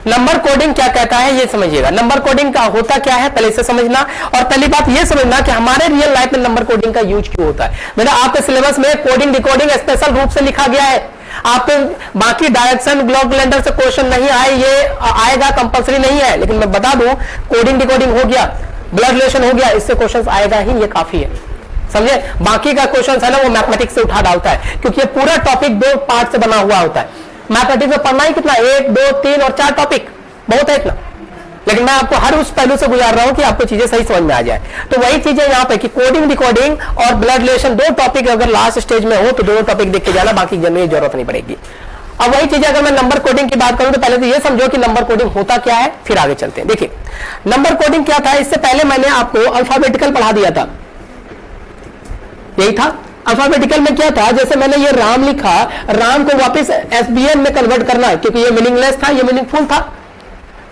Number coding क्या कहता है ये समझिएगा। नंबर कोडिंग का होता क्या है पहले इसे समझना, और पहली बात ये समझना कि हमारे रियल लाइफ में नंबर कोडिंग का यूज क्यों होता है। बेटा आपके सिलेबस में कोडिंग डिकोडिंग स्पेशल रूप से लिखा गया है, आपको बाकी डायरेक्शन ब्लॉक कैलेंडर से क्वेश्चन नहीं आए, ये आएगा कंपलसरी नहीं है, लेकिन मैं बता दूं कोडिंग डिकोडिंग हो गया, ब्लड रिलेशन हो गया, इससे क्वेश्चन आएगा ही, ये काफी है, समझे। बाकी का क्वेश्चन है ना वो मैथमेटिक्स से उठा डालता है, क्योंकि ये पूरा टॉपिक 2 पार्ट से बना हुआ होता है। मैथमेटिक्स में पढ़ना ही कितना, 1 2 3 और 4 टॉपिक, बहुत है इतना, लेकिन मैं आपको हर उस पहलू से गुजार रहा हूं कि आपको चीजें सही समझ में आ जाए। तो वही चीजें यहाँ पे कि कोडिंग डिकोडिंग और ब्लड रिलेशन 2 टॉपिक अगर लास्ट स्टेज में हो तो दोनों टॉपिक देख के जाना, बाकी जनरल की जरूरत नहीं पड़ेगी। अब वही चीजें अगर मैं नंबर कोडिंग की बात करूं तो पहले तो ये समझो कि नंबर कोडिंग होता क्या है, फिर आगे चलते हैं। देखिए नंबर कोडिंग क्या था, इससे पहले मैंने आपको अल्फाबेटिकल पढ़ा दिया था, यही था। अल्फाबेटिकल में क्या था, जैसे मैंने ये राम लिखा, राम को वापस एसबीएन में कन्वर्ट करना है, क्योंकि ये मीनिंगलेस था, ये मीनिंगफुल था,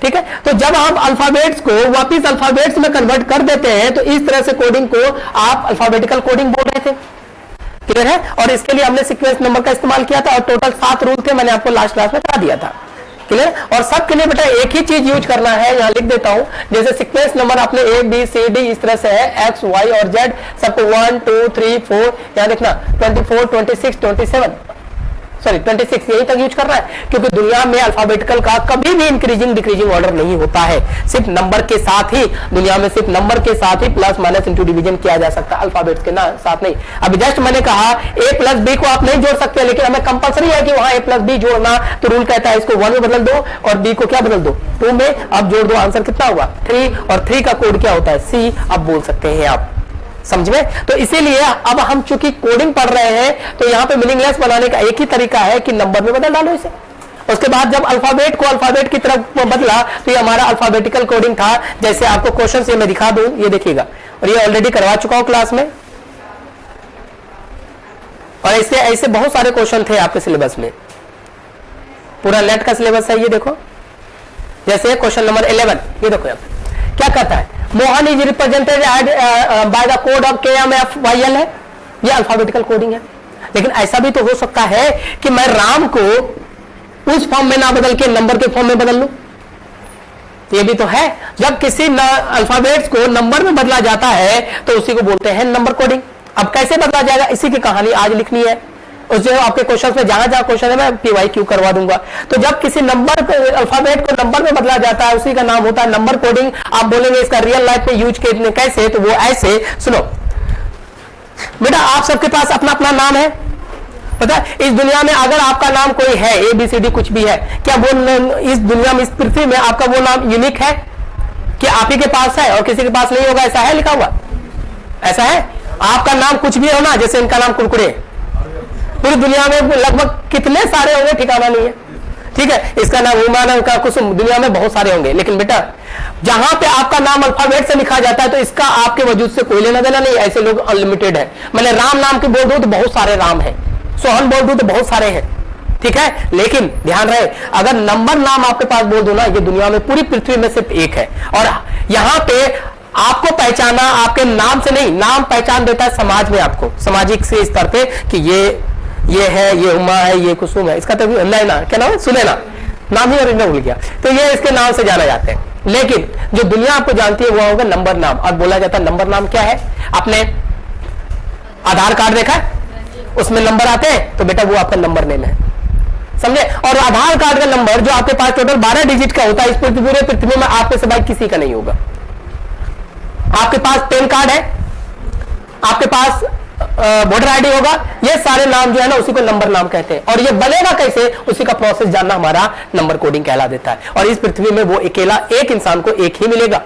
ठीक है। तो जब आप अल्फाबेट्स को वापस अल्फाबेट्स में कन्वर्ट कर देते हैं तो इस तरह से कोडिंग को आप अल्फाबेटिकल कोडिंग बोल रहे थे, क्लियर है। और इसके लिए हमने सीक्वेंस नंबर का इस्तेमाल किया था, और टोटल 7 रूल थे, मैंने आपको लास्ट क्लास में करा दिया था, क्लियर। और सबके लिए बेटा एक ही चीज यूज करना है, यहां लिख देता हूं, जैसे सीक्वेंस नंबर आपने A B C D इस तरह से है, X Y और Z, सबको 1 2 3 4 यहां देखना 24 26 27 सॉरी 26 यही तक यूज करना है, क्योंकि दुनिया में अल्फाबेटिकल का कभी भी इंक्रीजिंग डिक्रीजिंग ऑर्डर नहीं होता है, सिर्फ नंबर के साथ ही, दुनिया में सिर्फ नंबर के साथ ही प्लस माइनस इंटू डिवीजन किया जा सकता है, अल्फाबेट्स के ना साथ नहीं। अभी जस्ट मैंने कहा A प्लस B को आप नहीं जोड़ सकते, लेकिन हमें कंपलसरी है कि वहां A प्लस B जोड़ना, तो रूल कहता है इसको 1 में बदल दो और B को क्या बदल दो 2 में, अब जोड़ दो, आंसर कितना हुआ 3, और 3 का कोड क्या होता है C, अब बोल सकते हैं आप, समझ में। तो इसीलिए अब हम चूंकि कोडिंग पढ़ रहे हैं तो यहां पे मीनिंगलेस बनाने का एक ही तरीका है कि नंबर में बदल डालो इसे। उसके बाद जब अल्फाबेट को अल्फाबेट की तरफ बदला तो ये हमारा अल्फाबेटिकल कोडिंग था। जैसे आपको क्वेश्चन से मैं दिखा दूं, ये देखिएगा, और ये ऑलरेडी करवा चुका हूं क्लास में, और ऐसे ऐसे बहुत सारे क्वेश्चन थे आपके सिलेबस में, पूरा नेट का सिलेबस है, ये देखो। जैसे क्वेश्चन नंबर 11, ये देखो क्या कहता है, Mohan is represented by the code of KMFYL है, ये अल्फाबेटिकल कोडिंग है। लेकिन ऐसा भी तो हो सकता है कि मैं राम को उस फॉर्म में ना बदल के नंबर के फॉर्म में बदल लूं, ये भी तो है। जब किसी अल्फाबेट्स को नंबर में बदला जाता है तो उसी को बोलते हैं नंबर कोडिंग। अब कैसे बदला जाएगा, इसी की कहानी आज लिखनी है। उस जो आपके क्वेश्चन में जहां जहां क्वेश्चन है मैं PYQ करवा दूंगा। तो जब किसी नंबर अल्फाबेट को नंबर में बदला जाता है उसी का नाम होता है नंबर कोडिंग। आप बोलेंगे इसका रियल लाइफ में यूज कैसे, तो वो ऐसे सुनो बेटा, आप सबके पास अपना अपना नाम है, पता है। इस दुनिया में अगर आपका नाम कोई है ABCD कुछ भी है, क्या वो इस दुनिया में इस पृथ्वी में आपका वो नाम यूनिक है कि आप ही के पास है और किसी के पास नहीं होगा, ऐसा है लिखा हुआ, ऐसा है। आपका नाम कुछ भी हो ना, जैसे इनका नाम कुरकुरे, पूरी दुनिया में लगभग कितने सारे होंगे ठिकाना नहीं है, ठीक है। इसका नाम हुमायूं का कुसुम, दुनिया में बहुत सारे होंगे, लेकिन बेटा जहां पे आपका नाम अल्फाबेट से लिखा जाता है तो इसका आपके वजूद से कोई लेना देना नहीं। ऐसे लोग अनलिमिटेड है। मैंने राम नाम के बोल दूं तो बहुत सारे राम है, सोहन बोल दूं तो बहुत सारे हैं, ठीक है। लेकिन ध्यान रहे, अगर नंबर नाम आपके पास बोल दो ना, ये दुनिया में पूरी पृथ्वी में सिर्फ एक है। और यहां पे आपको पहचाना आपके नाम से नहीं, नाम पहचान देता है समाज में आपको, सामाजिक से स्तर पे कि ये है, ये उमा है, ये कुसुम है, इसका तो नैना क्या नाम है, सुनैना, नाम ही ओरिजिनल भूल गया, तो ये इसके नाम से जाना जाते हैं। लेकिन जो दुनिया आपको जानती है वो होगा नंबर नाम। और बोला जाता है नंबर नाम क्या है, आपने आधार कार्ड देखा है, उसमें नंबर आते हैं, तो बेटा वो आपका नंबर नेम है, समझे। और आधार कार्ड का नंबर जो आपके पास टोटल 12 डिजिट का होता है, इस पूरे पृथ्वी में आपके सिवाय किसी का नहीं होगा। आपके पास पैन कार्ड है, आपके पास वोटर आईडी होगा, ये सारे नाम जो है ना उसी को नंबर नाम कहते हैं। और ये बनेगा कैसे, उसी का प्रोसेस जानना हमारा नंबर कोडिंग कहला देता है। और इस पृथ्वी में वो अकेला एक इंसान को एक ही मिलेगा,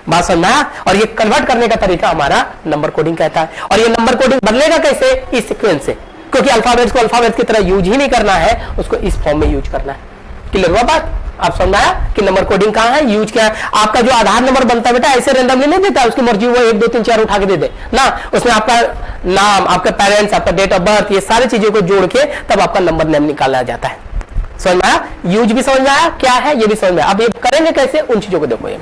बात समझना। और ये कन्वर्ट करने का तरीका हमारा नंबर कोडिंग कहता है। और ये नंबर कोडिंग बदलेगा कैसे, इस सीक्वेंस से, क्योंकि अल्फाबेट्स को अल्फाबेट्स की तरह यूज ही नहीं करना है, उसको इस फॉर्म में यूज करना है। क्लियर हुआ बात, आप समझाया कि नंबर कोडिंग कहां है, यूज क्या है। आपका जो आधार नंबर बनता है बेटा ऐसे रेंडमली नहीं देता, उसकी मर्जी वो 1 2 3 4 उठा के दे दे ना, उसमें आपका नाम, आपके पेरेंट्स, आपका डेट ऑफ बर्थ, ये सारी चीजों को जोड़ के तब आपका नंबर नेम निकाला जाता है। समझ में आया, यूज भी समझ में आया, क्या है ये भी समझ में आया। अब ये करेंगे कैसे, उन चीजों को देखो। ये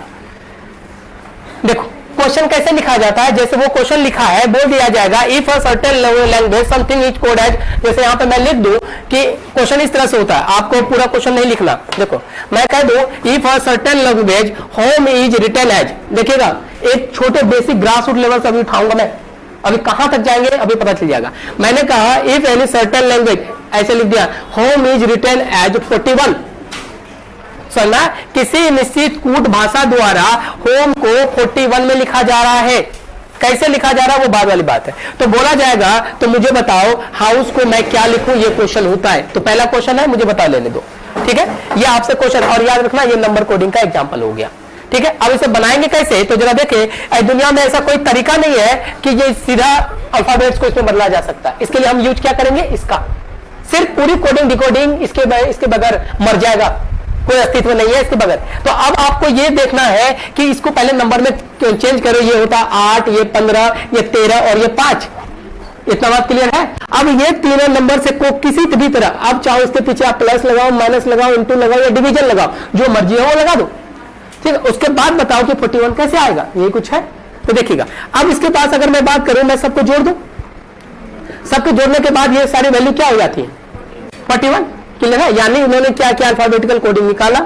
देखो क्वेश्चन कैसे लिखा जाता है, जैसे वो क्वेश्चन लिखा है बोल दिया जाएगा if a certain language something is code as, जैसे यहां पे मैं लिख दूं कि क्वेश्चन इस तरह से होता है, आपको पूरा क्वेश्चन नहीं लिखना। देखो मैं कह दूं if a certain language home is written as, देखिएगा एक छोटे बेसिक ग्रास रूट लेवल से अभी उठाऊंगा मैं, अभी कहां तक जाएंगे अभी पता चल जाएगा। मैंने कहा इफ एनी सर्टेन लैंग्वेज, ऐसे लिख दिया होम इज रिटन एज 41, समझना, किसी निश्चित कूट भाषा द्वारा होम को 41 में लिखा जा रहा है। कैसे लिखा जा रहा है वो बाद वाली बात है। तो बोला जाएगा तो मुझे बताओ हाउस को मैं क्या लिखूं, ये क्वेश्चन होता है। तो पहला क्वेश्चन है, मुझे बता लेने दो, ठीक है, ये आपसे क्वेश्चन, और याद रखना ये नंबर कोडिंग का एग्जांपल हो गया, ठीक है। अब इसे बनाएंगे कैसे, तो जरा देखें, दुनिया में ऐसा कोई तरीका नहीं है कि ये सीधा अल्फाबेट्स को इसमें बदला जा सकता है। इसके लिए हम यूज क्या करेंगे, इसका सिर्फ पूरी कोडिंग डिकोडिंग इसके बगैर मर जाएगा, कोई अस्तित्व नहीं है इसके बगैर। तो अब आपको ये देखना है कि इसको पहले नंबर में चेंज करो, ये होता 8, ये 15, ये 13 और ये 5, इतना बात क्लियर है। अब ये तीनों नंबर से को किसी भी तरह, अब चाहो इसके पीछे आप प्लस लगाओ, माइनस लगाओ, इंटू लगाओ या डिवीजन लगाओ, जो मर्जी हो वो लगा दो, ठीक है। उसके बाद बताओ कि 41 कैसे आएगा, ये कुछ है तो देखिएगा। अब इसके पास अगर मैं बात करूं, मैं सबको जोड़ दूं, सबको जोड़ने के बाद ये सारी वैल्यू क्या हो जाती है 41, क्लियर है। यानी उन्होंने क्या किया, अल्फाबेटिकल कोडिंग निकाला,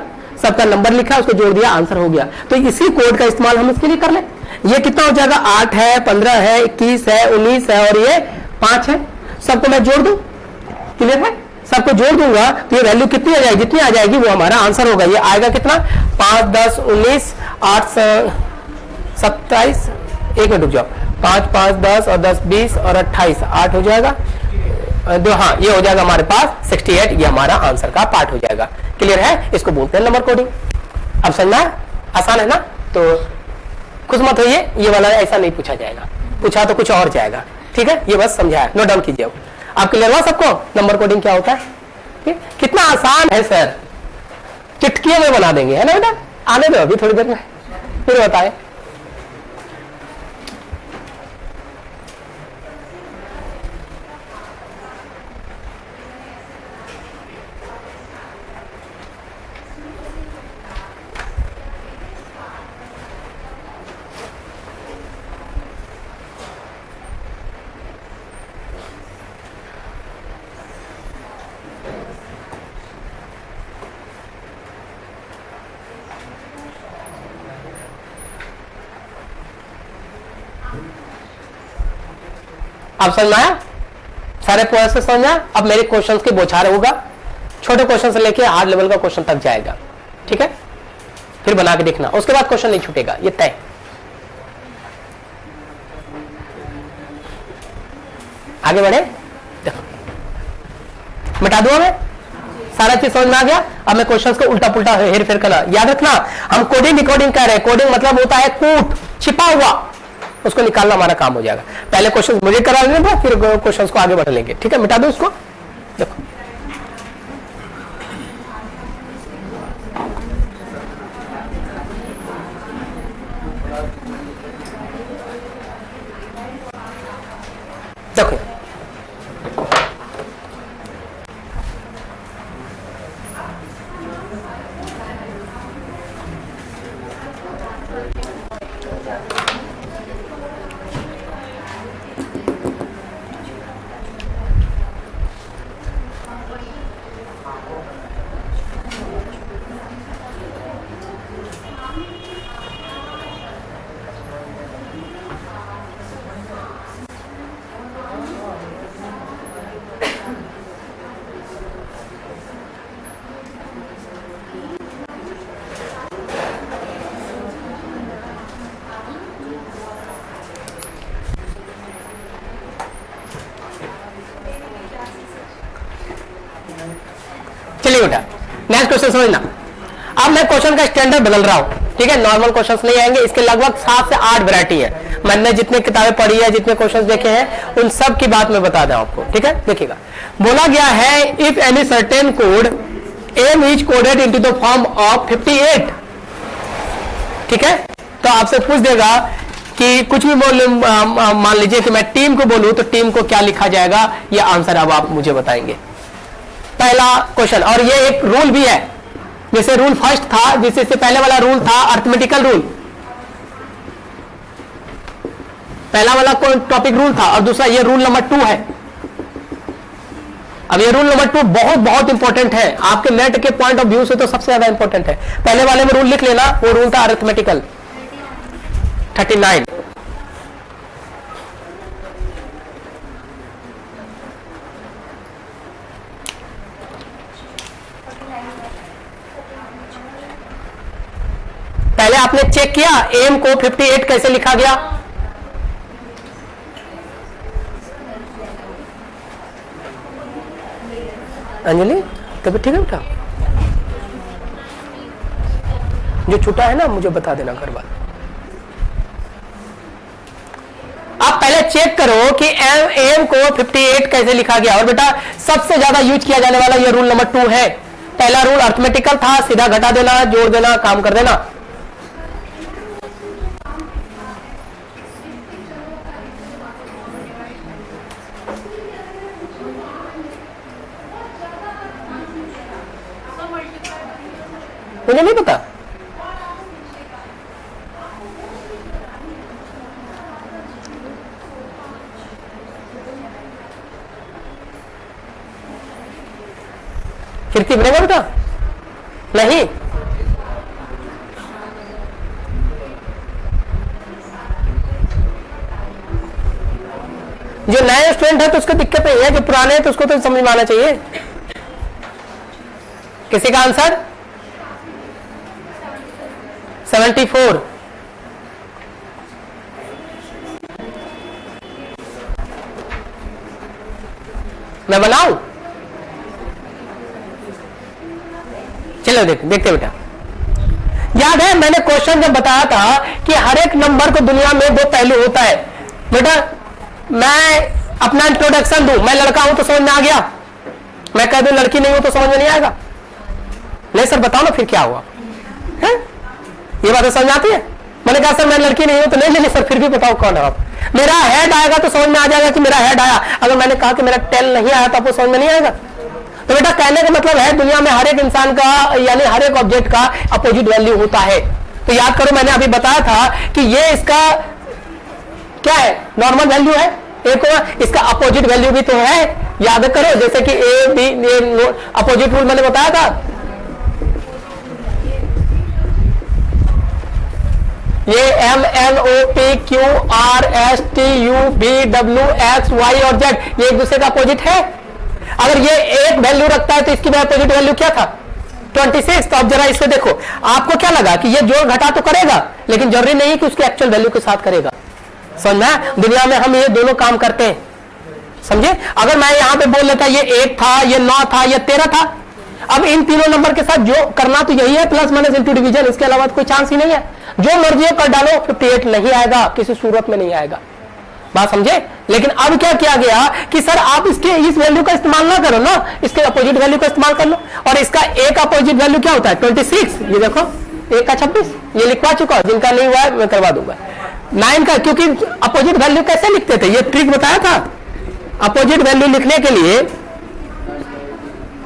सबका नंबर लिखा, उसको जोड़ दिया, आंसर हो गया। तो इसी कोड का इस्तेमाल हम इसके लिए कर ले। ये कितना हो जाएगा, 8 है, 15 है, 21 है, 19 है और ये 5 है। सबको मैं जोड़ दूं, क्लियर है, सबको जोड़ दूंगा तो ये वैल्यू कितनी आ जाएगी, जितनी आ जाएगी वो हमारा आंसर होगा। ये आएगा कितना, 5, 10, 19, 8, 27, एक मिनट रुक जाओ, 5, 5, 10 और 10, 20 और 28, 8 हो जाएगा, हाँ ये हो जाएगा हमारे पास 68, ये हमारा आंसर का पार्ट हो जाएगा। क्लियर है, इसको बोलते हैं नंबर कोडिंग। अब समझना आसान है ना, तो खुश मत होइए, ये वाला ऐसा नहीं पूछा जाएगा, पूछा तो कुछ और जाएगा, ठीक है, ये बस समझाया, नोट डाउन कीजिए। आप क्लियर हुआ सबको नंबर कोडिंग क्या होता है, कितना आसान है सर, चिटकियों में बना देंगे, है ना बेटा। आने दो अभी थोड़ी देर में, फिर बताए। अब समझ में आया, सारे प्रोसेस समझ आया। अब मेरे क्वेश्चंस की बौछार होगा, छोटे क्वेश्चन से लेके हार्ड लेवल का क्वेश्चन तक जाएगा, ठीक है, फिर बना के देखना, उसके बाद क्वेश्चन नहीं छूटेगा, ये तय। आगे बढ़े, देखो मिटा दूंगा मैं, सारा चीज समझ में आ गया। अब मैं क्वेश्चंस को उल्टा पुल्टा हेर फेर करना, याद रखना हम कोडिंग डिकोडिंग कर रहे हैं, कोडिंग मतलब होता है कूट, छिपा हुआ, उसको निकालना हमारा काम हो जाएगा। पहले क्वेश्चन मुझे करा लेना, फिर क्वेश्चंस को आगे बढ़ लेंगे, ठीक है। मिटा दो इसको, देखो देखो चलिए बेटा नेक्स्ट क्वेश्चन समझना। अब मैं क्वेश्चन का स्टैंडर्ड बदल रहा हूं, ठीक है, नॉर्मल क्वेश्चंस नहीं आएंगे, इसके लगभग 7 से 8 वैरायटी है। मैंने जितने किताबें पढ़ी है, जितने क्वेश्चंस देखे हैं, उन सब की बात मैं बता दूं आपको, ठीक है। देखिएगा बोला गया है if any certain code M is coded into the form of 58, ठीक है। तो आपसे पूछ देगा कि कुछ भी बोल, मान लीजिए कि मैं टीम को बोलूं तो टीम को क्या लिखा जाएगा, ये आंसर अब आप मुझे बताएंगे। पहला क्वेश्चन, और ये एक रूल भी है, जैसे रूल फर्स्ट था, जिससे पहले वाला रूल था अर्थमेटिकल रूल, पहला वाला टॉपिक रूल था और दूसरा ये रूल नंबर 2 है। अब ये रूल नंबर 2 बहुत बहुत इंपॉर्टेंट है आपके नेट के पॉइंट ऑफ व्यू से, तो सबसे ज्यादा इंपॉर्टेंट है। पहले वाले में रूल लिख लेना, वो रूल था अरिथमेटिकल 39। पहले आपने चेक किया एम को 58 कैसे लिखा गया, अंजलि तभी ठीक है बेटा, जो छूटा है ना मुझे बता देना घर बार। आप पहले चेक करो कि एम को 58 कैसे लिखा गया। और बेटा सबसे ज्यादा यूज किया जाने वाला ये रूल नंबर 2 है। पहला रूल अर्थमेटिकल था, सीधा घटा देना, जोड़ देना, काम कर देना। मुझे नहीं पता, कीर्ति बनेगा बेटा? नहीं, जो नए स्टूडेंट है तो उसको दिक्कत नहीं है, जो पुराने हैं तो उसको तो समझ में आना चाहिए। किसी का आंसर 74। मैं बनाऊं? चलो देखते बेटा। याद है मैंने क्वेश्चन जब बताया था कि हर एक नंबर को दुनिया में 2 पहलू होता है। बेटा मैं अपना इंट्रोडक्शन दूं, मैं लड़का हूं तो समझ में आ गया, मैं कह दूं लड़की नहीं हूं तो समझ में नहीं आएगा। नहीं सर बताओ ना फिर क्या हुआ है? ये बातें समझ आती है? मैंने कहा सर मैं लड़की नहीं हूं तो नहीं सर फिर भी बताओ कौन है आप। मेरा हेड आएगा तो समझ में आ जाएगा कि मेरा हेड आया। अगर मैंने कहा कि मेरा टेल नहीं आया तो आपको समझ में नहीं आएगा। तो बेटा कहने का मतलब है दुनिया में हर एक इंसान का यानी हर एक ऑब्जेक्ट का अपोजिट वैल्यू होता है। तो याद करो मैंने अभी बताया था कि ये इसका क्या है, नॉर्मल वैल्यू है, एक इसका अपोजिट वैल्यू भी तो है। याद करो जैसे कि ए बी अपोजिट रूल मैंने बताया था। ये M N O P Q R S T U V W X Y और जेड ये एक दूसरे का अपोजिट है। अगर ये एक वैल्यू रखता है तो इसकी अपोजिट वैल्यू क्या था 26। तो अब जरा इसे देखो, आपको क्या लगा कि ये जोड़ घटा तो करेगा लेकिन जरूरी नहीं कि उसके एक्चुअल वैल्यू के साथ करेगा। समझना, दुनिया में हम ये दोनों काम करते हैं, समझे। अगर मैं यहां पे बोल लेता ये 1 था, ये 9 था, ये 13 था, अब इन तीनों नंबर के साथ जो करना तो यही है, प्लस माइनस इंटू डिवीजन, इसके अलावा कोई चांस ही नहीं है। जो मर्जी कर डालो 58 नहीं आएगा, किसी सूरत में नहीं आएगा। बात समझे। लेकिन अब क्या किया गया कि सर आप इसके इस वैल्यू का इस्तेमाल ना करो ना, इसके अपोजिट वैल्यू का इस्तेमाल कर लो। और इसका एक अपोजिट वैल्यू क्या होता है 26। ये देखो 1 का 26 ये लिखवा चुका, जिनका नहीं हुआ है मैं करवा दूंगा। 9 का, क्योंकि अपोजिट वैल्यू कैसे लिखते थे ये ट्रिक बताया था अपोजिट वैल्यू लिखने के लिए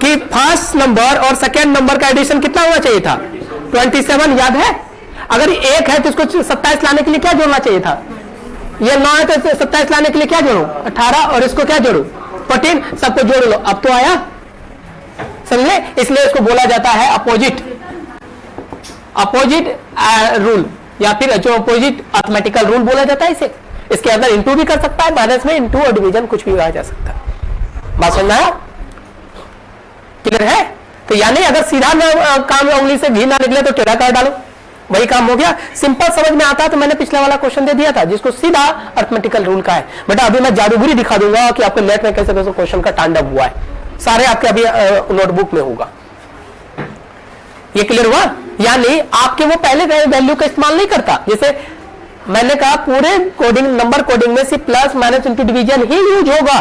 कि फर्स्ट नंबर और सेकेंड नंबर का एडिशन कितना होना चाहिए था 27। याद है? अगर 1 है तो इसको 27 लाने के लिए क्या जोड़ना चाहिए था? ये 9 है तो 27 लाने के लिए क्या जोड़ू 18, और इसको क्या जोड़ू 14, सबको जोड़ लो। अब तो आया, समझे। इसलिए इसको बोला जाता है अपोजिट रूल, या फिर जो अपोजिट अर्थमेटिकल रूल बोला जाता है इसे। इसके अंदर इंटू भी कर सकता है, माइनस में इंटू और डिवीजन कुछ भी आ जा सकता है। बात समझ आया? क्लियर है? तो यानी अगर सीधा काम उंगली से घी ना निकले तो टेढ़ा कर डालो, वही काम हो गया। सिंपल समझ में आता है तो मैंने पिछला वाला क्वेश्चन दे दिया था जिसको सीधा अर्थमेटिकल रूल का है। बेटा अभी मैं जादूगरी दिखा दूंगा कि आपके नेट में कैसे कैसे क्वेश्चन का तांडव हुआ है, सारे आपके अभी नोटबुक में होगा। ये क्लियर हुआ? यानी आपके वो पहले वैल्यू का इस्तेमाल नहीं करता। जैसे मैंने कहा पूरे कोडिंग नंबर कोडिंग में सिर्फ प्लस माइनस इंटू डिवीजन ही यूज होगा,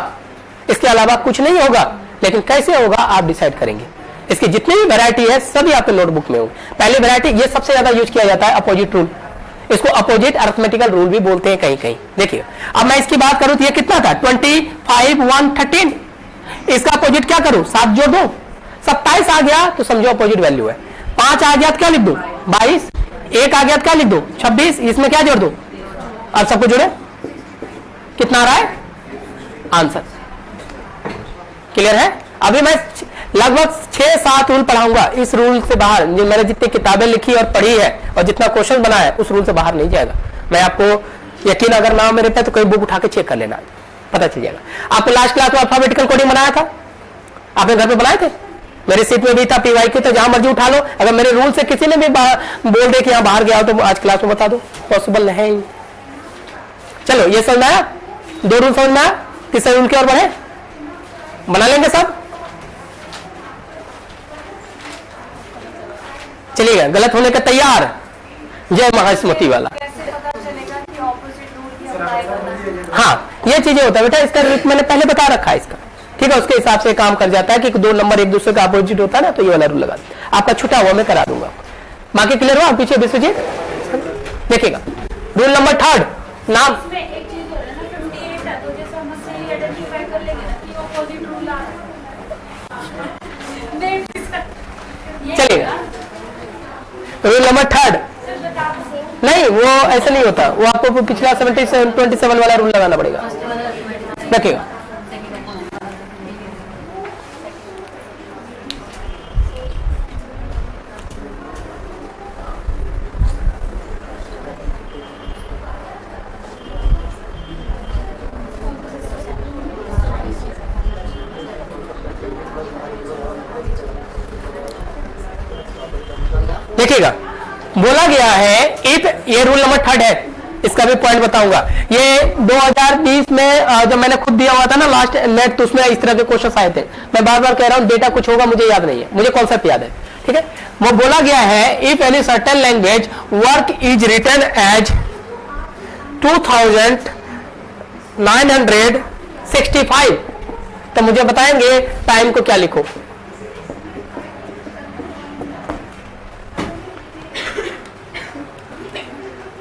इसके अलावा कुछ नहीं होगा। लेकिन कैसे होगा आप डिसाइड करेंगे। इसकी जितनी भी वैरायटी है सभी आपके नोटबुक में होगी। पहली वैरायटी ये सबसे ज्यादा यूज किया जाता है अपोजिट रूल, इसको अपोजिट अरिथमेटिकल रूल भी बोलते हैं कहीं कहीं। देखिए अब मैं इसकी बात करूं तो ये कितना था 25 1 13, इसका अपोजिट क्या करूं 7 जोड़ दो, 27 आ गया तो समझो अपोजिट वैल्यू है। 5 आ गया तो क्या लिख दो 22, 1 आ गया तो क्या लिख दो 26, इसमें क्या जोड़ दो और सबको जोड़े कितना आ रहा है आंसर। क्लियर है? अभी मैं लगभग 6-7 रूल पढ़ाऊंगा, इस रूल से बाहर जो मैंने जितनी किताबें लिखी और पढ़ी है और जितना क्वेश्चन बना है उस रूल से बाहर नहीं जाएगा। मैं आपको यकीन अगर ना हो मेरे पे तो कोई बुक उठा के चेक कर लेना, पता चल जाएगा। आपको लास्ट क्लास में अल्फाबेटिकल कोडिंग बनाया था, आपने घर पे बनाए थे, मेरे सीट में भी था, PYQ तो जहां मर्जी उठा लो। अगर मेरे रूल से किसी ने भी बोल दे कि यहां बाहर गया हो तो आज क्लास में बता दो, पॉसिबल है ही। चलो ये समझ में आया, 2 रूल समझ में आया, तीसरे रूल की ओर बढ़े, बना लेंगे सब। चलिएगा, गलत होने का तैयार, जय महास्मृति वाला। हाँ ये चीजें होता है बेटा, इसका मैंने पहले बता रखा है इसका, ठीक है। उसके हिसाब से काम कर जाता है कि 2 नंबर एक दूसरे का अपोजिट होता है ना, तो ये वाला रूल लगा आपका छुटा हुआ मैं करा दूंगा। बाकी क्लियर हुआ? पीछे विश्वजीत देखिएगा। रूल नंबर 3 नाम चलिएगा। रूल नंबर 3 नहीं, वो ऐसा नहीं होता, वो आपको पिछला 27 वाला रूल लगाना पड़ेगा। रखिएगा, देखिएगा। बोला गया है इफ, ये रूल नंबर 3 है, इसका भी पॉइंट बताऊंगा। ये 2020 में जब मैंने खुद दिया हुआ था ना लास्ट नेट, तो उसमें इस तरह के क्वेश्चन आए थे। मैं बार बार कह रहा हूं डेटा कुछ होगा, मुझे याद नहीं है, मुझे कॉन्सेप्ट याद है, ठीक है। वो बोला गया है if any certain language work is written as 2965, तो मुझे बताएंगे टाइम को क्या लिखो।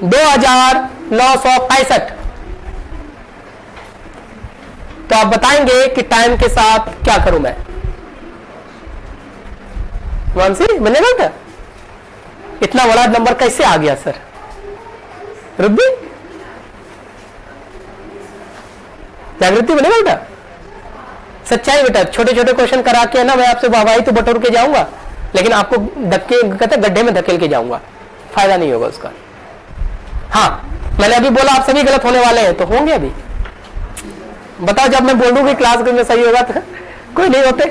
2965, तो आप बताएंगे कि टाइम के साथ क्या करूं मैं। मानसी बनेगा क्या? इतना बड़ा नंबर कैसे आ गया सर? रुबी जागृति बनेगा बेटा? सच्चाई बेटा, छोटे छोटे क्वेश्चन करा के ना मैं आपसे वाहवाही तो बटोर के जाऊंगा, लेकिन आपको धक्के कहते गड्ढे में धकेल के जाऊंगा, फायदा नहीं होगा उसका। हाँ मैंने अभी बोला आप सभी गलत होने वाले हैं, तो होंगे अभी। बताओ जब मैं बोलूंगी क्लास में सही होगा तो कोई नहीं होते।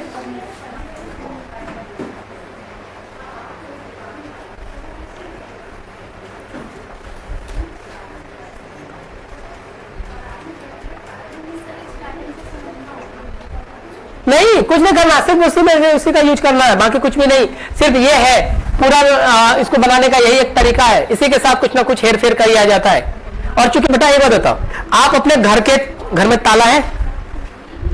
नहीं कुछ नहीं करना, सिर्फ उसी का यूज करना है, बाकी कुछ भी नहीं। सिर्फ ये है पूरा इसको बनाने का यही एक तरीका है, इसी के साथ कुछ ना कुछ हेर फेर किया जाता है। और चूंकि बेटा ये बात बताओ, आप अपने घर में ताला है,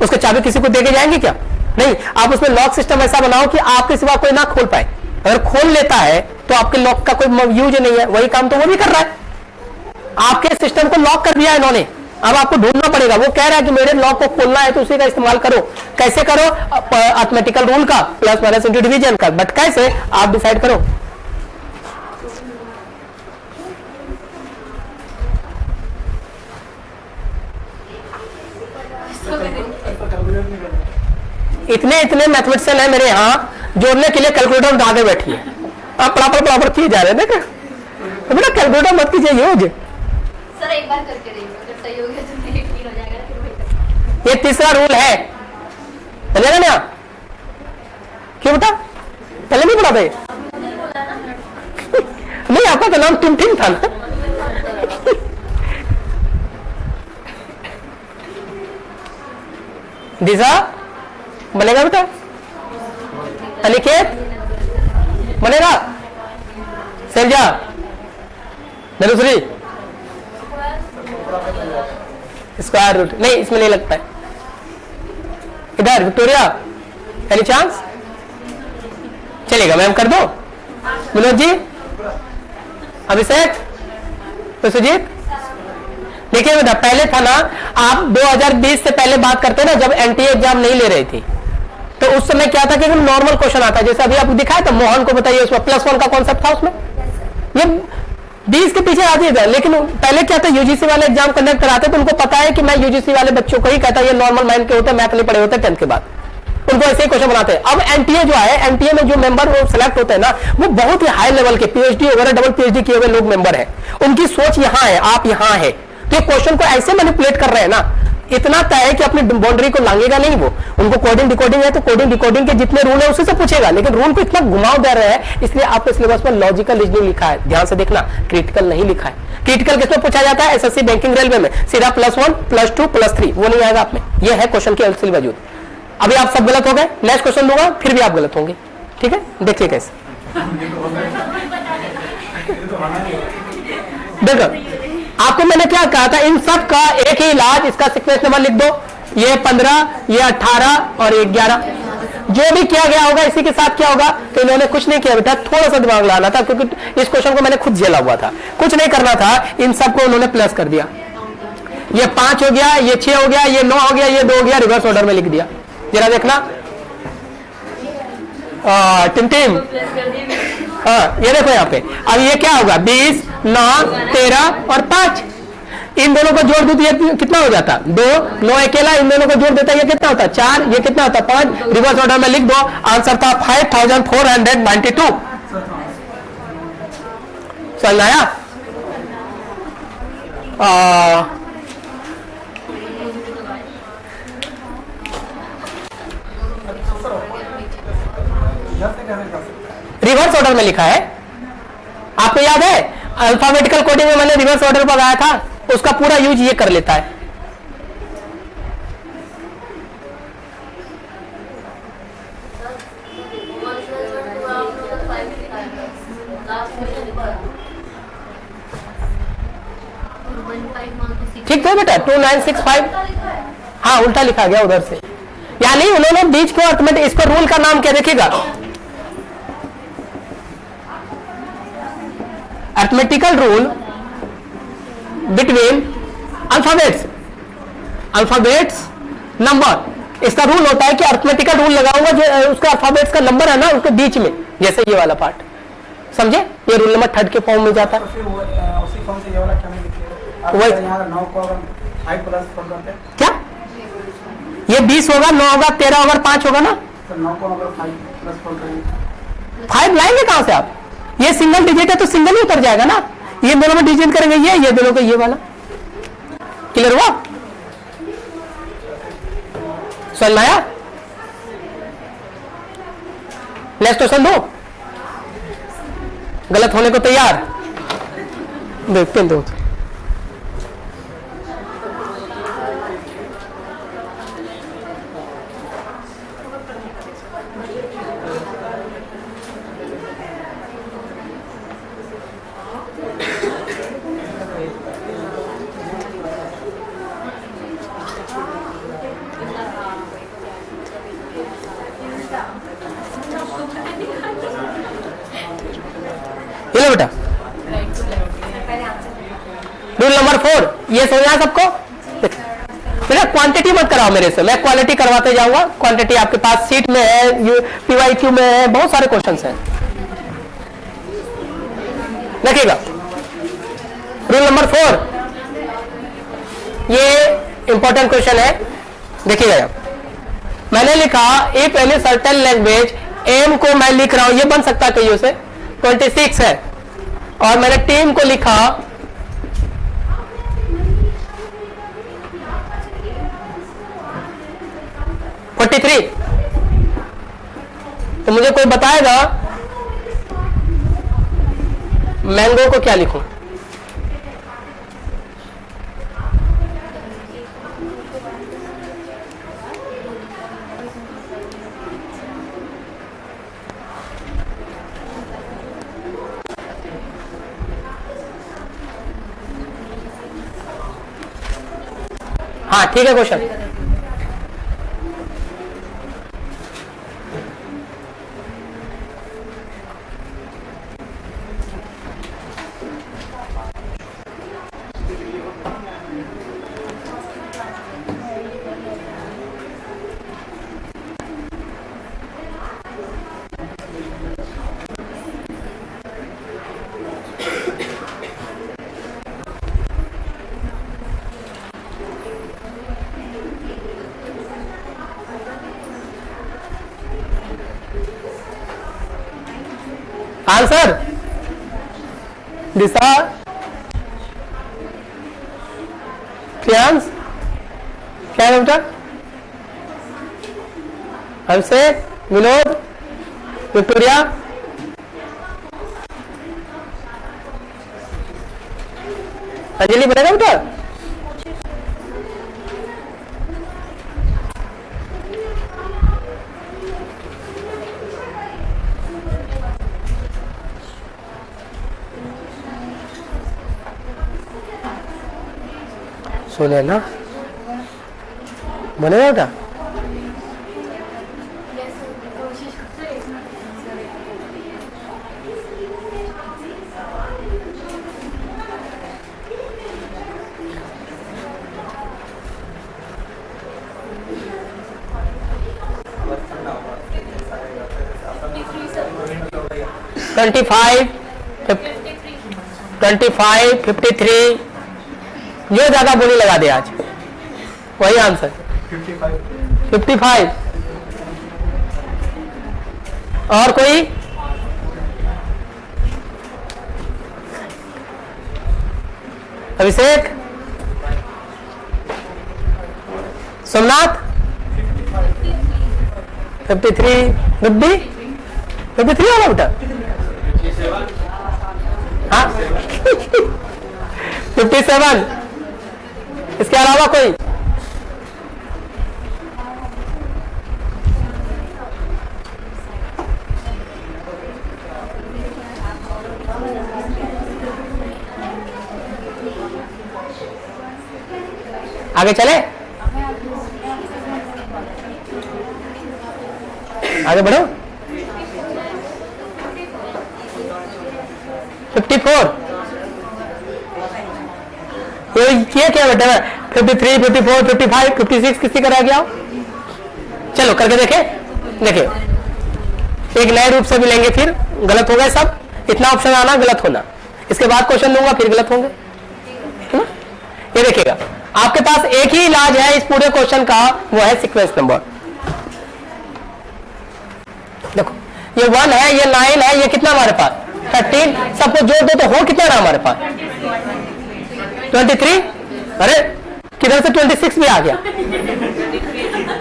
उसका चाबी किसी को देके जाएंगे क्या? नहीं। आप उसमें लॉक सिस्टम ऐसा बनाओ कि आपके सिवा कोई ना खोल पाए। अगर खोल लेता है तो आपके लॉक का कोई यूज नहीं है, वही काम तो वो भी कर रहा है। आपके सिस्टम को लॉक कर दिया इन्होंने, अब आपको ढूंढना पड़ेगा। वो कह रहा है कि मेरे लॉक को खोलना है तो उसी का इस्तेमाल करो। कैसे करो? अर्थमेटिकल रूल का, प्लस माइनस इंटू डिवीजन का, बट कैसे आप डिसाइड करो। इतने मैथमेटिशियन है मेरे यहाँ, जोड़ने के लिए कैलकुलेटर उठा के बैठी है, आप बराबर किए जा रहे हैं। देखा तो बेटा कैलकुलेटर मत कीजिए यूज। सर एक बार करके देखिए, जब सही हो गया तो फिर क्लियर हो जाएगा, फिर वही। ये तीसरा रूल है, चलेगा ना? क्यों बेटा पहले नहीं पढ़ा था? नहीं आपका तो नाम टिमटिम था ना। दिशा बनेगा बेटा? अनिकेत बनेगा? सैलजा, नरुश्री, स्क्वायर रूट नहीं, इसमें नहीं लगता है। इधर विक्टोरिया, एनी चांस? चलेगा मैम, कर दो। विनोद जी, अभिषेक, तो सुजीत। देखिए बेटा पहले था ना, आप 2020 से पहले बात करते ना, जब एनटीए एग्जाम नहीं ले रही थी, तो उस समय क्या था कि नॉर्मल क्वेश्चन आता, जैसे अभी आपको दिखाया था। मोहन को बताइए उसमें +1 का कॉन्सेप्ट था उसमें। ये 20 के पीछे आती है। लेकिन पहले क्या था, यूजीसी वाले एग्जाम कंडक्ट कराते तो उनको पता है कि मैं यूजीसी वाले बच्चों को ही कहता, ये नॉर्मल माइंड के होते हैं, मैथ नहीं पढ़े होते 10th के बाद, उनको ऐसे ही क्वेश्चन बनाते हैं। अब एनटीए जो है, एनटीए में जो मेंबर वो सिलेक्ट होते हैं ना, वो बहुत ही हाई लेवल के पीएचडी वगैरह डबल पीएचडी किए हुए लोग मेंबर हैं। उनकी सोच यहाँ है, आप यहाँ है, तो क्वेश्चन को ऐसे मैनिपुलेट कर रहे हैं ना, इतना तय है कि अपनी बाउंड्री को लांगेगा नहीं वो। उनको कोडिंग डिकोडिंग है तो कोडिंग डिकोडिंग के जितने रूल है उसी से पूछेगा, लेकिन रूल को इतना घुमाव दे रहे हैं, इसलिए आपके सिलेबस में लॉजिकल रीजनिंग लिखा है, ध्यान से देखना, क्रिटिकल नहीं लिखा है। क्रिटिकल किसमें पूछा जाता है? एसएससी बैंकिंग रेलवे में सीधा +1 +2 +3, वो नहीं आएगा आप में। यह है क्वेश्चन की असली वजूद। अभी आप सब गलत हो गए, नेक्स्ट क्वेश्चन दूंगा फिर भी आप गलत होंगे, ठीक है? देखिए कैसे। देखो आपको मैंने क्या कहा था, इन सब का एक ही इलाज, इसका सीक्वेंस नंबर लिख दो, ये 15, ये 18 और ये 11। जो भी किया गया होगा इसी के साथ क्या होगा, तो इन्होंने कुछ नहीं किया बेटा, थोड़ा सा दिमाग लगाना था, क्योंकि इस क्वेश्चन को मैंने खुद झेला हुआ था, कुछ नहीं करना था, इन सबको उन्होंने प्लस कर दिया। ये 5 हो गया, ये 6 हो गया, ये 9 हो गया, ये 2 हो गया, रिवर्स ऑर्डर में लिख दिया। जरा देखना टिम हाँ, ये देखो यहाँ पे। अब ये क्या होगा, 20, 9, 13 और 5, इन दोनों को जोड़ दो तो ये कितना हो जाता, 2, 9 अकेला, इन दोनों को जोड़ देता है ये कितना होता, 4, ये कितना होता, 5, रिवर्स ऑर्डर में लिख दो। आंसर था 5492। समझ आया? रिवर्स ऑर्डर में लिखा है, आपको याद है अल्फाबेटिकल कोडिंग में मैंने रिवर्स ऑर्डर पर आया था, उसका पूरा यूज ये कर लेता है। ठीक है बेटा, 2965, हाँ उल्टा लिखा गया उधर से, यानी उन्होंने बीच को अर्थमेटिक, इसको रूल का नाम क्या देखिएगा, arithmetical rule between alphabets number. इसका रूल होता है कि अर्थमेटिकल रूल लगाऊंगा जो उसका अल्फाबेट्स का नंबर है ना उसके बीच में, जैसे ये वाला पार्ट, समझे? ये रूल नंबर 3 के फॉर्म में जाता है। उसी फॉर्म से ये वाला क्या नहीं लिखिए, यहाँ 9 को अगर 5 प्लस कर देते हैं, क्या ये 20 होगा, 9 होगा, 13 होगा, 5 होगा ना, तो 9 को अगर 5 प्लस कर करेंगे, 5 लाएंगे कहां से आप? ये सिंगल डिजिट है तो सिंगल ही उतर जाएगा ना, ये दोनों में डिजिट करेंगे, ये दोनों को ये वाला। क्लियर हुआ? समझ में आया? नेक्स्ट क्वेश्चन दो, गलत होने को तैयार, देखते हैं दो। ये लो बेटा, रूल नंबर 4, ये समझा सबको? बेटा क्वांटिटी मत कराओ मेरे से, मैं क्वालिटी करवाते जाऊंगा। क्वांटिटी आपके पास सीट में है, पीवाईक्यू में है, बहुत सारे क्वेश्चंस हैं, देखिएगा। रूल नंबर 4, ये इंपॉर्टेंट क्वेश्चन है, देखिएगा। मैंने लिखा if any certain language, M को मैं लिख रहा हूं, ये बन सकता है कईयों से, 26 है, और मैंने टीम को लिखा 43, तो मुझे कोई बताएगा मैंगो को क्या लिखूं? हाँ ठीक है क्वेश्चन। आंसर दिशा, प्रियांश, क्या है बेटा? अभिषेक, विनोद, विक्टोरिया, अंजलि बनेगा बेटा? सुने ना, बनेगा बेटा? ट्वेंटी फाइव, 53, जो ज्यादा बोली लगा दे आज वही आंसर। 55 और कोई? अभिषेक, सोमनाथ, 53, गुड्डी 53 होगा बेटा? हाँ 57, इसके अलावा कोई? आगे चले, आगे बढ़ो। 54, ये क्या बेटा? 53, 54, 55, 56 किसी का रह गया? चलो करके देखे, देखिए एक नए रूप से मिलेंगे, फिर गलत हो गए सब। इतना ऑप्शन आना गलत होना, इसके बाद क्वेश्चन दूंगा फिर गलत होंगे, है ना? ये देखिएगा, आपके पास एक ही इलाज है इस पूरे क्वेश्चन का, वो है सीक्वेंस नंबर। देखो ये 1 है, ये 9 है, ये कितना हमारे पास 13, सबको जोड़ दो तो हो कितना रहा हमारे पास 23। अरे किधर से 26 भी आ गया,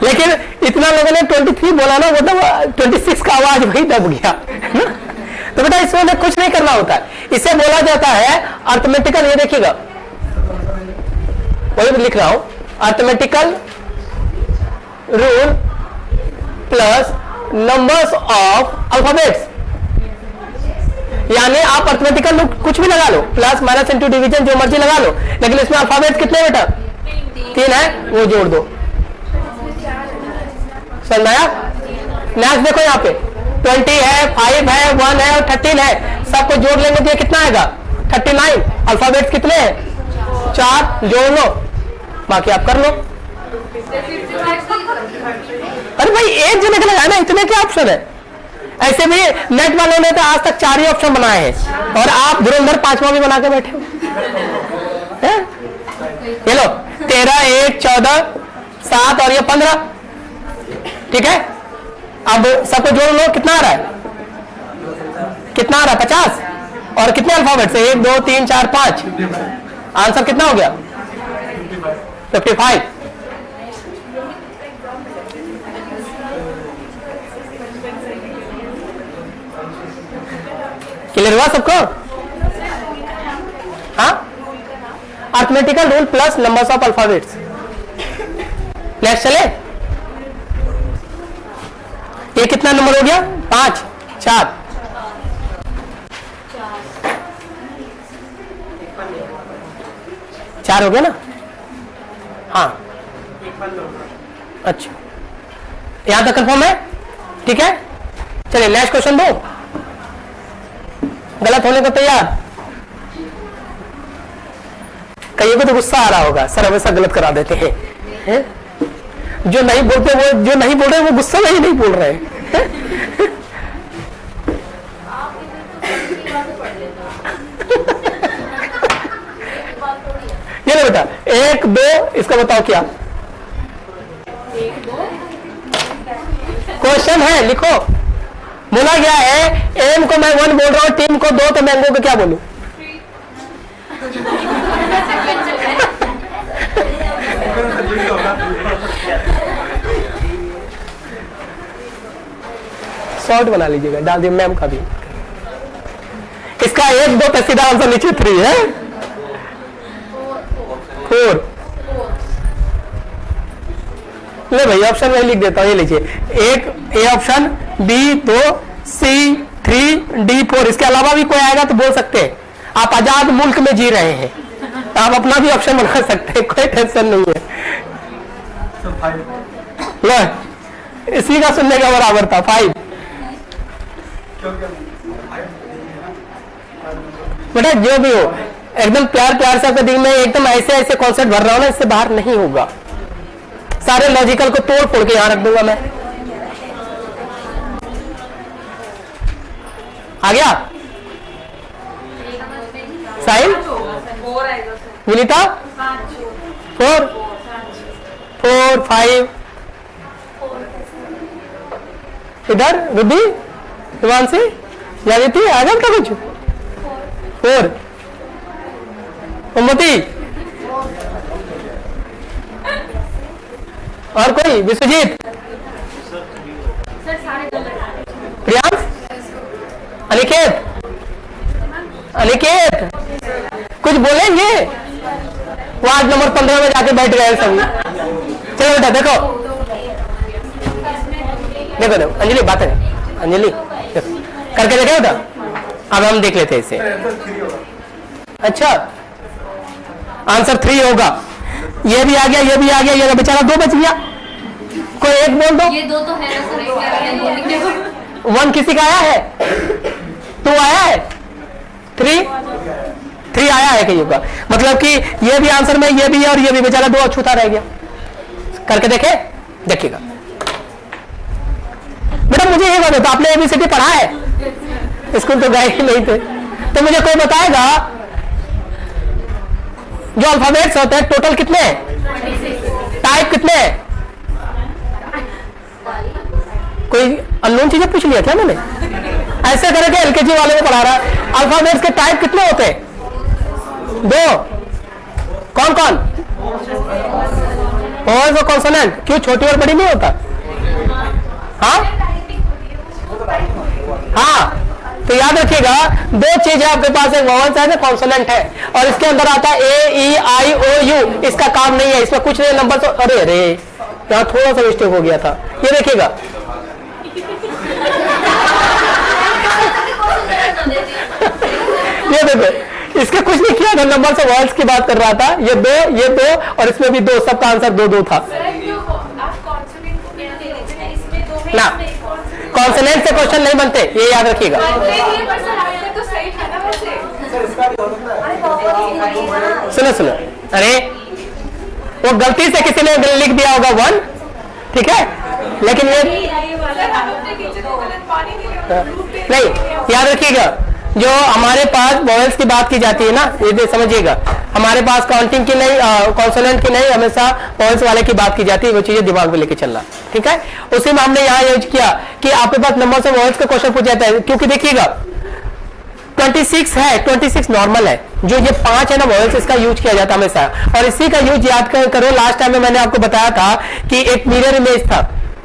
लेकिन इतना लोगों ने 23 बोला ना, वो तो 26 का आवाज वही दब गया। तो बेटा इसमें कुछ नहीं करना होता है, इसे बोला जाता है अर्थमेटिकल। ये देखिएगा वही लिख रहा हूं, arithmetical rule plus numbers of alphabets. यानी आप अर्थमेटिकल रूल कुछ भी लगा लो, प्लस माइनस इंटू डिवीजन जो मर्जी लगा लो, लेकिन इसमें अल्फाबेट्स कितने बेटा? 3 है, वो जोड़ दो। समझ आया? नेक्स्ट देखो यहाँ पे 20 है, 5 है, 1 है और 13 है, सबको जोड़ लेंगे तो ये कितना आएगा 39। अल्फाबेट्स कितने हैं? 4, जोड़ लो, बाकी आप कर लो। अरे भाई एक जने का लगाया ना, इतने क्या ऑप्शन है? ऐसे भी नेट वालों ने तो आज तक 4 ही ऑप्शन बनाए हैं, और आप धुरंधर 5वां भी बना के बैठे हो। ये लो 13, 1, 14, 7 और ये 15, ठीक है? अब सबको जोड़ लो, कितना आ रहा है? कितना आ रहा है? 50। और कितने अल्फाबेट्स है? 1, 2, 3, 4, 5। आंसर कितना हो गया? 55। क्लियर हुआ सबको? हाँ, arithmetical rule plus numbers of alphabets. Next चले, ये कितना नंबर हो गया? 5, 4, 4 हो गया ना? हाँ अच्छा, यहां तक कंफर्म है? ठीक है, चलिए नेक्स्ट क्वेश्चन दो। गलत होने को तैयार? कईयों को तो गुस्सा आ रहा होगा, सर हमेशा गलत करा देते हैं। जो नहीं बोलते वो, जो नहीं बोल रहे वो गुस्से में ही नहीं बोल रहे हैं। ये लो बेटा 1, 2, इसका बताओ क्या क्वेश्चन है, लिखो। बोला गया है एम को मैं 1 बोल रहा हूं, टीम को 2, तो मैंगो को क्या बोलूं? शॉर्ट बना लीजिएगा, डाल दिए मैम का भी। इसका 1 2 पे सीधा आंसर नीचे 3 है, 4। ले भाई ऑप्शन में लिख देता हूं, ये लीजिए, एक A option, B 2, C 3, D 4। इसके अलावा भी कोई आएगा तो बोल सकते हैं। आप आजाद मुल्क में जी रहे हैं, आप अपना भी ऑप्शन बना सकते हैं, कोई टेंशन नहीं है। लो इसी का सुनने का बराबर था 5। बेटा जो भी हो, एकदम प्यार प्यार से आपका दिन में एकदम ऐसे ऐसे कॉन्सेप्ट भर रहा हूं ना, इससे बाहर नहीं होगा। सारे लॉजिकल को तोड़ फोड़ के यहां रख दूंगा मैं। आ गया साहिल? विनीता 4 4 5। इधर रुबी, हिमांशी, जागृति, आ गया था कुछ? 4। उम्मती और कोई? विश्वजीत, प्रियांश, अनिकेत, अनिकेत कुछ बोलेंगे? वार्ड नंबर 15 में जाके बैठ गए सभी। चलो बेटा देखो, देखो देखो अंजलि बात है, अंजलि करके देखे बेटा। अब हम देख लेते हैं इसे। अच्छा आंसर 3 होगा। ये भी आ गया, ये भी आ गया, ये बेचारा 2 बच गया। कोई एक बोल दो। ये 2 तो है ना सर, 1 किसी का आया है? 2 आया है? 3 आया है कहीं का, मतलब कि ये भी आंसर में, ये भी है और ये भी, बेचारा 2 अछूता रह गया। करके देखे, देखिएगा बेटा। मुझे ये बात होता, आपने एबीसीडी पढ़ा है? स्कूल तो गए ही नहीं थे, तो मुझे कोई बताएगा जो अल्फाबेट्स होते हैं टोटल कितने हैं, टाइप कितने हैं? कोई अननोन चीजें पूछ लिया क्या मैंने? ऐसे करके एलकेजी वाले को पढ़ा रहा है। अल्फाबेट्स के टाइप कितने होते हैं? 2। कौन कौन? वॉइस और कॉन्सोनेंट। क्यों छोटी और बड़ी नहीं होता? हाँ हाँ, तो याद रखिएगा 2 चीज है आपके पास, एक वॉवल्स है, कॉन्सोनेंट है, और इसके अंदर आता है ए ई आई ओ यू। इसका काम नहीं है, इसमें कुछ नहीं नंबर तो। अरे अरे यहाँ थोड़ा सा मिस्टेक हो गया था, ये देखिएगा। ये देखो, इसका कुछ नहीं किया था, नंबर से वॉवल्स की बात कर रहा था। ये 2 और इसमें भी 2, सबका आंसर 2 था ना। कॉन्सोनेंट से क्वेश्चन नहीं बनते, ये याद रखिएगा। सुनो सुनो, अरे वो गलती से किसी ने लिख दिया होगा 1, ठीक है, लेकिन ये नहीं, याद रखिएगा। जो हमारे पास वॉवेल्स की बात की जाती है ना, ये समझिएगा, हमारे पास काउंटिंग की नहीं, कॉन्सोनेंट की नहीं, हमेशा वॉवेल्स वाले की बात की जाती है। वो चीजें दिमाग में लेके चलना, ठीक है। उसी में हमने यहाँ यूज किया कि आपके पास नंबर से वॉवेल्स का क्वेश्चन पूछ जाता है, क्योंकि देखिएगा 26 है, 26 नॉर्मल है। जो ये 5 है ना वॉवेल्स, इसका यूज किया जाता है हमेशा, और इसी का यूज याद करो। लास्ट टाइम में मैंने आपको बताया था कि एक मिरर इमेज था,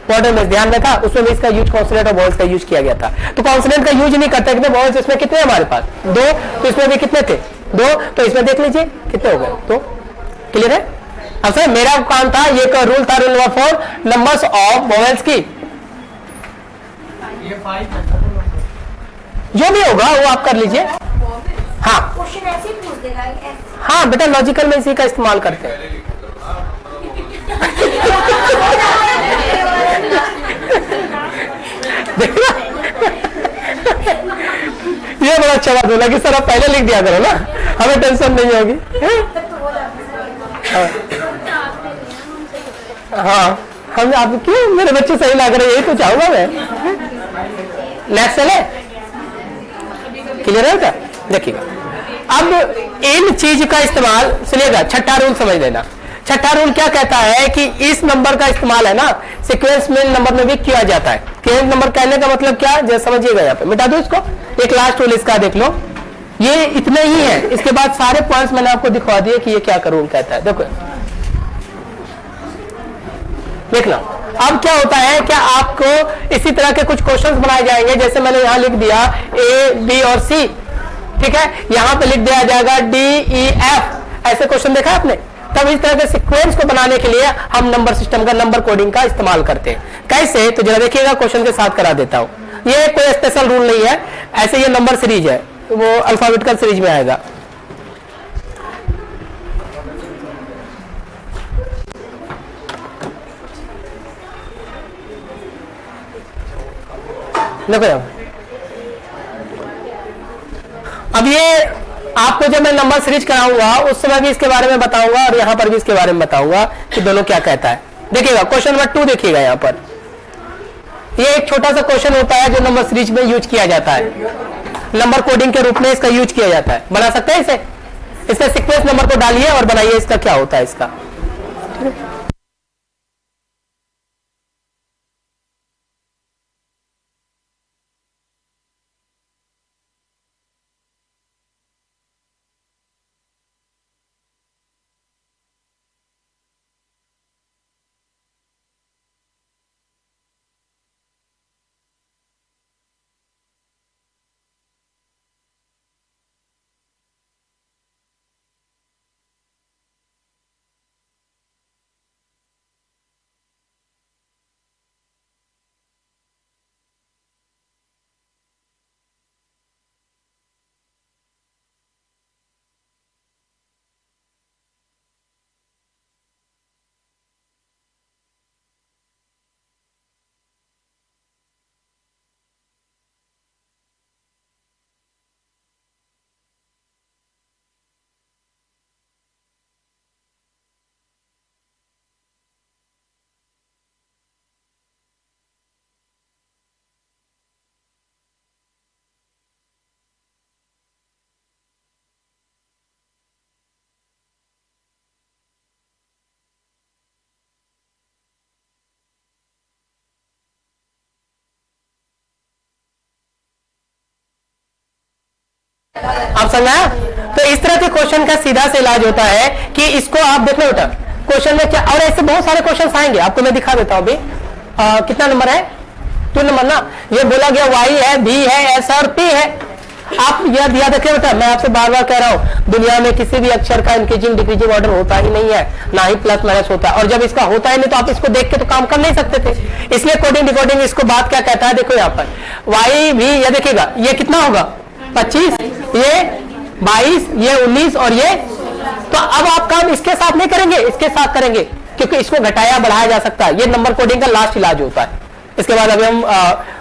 मॉडल में ध्यान में था, उसमें भी इसका यूज कॉन्सोनेंट और वॉवेल्स का यूज किया गया था। तो कॉन्सोनेंट का यूज नहीं करते, कितने वॉवेल्स इसमें कितने हमारे पास? 2, तो इसमें भी कितने थे? 2, तो इसमें देख लीजिए कितने हो गए। तो क्लियर है? अब सर मेरा काम था, ये रूल था, rule number 4, numbers of vowels की। जो भी होगा वो आप कर लीजिए। हाँ क्वेश्चन ऐसे ही पूछ देगा। हाँ बेटा, लॉजिकल में इसी का इस्तेमाल करते हैं। देखना ये बड़ा अच्छा बात बोला कि सर आप पहले लिख दिया करो ना, हमें टेंशन नहीं होगी। हाँ हम आप क्यों, मेरे बच्चे सही लग रहे, यही तो चाहूंगा मैं। नेक्स्ट चले, क्लियर है क्या? देखिएगा अब इन चीज का इस्तेमाल, सुनिएगा, छठा रूल समझ लेना छठा रूल क्या कहता है कि इस नंबर का इस्तेमाल है ना सीक्वेंस में नंबर में भी किया जाता है। सीक्वेंस नंबर कहने का मतलब क्या, जैसे समझिएगा, यहाँ पे मिटा दो इसको। एक लास्ट रूल इसका देख लो, ये इतने ही है, इसके बाद सारे पॉइंट्स मैंने आपको दिखवा दिए कि ये क्या रूल कहता है। देखो देख लो अब क्या होता है, क्या आपको इसी तरह के कुछ क्वेश्चंस बनाए जाएंगे, जैसे मैंने यहां लिख दिया ए बी और सी, ठीक है, यहां पे लिख दिया जाएगा डी ई एफ, ऐसे क्वेश्चन देखा आपने। तब इस तरह के सीक्वेंस को बनाने के लिए हम नंबर सिस्टम का, नंबर कोडिंग का इस्तेमाल करते हैं। कैसे, तो जरा देखिएगा, क्वेश्चन के साथ करा देता हूं। ये कोई स्पेशल रूल नहीं है, ऐसे ये नंबर सीरीज है, वो अल्फाबेटिकल सीरीज में आएगा। देखो अब ये आपको जब मैं नंबर सीरीज कराऊंगा उस समय भी इसके बारे में बताऊंगा और यहां पर भी इसके बारे में बताऊंगा कि दोनों क्या कहता है। देखिएगा क्वेश्चन नंबर 2 देखिएगा, यहां पर ये एक छोटा सा क्वेश्चन होता है जो नंबर सीरीज में यूज किया जाता है, नंबर कोडिंग के रूप में इसका यूज किया जाता है। बना सकते हैं इसे, इसका सीक्वेंस नंबर को डालिए और बनाइए इसका क्या होता है इसका। आप समझा? तो इस तरह के क्वेश्चन का सीधा से इलाज होता है कि इसको आप देख लो बेटा, क्वेश्चन में क्या, और ऐसे बहुत सारे क्वेश्चन आएंगे, आपको मैं दिखा देता हूं अभी। कितना नंबर है, 2 नंबर ना, ये बोला गया y है, b है, s और p है। आप याद रखिए बेटा, मैं आपसे बार बार कह रहा हूं, दुनिया में किसी भी अक्षर का इंक्रीजिंग डिक्रीजिंग ऑर्डर होता ही नहीं है, ना ही प्लस माइनस होता है, और जब इसका होता ही नहीं तो आप इसको देख के तो काम कर नहीं सकते थे। इसलिए कोडिंग डिकोडिंग इसको बात क्या कहता है, देखो यहाँ पर y भी, ये देखिएगा, ये कितना होगा 25, ये 22, ये 19 और ये, तो अब आप काम इसके साथ नहीं करेंगे, इसके साथ करेंगे, क्योंकि इसको घटाया बढ़ाया जा सकता है। ये नंबर कोडिंग का लास्ट इलाज होता है। इसके बाद अभी हम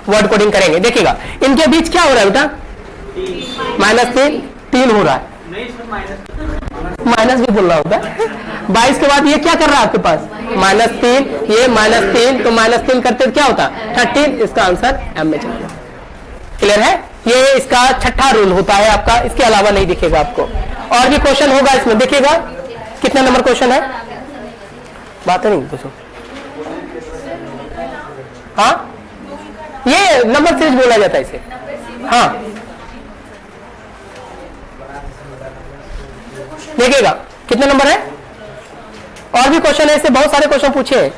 वर्ड कोडिंग करेंगे। देखिएगा इनके बीच क्या हो रहा है बेटा, -3 हो रहा है, माइनस भी बोल रहा होता है। 22 के बाद ये क्या कर रहा है आपके पास, -3, ये -3, तो -3 करते क्या होता है 13, इसका आंसर एम में चलेगा। क्लियर है? ये इसका छठा रूल होता है आपका, इसके अलावा नहीं दिखेगा आपको। और भी क्वेश्चन होगा इसमें, देखिएगा कितने नंबर क्वेश्चन है, बात नहीं पूछो। हाँ, ये नंबर सीरीज बोला जाता है इसे। हाँ देखिएगा कितने नंबर है, और भी क्वेश्चन है, इससे बहुत सारे क्वेश्चन पूछे हैं।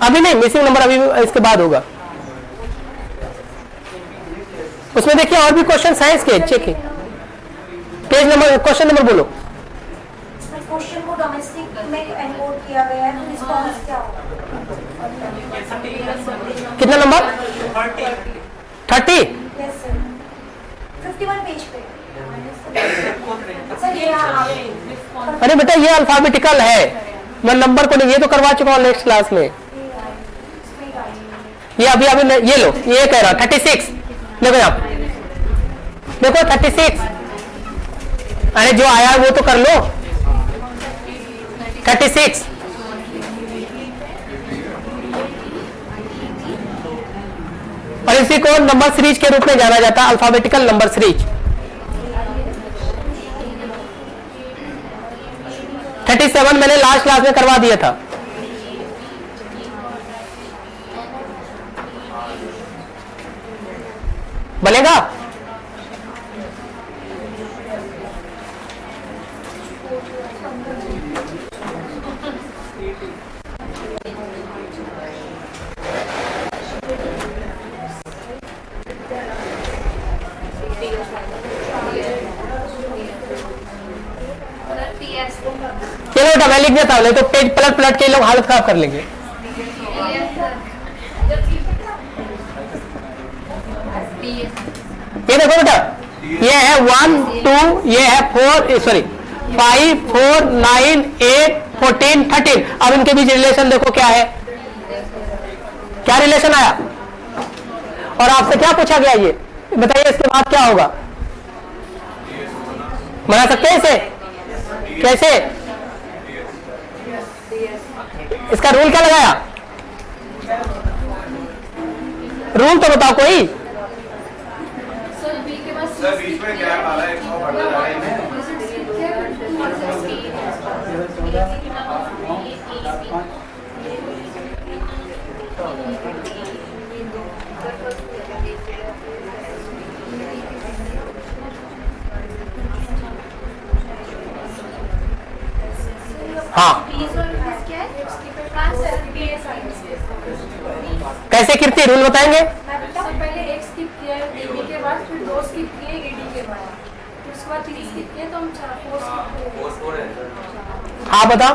अभी नहीं, मिसिंग नंबर अभी इसके बाद होगा। उसमें देखिए और भी क्वेश्चन है इसके, check page number, question number बोलो। क्वेश्चन को डोमेस्टिक में एनकोड किया गया है, तो रिस्पांस क्या होगा? कितना नंबर 30? यस सर, 51 पेज पे सर। ये अरे बेटा ये अल्फाबेटिकल है, मैं नंबर को नहीं, ये तो करवा चुका हूँ नेक्स्ट क्लास में। ये अभी ये लो, ये कह रहा 36, देखो आप, देखो 36, अरे जो आया वो तो कर लो, 36। और इसी को नंबर सीरीज के रूप में जाना जाता है, अल्फाबेटिकल नंबर सीरीज। 37 7 मैंने लास्ट क्लास में करवा दिया था। बनेगा? चलो बेटा मैं लिख देता हूं, नहीं तो पेज पलट पलट के लोग हालत खराब कर लेंगे। ये देखो बेटा, ये है 1 2, ये है 4 सॉरी 5 4 9 8 14 13। अब इनके बीच रिलेशन देखो क्या है, क्या रिलेशन आया और आपसे क्या पूछा गया, ये बताइए इसके बाद क्या होगा। बना सकते हैं इसे कैसे? इसका रूल क्या लगाया? रूल तो बताओ कोई। सर बीच में गैप आ रहा है, 100 बढ़ता जा रहा है। हाँ कैसे कीर्ति रूल बताएंगे? पहले एक स्किप किया है डीबी के बाद, फिर 2 स्किप किए एडी के बाद, फिर उसके बाद 3 स्किप किए तो हम 4 स्किप किए। हाँ बताओ।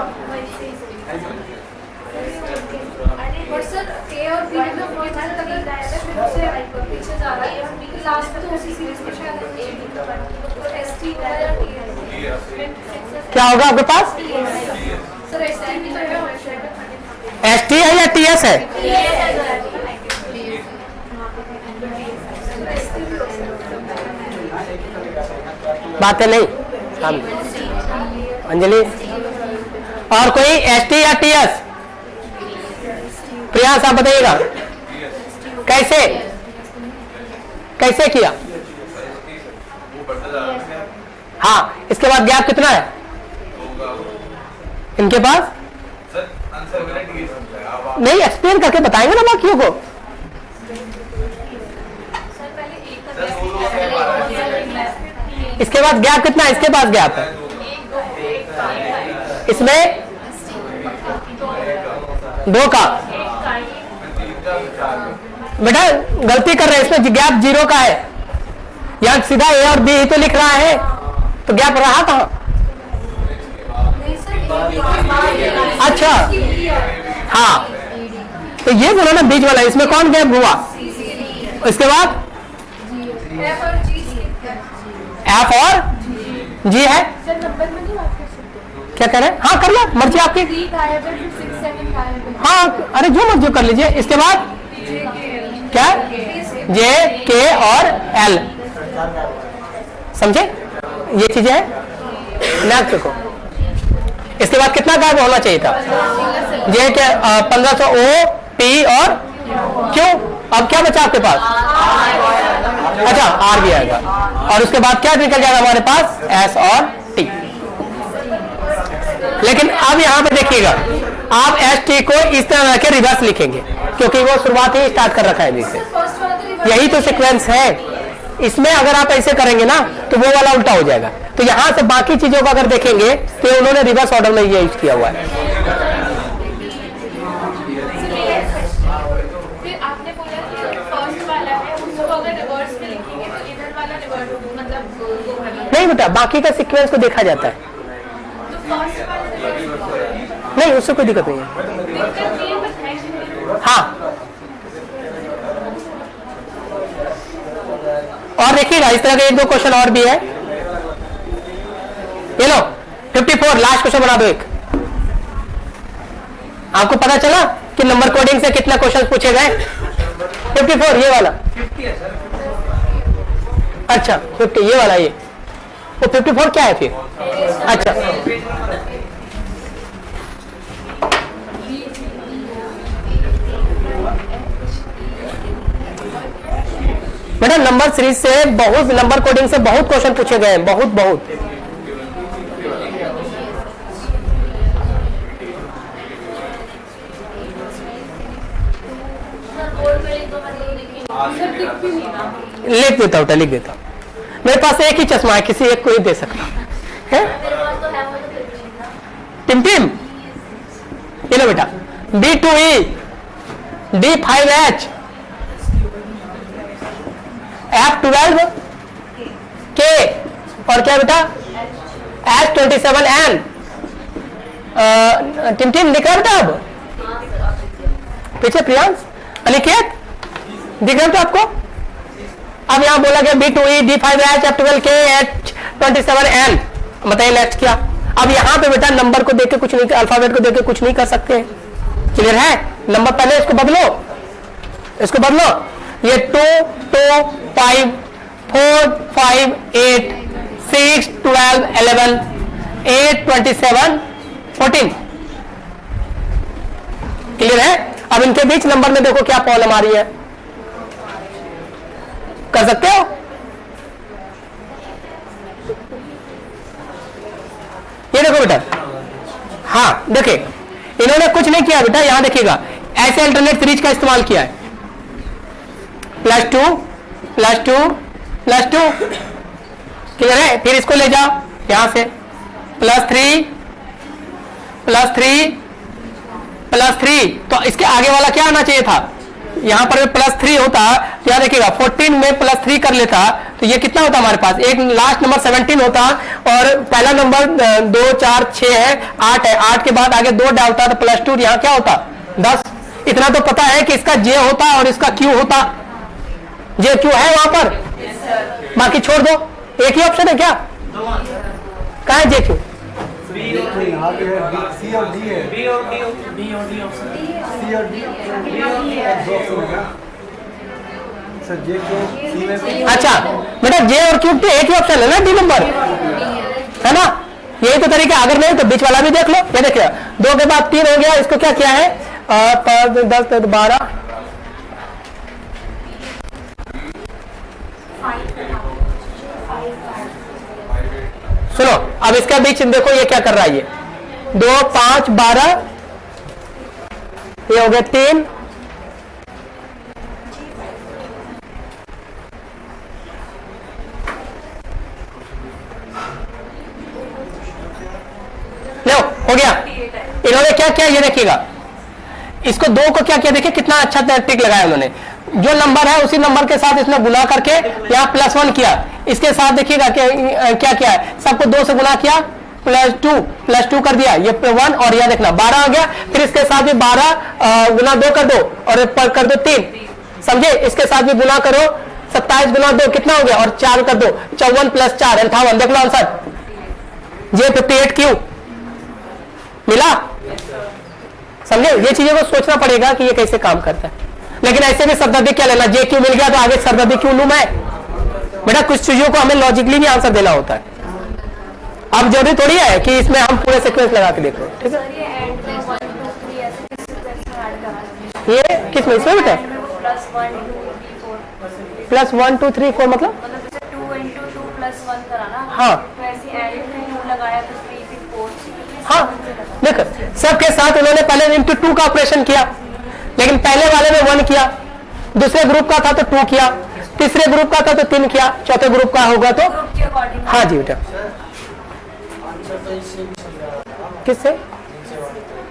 बट सर ए और बी में कोई मैंने तक डायरेक्ट है, फिर उससे पीछे जा रहा है, लास्ट में तो उसी सीरीज में शायद ए बी तो एसटी या टी क्या होगा आपके पास? सर एसटी भी तो है, एसटी है या टीएस है? बातें नहीं अंजलि। और कोई एसटी या टीएस? प्रयास आप बताइएगा कैसे कैसे किया? हाँ इसके बाद गैप कितना है इनके पास? नहीं एक्सप्लेन करके बताएंगे ना बाकियों को। इसके बाद गैप कितना है? इसके पास गैप है, इसमें 2 का। बेटा गलती कर रहे हैं, इसमें गैप 0 का है। यहाँ सीधा ए और बी ही तो लिख रहा है, तो गैप रहा कहाँ? अच्छा हाँ, तो ये बोला ना बीच वाला, इसमें कौन गैप हुआ? इसके बाद एफ और जी है। क्या कह रहे हैं? हाँ कर लो, मर्जी आपकी। हाँ अरे जो मर्जी कर लीजिए। इसके बाद क्या? जे के और एल, समझे ये चीजें है। नेक्स्ट देखो, इसके बाद कितना गायब होना चाहिए था? जे के 1500 ओ पी और क्यों। अब क्या बचा आपके पास? अच्छा आर भी आएगा, और उसके बाद क्या निकल जाएगा हमारे पास? एस और टी। लेकिन अब यहाँ पे देखिएगा, आप एस टी को इस तरह के रिवर्स लिखेंगे, क्योंकि वो शुरुआत ही स्टार्ट कर रखा है अभी से। यही तो सीक्वेंस है। इसमें अगर आप ऐसे करेंगे ना तो वो वाला उल्टा हो जाएगा। तो यहाँ से बाकी चीजों को अगर देखेंगे तो उन्होंने रिवर्स ऑर्डर में ये यूज किया हुआ है। फिर आपने बोला कि फर्स्ट वाला है, उसको अगर रिवर्स में लिखेंगे तो इधर वाला रिवर्स मतलब नहीं बेटा, बाकी का सीक्वेंस को देखा जाता है। तो फर्स्ट वाला रिवर्स नहीं उससे कोई दिक्कत नहीं है। हाँ और देखिएगा इस तरह के 1-2 क्वेश्चन और भी है। ये लो 54 लास्ट क्वेश्चन बना दो एक। आपको पता चला कि नंबर कोडिंग से कितना क्वेश्चन पूछे गए? 54 ये वाला। अच्छा 50 ये वाला, ये वो 54 क्या है फिर? अच्छा बेटा नंबर सीरीज से बहुत, नंबर कोडिंग से बहुत क्वेश्चन पूछे गए हैं, बहुत बहुत। लिख देता हूँ, लिख देता हूँ। मेरे पास एक ही चश्मा है, किसी एक को ही दे सकता है। मेरे पास तो है, वो तो फिर भी नहीं था। टिम टिम ये लो बेटा, D2E, D5H, F12 K और क्या बेटा H27N। टिम टिम दिख रहा बेटा? अब पीछे प्रियांश, अनिकेत दिख रहा था आपको? अब यहां बोला गया B2E, D5H, F12 K, H27N। बताइए नेक्स्ट क्या? अब यहां पे बेटा नंबर को देख के कुछ नहीं, अल्फाबेट को देख के कुछ नहीं कर सकते। क्लियर है? नंबर पहले इसको बदलो, इसको बदलो। ये 2, 2, 5, 4, 5, 8, 6, 12, 11, 8, 27, 14। क्लियर है? अब इनके बीच नंबर में देखो क्या प्रॉब्लम आ रही है, कर सकते हो? ये देखो बेटा, हाँ देखिए इन्होंने कुछ नहीं किया बेटा, यहां देखिएगा ऐसे अल्टरनेट सीरीज का इस्तेमाल किया है। +2 +2 +2। क्लियर है? फिर इसको ले जाओ यहां से +3 +3 +3। तो इसके आगे वाला क्या आना चाहिए था? यहां पर +3 होता, क्या देखिएगा 14 में +3 कर लेता तो ये कितना होता हमारे पास? एक लास्ट नंबर 17 होता और पहला नंबर 2 4 6 है, 8 है, 8 के बाद आगे 2 डालता तो +2 यहां क्या होता? 10। इतना तो पता है कि इसका J होता और इसका Q होता। J Q है वहां पर? बाकी छोड़ दो, एक ही ऑप्शन है क्या? कहां है J Q? यहाँ पे है C और D है। B और D ऑप्शन। C और D दो ऑप्शन है क्या? सर J को C में। अच्छा बेटा J और Q पे एक ही ऑप्शन है ना, D नंबर है ना? यही तो तरीका। अगर नहीं तो बीच वाला भी देख लो। ये देखिए 2 के बाद 3 हो गया, इसको क्या किया है? 5 10 12। सुनो अब इसका बीच देखो ये क्या कर रहा है, ये 2 5 12, ये हो गया 3, लो हो गया। इन्होंने क्या किया ये देखिएगा, इसको 2 को क्या किया, देखिए कितना अच्छा टिक लगाया उन्होंने। जो नंबर है उसी नंबर के साथ इसने गुना करके यहाँ +1 किया। इसके साथ देखिएगा क्या किया है, सबको 2 से गुना किया, +2 कर दिया, ये 1 और यह देखना 12 आ गया। फिर इसके साथ भी 12 गुना 2 कर दो और पर कर दो 3, समझे? इसके साथ भी गुना करो, 27 गुना 2 कितना हो गया और 4 कर दो, 54 + 4 58। देख लो आंसर J58 Q मिला। समझे? ये चीजों को सोचना पड़ेगा कि ये कैसे काम करता है। लेकिन ऐसे में सरदर्दी क्या लेना, J Q मिल गया तो आगे सरदर्दी क्यों लूं मैं? बेटा कुछ चीजों को हमें लॉजिकली भी आंसर देना होता है। अब जरूरी थोड़ी है कि इसमें हम पूरे सीक्वेंस लगा के देखो, ठीक है? ये किस में? इसमें बेटा +1 2 3 4 मतलब 2 × 2 + 1 करा ना। हाँ तो ऐसे ऐड में 2 लगाया तो 3 फिर 4। हाँ देखो सबके साथ उन्होंने पहले × 2 का ऑपरेशन किया, लेकिन पहले वाले में 1 किया, दूसरे ग्रुप का था तो 2 किया, तीसरे ग्रुप का था तो 3 किया, चौथे ग्रुप का होगा तो हाँ जी बेटा किससे?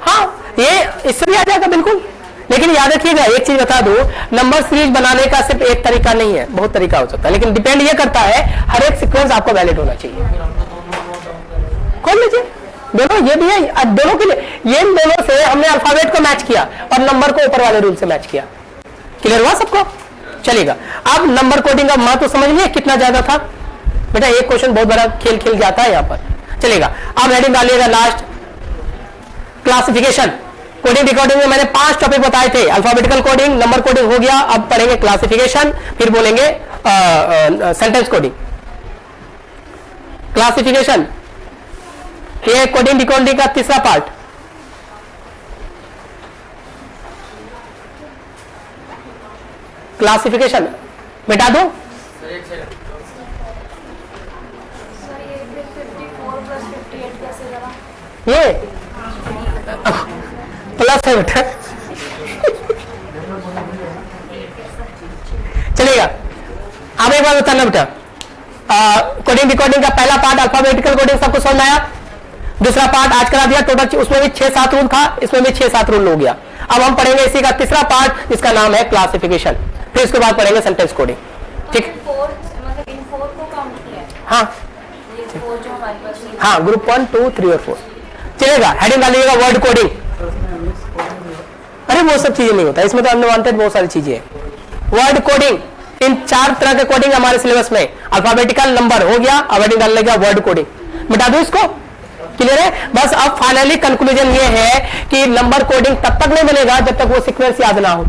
हाँ ये इससे भी आ जाएगा बिल्कुल। लेकिन याद रखिएगा एक चीज बता दो, नंबर सीरीज बनाने का सिर्फ एक तरीका नहीं है, बहुत तरीका हो सकता है। लेकिन डिपेंड ये करता है हर एक सीक्वेंस आपको वैलिड होना चाहिए। खोल लीजिए दोनों, ये भी है दोनों के लिए। ये इन दोनों से हमने अल्फाबेट को मैच किया और नंबर को ऊपर वाले रूल से मैच किया। क्लियर हुआ सबको? चलेगा। अब नंबर कोडिंग का महत्व समझ लिया कितना ज्यादा था बेटा। एक क्वेश्चन बहुत बड़ा खेल खेल जाता है यहाँ पर। चलेगा अब हेडिंग डालिएगा लास्ट, क्लासिफिकेशन। कोडिंग डिकोडिंग में मैंने 5 टॉपिक बताए थे। अल्फाबेटिकल कोडिंग, नंबर कोडिंग हो गया, अब पढ़ेंगे क्लासिफिकेशन, फिर बोलेंगे सेंटेंस कोडिंग। क्लासिफिकेशन ये कोडिंग डिकोडिंग का तीसरा पार्ट। क्लासिफिकेशन मिटा दो। ये प्लस है बेटा बात बताना बेटा, कोडिंग डिकोडिंग का पहला पार्ट अल्फाबेटिकल कोडिंग सबको समझ में आया। दूसरा पार्ट आज करा दिया टोटल, उसमें भी 6-7 रूल था, इसमें भी 6-7 रूल हो गया। अब हम पढ़ेंगे इसी का तीसरा पार्ट जिसका नाम है क्लासिफिकेशन, फिर उसके बाद पढ़ेंगे सेंटेंस कोडिंग। ठीक, मतलब इन 4 को काउंट किया है, हाँ ये 4 जो हमारे पास है। हाँ, ग्रुप 1, 2, 3 और 4 चलेगा। हेडिंग डालिएगा वर्ड कोडिंग। अरे वो सब चीजें नहीं होता इसमें, तो अनवांटेड बहुत सारी चीजें हैं। वर्ड कोडिंग, इन 4 तरह के कोडिंग हमारे सिलेबस में, अल्फाबेटिकल नंबर हो गया, अब हेडिंग डाल लेगा वर्ड कोडिंग। मिटा दो इसको, क्लियर है। बस अब फाइनली कंक्लूजन ये है कि नंबर कोडिंग तब तक नहीं बनेगा जब तक वो सीक्वेंस याद ना हो।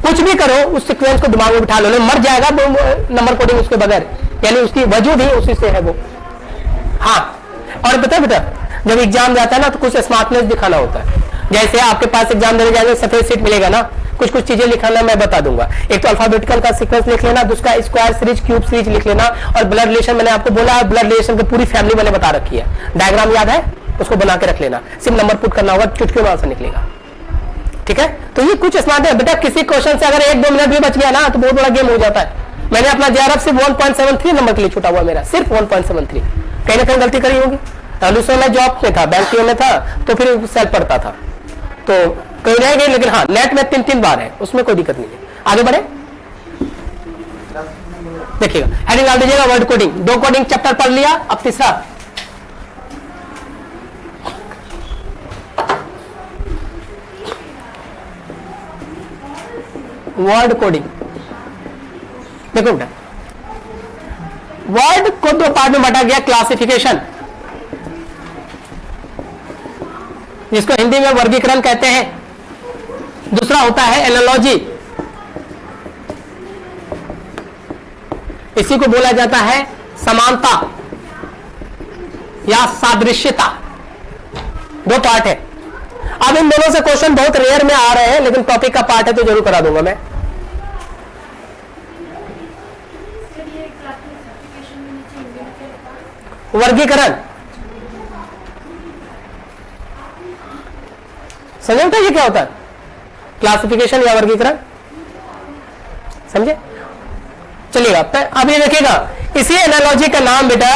कुछ भी करो उस सीक्वेंस को दिमाग में बिठा लो, मर जाएगा नंबर कोडिंग उसके बगैर, यानी उसकी वजूद ही उसी से है वो। हाँ, और बता बेटा, जब एग्जाम जाता है ना तो कुछ स्मार्टनेस दिखाना होता है। जैसे आपके पास एग्जाम देने जाएंगे सफेद सीट मिलेगा ना, कुछ कुछ चीजें लिखाना मैं बता दूंगा। एक तो अल्फाबेटिकल का सीक्वेंस लिख लेना, दूसरा स्क्वायर सीरीज, क्यूब सीरीज लिख लेना, और ब्लड रिलेशन मैंने आपको बोला, ब्लड रिलेशन की पूरी फैमिली मैंने बता रखी है। डायग्राम याद है, उसको बना के रख लेना, सिर्फ नंबर पुट करना होगा, चुटकी में आंसर निकलेगा। ठीक है, तो ये कुछ स्मार्ट है बेटा। किसी क्वेश्चन से अगर 1-2 मिनट भी बच गया ना तो बहुत बड़ा गेम हो जाता है। मैंने अपना JRF सिर्फ 1.73 नंबर के लिए छूटा हुआ, मेरा सिर्फ 1.73। कहीं ना कहीं गलती करी होगी। में जॉब में था, बैंक में था, तो फिर सेल्फ पढ़ता था, तो कहीं रह गई। लेकिन हाँ, नेट में 3-3 बार है, उसमें कोई दिक्कत नहीं है। आगे बढ़े, देखिएगा हेडिंग डाल दीजिएगा वर्ड कोडिंग। 2 कोडिंग चैप्टर पढ़ लिया, अब तीसरा वर्ड कोडिंग। देखो बेटा, वर्ड को 2 पार्ट में बांटा गया, क्लासिफिकेशन जिसको हिंदी में वर्गीकरण कहते हैं, दूसरा होता है एनालॉजी, इसी को बोला जाता है समानता या सादृश्यता। 2 पार्ट है। अब इन दोनों से क्वेश्चन बहुत रेयर में आ रहे हैं, लेकिन टॉपिक का पार्ट है तो जरूर करा दूंगा मैं। वर्गीकरण समझते ये क्या होता है, क्लासिफिकेशन या वर्गीकरण, समझे? चलिएगा, अब ये देखिएगा, इसी एनालॉजी का नाम बेटा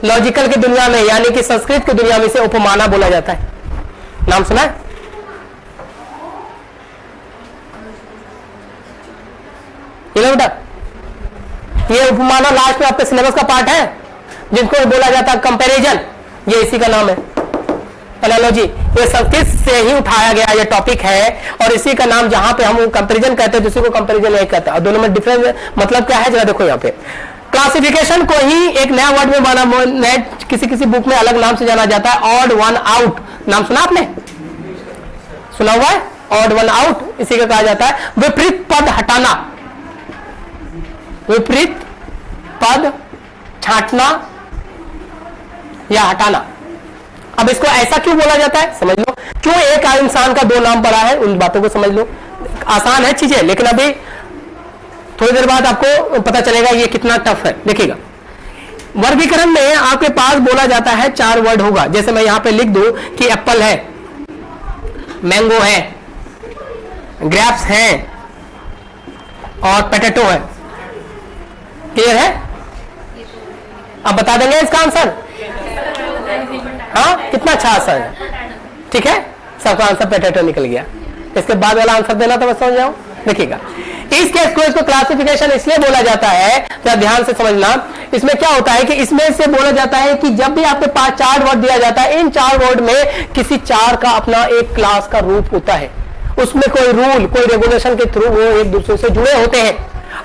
लॉजिकल की दुनिया में यानी कि संस्कृत की दुनिया में इसे उपमाना बोला जाता है। नाम सुना है? ये बेटा, ये उपमाना लास्ट में आपके सिलेबस का पार्ट है, जिनको बोला जाता है कंपैरिजन, ये इसी का नाम है एनालॉजी। ये संस्कृत से ही उठाया गया ये टॉपिक है, और इसी का नाम जहां पे हम कंपैरिजन कहते हैं दूसरे को कंपैरिजन नहीं कहते हैं। दोनों में डिफरेंस मतलब क्या है जरा देखो। यहाँ पे क्लासिफिकेशन को ही एक नया वर्ड में बना, किसी किसी बुक में अलग नाम से जाना जाता है, ऑड वन आउट। नाम सुना आपने? सुना हुआ है ऑड वन आउट, इसी का कहा जाता है विपरीत पद हटाना, विपरीत पद छांटना या हटाना। अब इसको ऐसा क्यों बोला जाता है समझ लो, क्यों एक इंसान का 2 नाम पड़ा है, उन बातों को समझ लो। आसान है चीजें, लेकिन अभी थोड़ी देर बाद आपको पता चलेगा ये कितना टफ है। देखिएगा, वर्गीकरण में आपके पास बोला जाता है 4 वर्ड होगा। जैसे मैं यहां पे लिख दूं कि एप्पल है, मैंगो है, ग्रेप्स है और पोटैटो है। क्लियर है? अब बता देंगे इसका आंसर? हाँ, कितना अच्छा आंसर है। ठीक है, सबका आंसर पोटैटो निकल गया। इसके बाद वाला आंसर देना तो मैं समझ जाऊं। देखिएगा, इस केस को इसको क्लासिफिकेशन इसलिए बोला जाता है, तो ध्यान से समझना। इसमें क्या होता है कि इसमें से बोला जाता है कि जब भी आपके पास 4 वर्ड दिया जाता है, इन 4 वर्ड में किसी 4 का अपना एक क्लास का रूप होता है, उसमें कोई रूल कोई रेगुलेशन के थ्रू वो एक दूसरे से जुड़े होते हैं।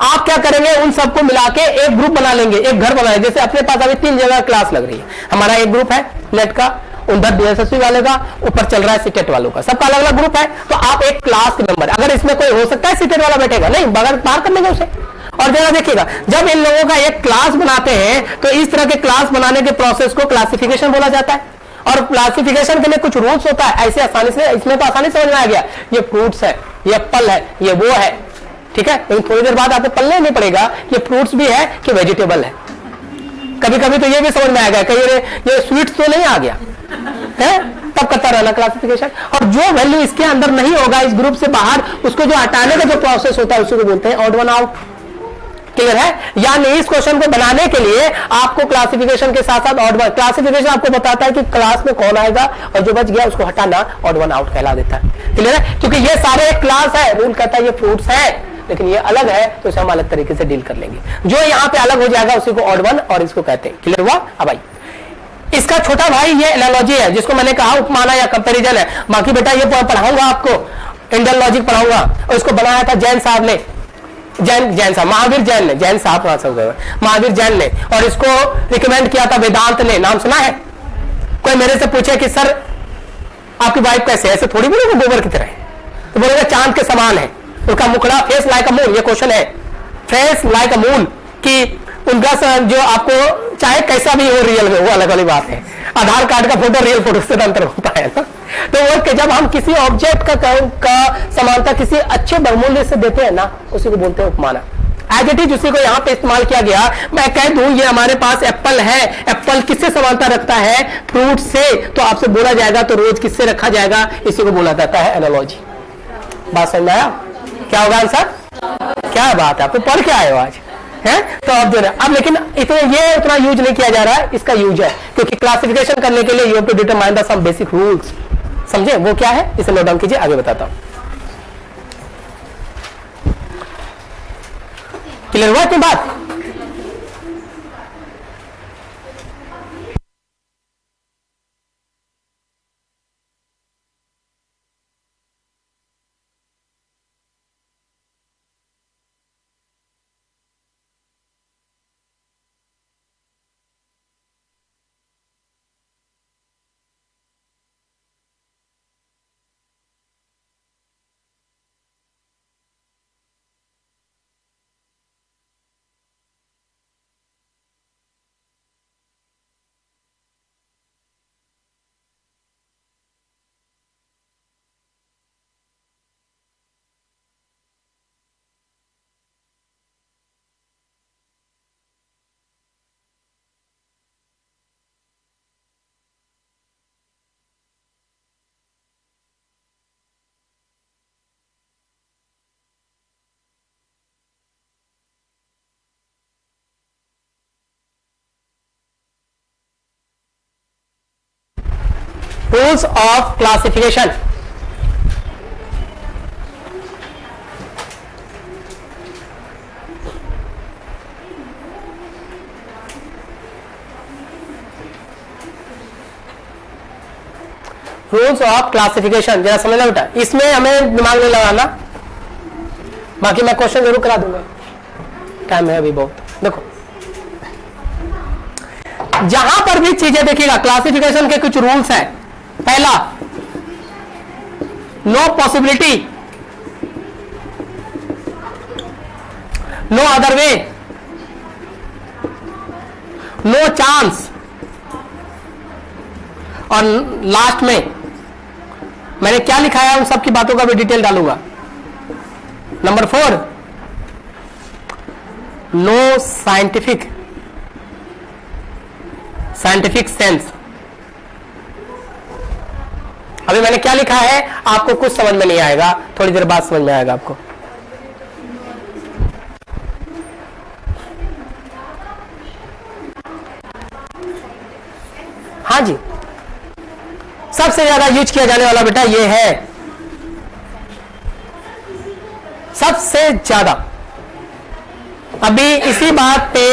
आप क्या करेंगे, उन सबको मिला के एक ग्रुप बना लेंगे, एक घर बनाएंगे। जैसे अपने पास अभी 3 जगह क्लास लग रही है, हमारा एक ग्रुप है नेट का, उधर DSSB वाले का, ऊपर चल रहा है सीटेट वालों का, सबका अलग अलग ग्रुप है। तो आप एक क्लास के मेंबर, अगर इसमें कोई हो सकता है सीटेट वाला बैठेगा नहीं, बाहर कर लेंगे उसे। और जरा देखिएगा, जब इन लोगों का एक क्लास बनाते हैं तो इस तरह के क्लास बनाने के प्रोसेस को क्लासिफिकेशन बोला जाता है। और क्लासिफिकेशन के लिए कुछ रूल्स होता है, ऐसे आसानी से इसमें तो आसानी समझ में आ गया, ये फ्रूट्स है, ये एप्पल है, ये वो है। ठीक है, लेकिन थोड़ी देर बाद आपको पल्ले नहीं पड़ेगा ये फ्रूट्स भी है कि वेजिटेबल है। कभी कभी तो ये भी समझ में आएगा कहीं ये स्वीट्स तो नहीं आ गया है, तब करता रहना क्लासिफिकेशन। और जो वैल्यू इसके अंदर नहीं होगा इस ग्रुप से बाहर, उसको जो हटाने का जो प्रोसेस होता है उसी को बोलते हैं ऑड वन आउट। क्लियर है? यानी इस क्वेश्चन को बनाने के लिए आपको क्लासिफिकेशन के साथ साथ ऑड वन, क्लासिफिकेशन आपको बताता है कि क्लास में कौन आएगा और जो बच गया उसको हटाना ऑड वन आउट कहला देता है। क्लियर है? क्योंकि ये सारे क्लास है, रूल कहता है ये फ्रूट्स है, लेकिन ये अलग है तो इसे हम अलग तरीके से डील कर लेंगे। जो यहाँ पे अलग हो जाएगा उसी को ऑड वन और इसको कहते हैं। क्लियर हुआ? अब आई इसका छोटा भाई ये एनालॉजी है, जिसको मैंने कहा उपमाना या कंपैरिजन है। बाकी बेटा ये पढ़ाऊंगा आपको, इंडियन लॉजिक पढ़ाऊंगा, और इसको बनाया था जैन साहब ने, जैन साहब, महावीर जैन ने, जैन साहब कहां से हो गए, महावीर जैन ने, और इसको रिकमेंड किया था वेदांत ने। नाम सुना है? कोई मेरे से पूछे कि सर आपकी वाइफ कैसे है, ऐसे थोड़ी बोलेगा गोबर की तरह, तो बोलेगा चांद के समान है, उनका मुखड़ा फेस लाइक अ मून। ये क्वेश्चन है, फेस लाइक अ मून, कि उनका जो आपको चाहे कैसा भी हो रियल में, वो अलग वाली बात है। आधार कार्ड का फोटो रियल फोटो से अंतर होता है ना। तो वो जब हम किसी ऑब्जेक्ट का समानता किसी अच्छे बहुमूल्य से देते हैं ना, उसी को बोलते हैं उपमाना। एज इट इज उसी को यहाँ पे इस्तेमाल किया गया। मैं कह दूं ये हमारे पास एप्पल है, एप्पल किससे समानता रखता है? फ्रूट से। तो आपसे बोला जाएगा तो रोज किससे रखा जाएगा? इसी को बोला जाता है एनालॉजी। बात समझ में आया? क्या होगा आंसर? क्या बात है, आपको पढ़ के आए हो आज है? तो अब जो है अब, लेकिन ये उतना यूज नहीं किया जा रहा है, इसका यूज है क्योंकि क्लासिफिकेशन करने के लिए you have to determine the some basic rules. समझे? वो क्या है इसे नोट डाउन कीजिए, आगे बताता हूं। क्लियर हुआ इतनी बात? Rules of classification. Rules of classification जरा समझना बेटा, इसमें हमें दिमाग नहीं लगाना, बाकी मैं क्वेश्चन जरूर करा दूंगा, टाइम है अभी बहुत। देखो जहां पर भी चीजें देखिएगा, क्लासिफिकेशन के कुछ रूल्स हैं। पहला, no possibility, no other way, no chance, और लास्ट में मैंने क्या लिखा है उन सब की बातों का भी डिटेल डालूंगा। Number 4, no scientific sense. अभी मैंने क्या लिखा है आपको कुछ समझ में नहीं आएगा, थोड़ी देर बाद समझ में आएगा आपको। हाँ जी, सबसे ज्यादा यूज किया जाने वाला बेटा ये है, सबसे ज्यादा। अभी इसी बात पे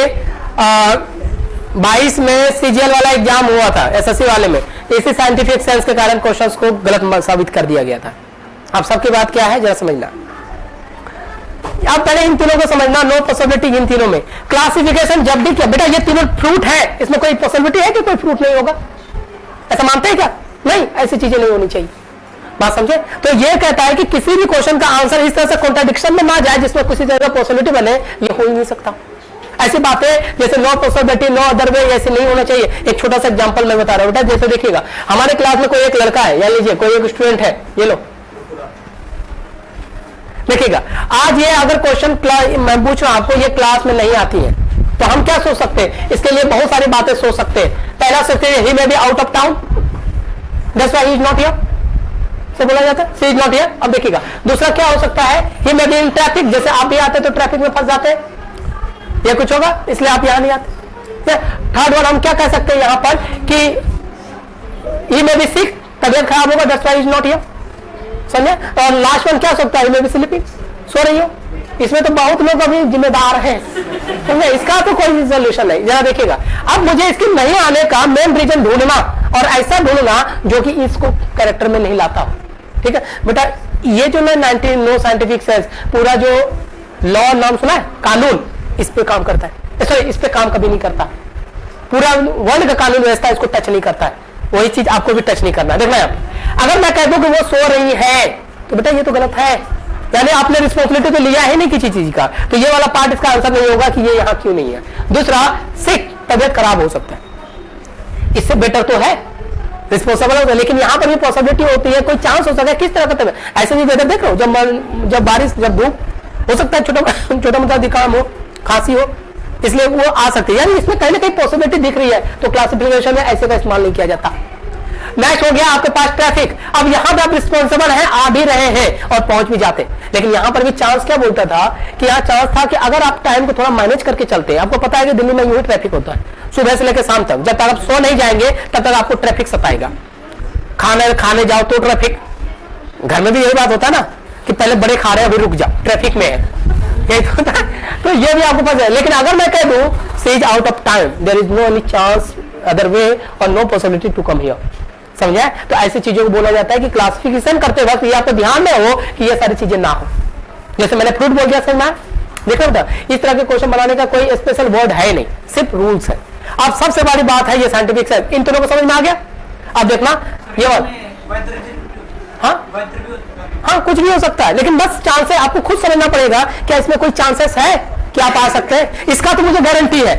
22 में सीजीएल वाला एग्जाम हुआ था, एसएससी वाले में, इसी साइंटिफिक सेंस के कारण क्वेश्चंस को गलत साबित कर दिया गया था। आप सबकी बात क्या है जरा समझना। अब पहले इन तीनों को समझना, नो पॉसिबिलिटी इन तीनों में। क्लासिफिकेशन जब भी किया बेटा, ये तीनों फ्रूट है, इसमें कोई पॉसिबिलिटी है कि कोई फ्रूट नहीं होगा? ऐसा मानते हैं क्या? नहीं, ऐसी चीजें नहीं होनी चाहिए। बात समझे? तो ये कहता है कि किसी भी क्वेश्चन का आंसर इस तरह से कॉन्ट्राडिक्शन में ना जाए जिसमें किसी तरह का पॉसिबिलिटी बने, ये हो ही नहीं सकता। ऐसी बातें जैसे no possibility, no other way, ऐसे नहीं होना चाहिए। एक छोटा सा एग्जांपल मैं बता रहा हूं बेटा, जैसे देखिएगा हमारे क्लास में कोई एक लड़का है, या लीजिए कोई एक स्टूडेंट है, ये लो देखिएगा, आज ये अगर क्वेश्चन मैं पूछ रहा हूं आपको, ये क्लास में नहीं आती है, तो हम क्या सोच सकते हैं? इसके लिए बहुत सारी बातें सोच सकते हैं। पहला सोचते हैं he may be out of town, that's why he is not here, से बोला जाता है सी इज नॉट हियर। अब देखिएगा दूसरा क्या हो सकता है, ही मे बी इन ट्रैफिक, जैसे आप भी आते तो ट्रैफिक में फंस जाते हैं, ये कुछ होगा इसलिए आप यहां नहीं आते। थर्ड वन हम क्या कह सकते हैं यहां पर कि ही में भी सिक, तबियत खराब होगा, that's why is not here, समझे। और लास्ट वन क्या हो सकता है, ही में भी स्लीपिंग, सो रही हो। इसमें तो बहुत लोग अभी जिम्मेदार हैं, समझे, इसका तो कोई सोल्यूशन नहीं। जरा देखिएगा, अब मुझे इसके नहीं आने का मेन रीजन ढूंढना और ऐसा ढूंढना जो कि इसको कैरेक्टर में नहीं लाता हो, ठीक है बेटा। ये जो मैं 19 नो साइंटिफिक सेंस पूरा जो लॉ नाम सुना है, कानून, इस पे काम करता है, सॉरी इस पे काम कभी नहीं करता। पूरा वर्ल्ड का कानून व्यवस्था इसको टच नहीं करता है, वही चीज आपको भी टच नहीं करना। देखना आप, अगर मैं कह दूं कि वो सो रही है तो बेटा ये तो गलत है, यानी आपने रिस्पॉन्सिबिलिटी तो लिया है नहीं किसी चीज का, तो ये वाला पार्ट इसका आंसर नहीं होगा कि ये यहाँ क्यों नहीं है। दूसरा, सिक, तबियत खराब हो सकता है, इससे बेटर तो है रिस्पॉन्सिबल होता है, लेकिन यहाँ पर भी पॉसिबिलिटी होती है, कोई चांस हो सकता है किस तरह का तबियत, ऐसे भी वेदर देख रहे हो, जब बारिश, जब धूप, हो सकता है छोटा मोटा जुकाम हो, खांसी हो, इसलिए वो आ सकती है, यानी इसमें कहीं ना कहीं पॉसिबिलिटी दिख रही है, तो क्लासिफिकेशन में ऐसे का इस्तेमाल नहीं किया जाता। नेक्स्ट हो गया आपके पास ट्रैफिक। अब यहां पे आप रिस्पॉन्सिबल हैं, आ भी रहे हैं और पहुंच भी जाते, लेकिन यहां पर भी चांस क्या बोलता था कि यहाँ चांस था कि अगर आप टाइम को थोड़ा मैनेज करके चलते हैं, आपको पता है कि दिल्ली में यूं ही ट्रैफिक होता है सुबह से लेकर शाम तक, जब तक आप सो नहीं जाएंगे तब तक आपको ट्रैफिक सताएगा। खाने जाओ तो ट्रैफिक, घर में भी यही बात होता है ना कि पहले बड़े खा रहे हैं अभी रुक जाओ, ट्रैफिक में है, यही तो होता है। तो ये भी आपको पता है, लेकिन अगर मैं कह दूं she is out of time, there is no any chance other way और no possibility to come here, समझे। तो ऐसी चीजों को बोला जाता है कि क्लासिफिकेशन करते वक्त ये आपको ध्यान में हो कि ये सारी चीजें ना हो। जैसे मैंने फ्रूट बोल दिया, समझ में देखो बेटा, इस तरह के क्वेश्चन बनाने का कोई स्पेशल वर्ड है नहीं, सिर्फ रूल्स है। अब सबसे बड़ी बात है ये साइंटिफिक सेंस, इन दोनों को समझ में आ गया। अब देखना ये हाँ कुछ भी हो सकता है, लेकिन बस चांस है, आपको खुद समझना पड़ेगा क्या इसमें कोई चांसेस है कि आप आ सकते हैं, इसका तो मुझे गारंटी है,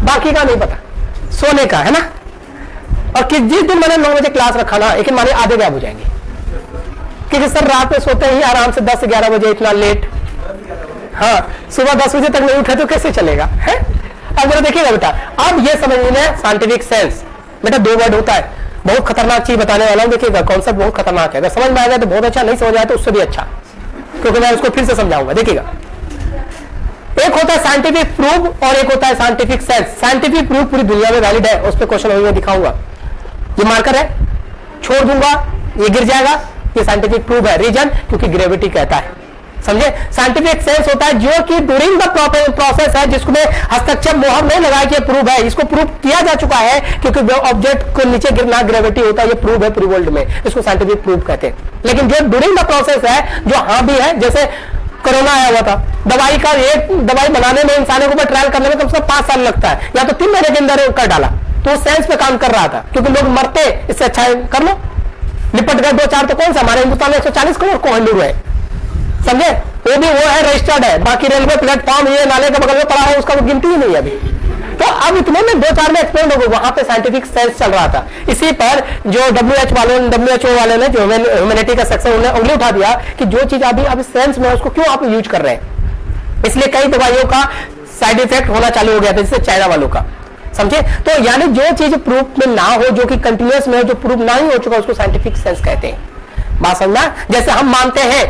बाकी का नहीं पता, सोने का है ना। और कि जिस दिन मैंने 9 बजे क्लास रखा ना, लेकिन माने आधे गायब हो जाएंगे, क्योंकि सर रात में सोते ही आराम से 10 से 11 बजे, इतना लेट, हाँ सुबह 10 बजे तक नहीं उठे तो कैसे चलेगा है। अब जरा देखिएगा बेटा, अब ये समझने साइंटिफिक सेंस बेटा 2 वर्ड होता है, बहुत खतरनाक चीज बताने वाला हूं, देखिएगा कॉन्सेप्ट बहुत खतरनाक है, अगर समझ में आ जाए तो बहुत अच्छा, नहीं समझ आए तो उससे भी अच्छा, क्योंकि मैं उसको फिर से समझाऊंगा। देखिएगा, एक होता है साइंटिफिक प्रूफ और एक होता है साइंटिफिक सेंस। साइंटिफिक प्रूफ पूरी दुनिया में वैलिड है, उस पर क्वेश्चन होगा दिखाऊंगा, ये मार्कर है, छोड़ दूंगा ये गिर जाएगा, ये साइंटिफिक प्रूफ है, रीजन क्योंकि ग्रेविटी कहता है, समझे। साइंटिफिक सेंस होता है जो कि ड्यूरिंग द प्रोसेस है, जिसमें हस्तक्षेप मोहर नहीं लगाया कि प्रूफ है, इसको प्रूफ किया जा चुका है क्योंकि ऑब्जेक्ट को नीचे गिरना ग्रेविटी होता है, ये प्रूफ है पूरी वर्ल्ड में, इसको साइंटिफिक प्रूफ कहते हैं। लेकिन जो ड्यूरिंग द प्रोसेस है, जो हाँ भी है, जैसे कोरोना आया हुआ था, दवाई का एक दवाई बनाने में इंसानों को ट्रायल करने में कम से कम 5 साल लगता है, या तो 3 महीने के अंदर कर डाला, तो साइंस पे काम कर रहा था, क्योंकि लोग मरते, इससे अच्छा कर लो, निपट गए 2-4, तो कौन सा, हमारे हिंदुस्तान में 140 करोड़ कोहिनूर है, समझे, वो भी वो है रजिस्टर्ड है, बाकी रेलवे प्लेटफॉर्म ये नाले के बगल में पड़ा है, उसका गिनती ही नहीं है अभी। तो अब इतने में 2-4 में एक्सप्लेन हो गए, वहां पे साइंटिफिक सेंस चल रहा था। इसी पर जो WHO वाले ने जो ह्यूमैनिटी का सेक्शन, उन्होंने उंगली उठा दिया कि जो चीज अभी सेंस में है उसको क्यों आप यूज कर रहे हैं, इसलिए कई दवाइयों का साइड इफेक्ट होना चालू हो गया था, जैसे चाइना वालों का, समझे। तो यानी जो चीज प्रूफ में ना हो, जो कि कंटिन्यूअस में हो, जो प्रूफ ना ही हो चुका, उसको साइंटिफिक सेंस कहते हैं। बात समझना, जैसे हम मानते हैं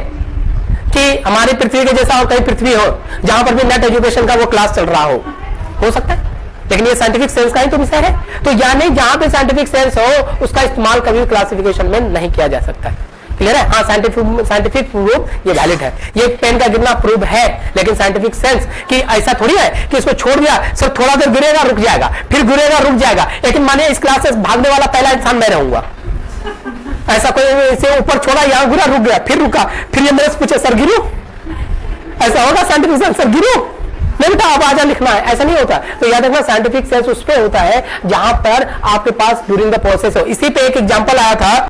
कि हमारी पृथ्वी के जैसा और कहीं पृथ्वी हो जहां पर भी नेट एजुकेशन का वो क्लास चल रहा हो सकता है, लेकिन ये साइंटिफिक सेंस का ही तो विषय है। तो यानी जहां पे साइंटिफिक सेंस हो उसका इस्तेमाल कभी क्लासिफिकेशन में नहीं किया जा सकता है, क्लियर है। हाँ, साइंटिफिक प्रूफ ये वैलिड है, ये पेन का गिरना प्रूफ है, लेकिन साइंटिफिक सेंस कि ऐसा थोड़ी है कि इसको छोड़ दिया सिर्फ थोड़ा देर गिरेगा रुक जाएगा, फिर गिरेगा रुक जाएगा, लेकिन माने इस क्लास से भागने वाला पहला इंसान मैं रहूंगा, ऐसा कोई इसे ऊपर छोड़ा, यहां गिरा रुक गया, फिर रुका, फिर ये मेरे से पूछे सर गिरू, ऐसा होगा साइंटिफिक सेंस, सर गिरू नहीं बेटा आप आजा लिखना है, ऐसा नहीं होता। तो याद रखना साइंटिफिक सेंस उस पे होता है जहां पर आपके पास ड्यूरिंग द प्रोसेस हो। इसी पे एक एग्जांपल आया था,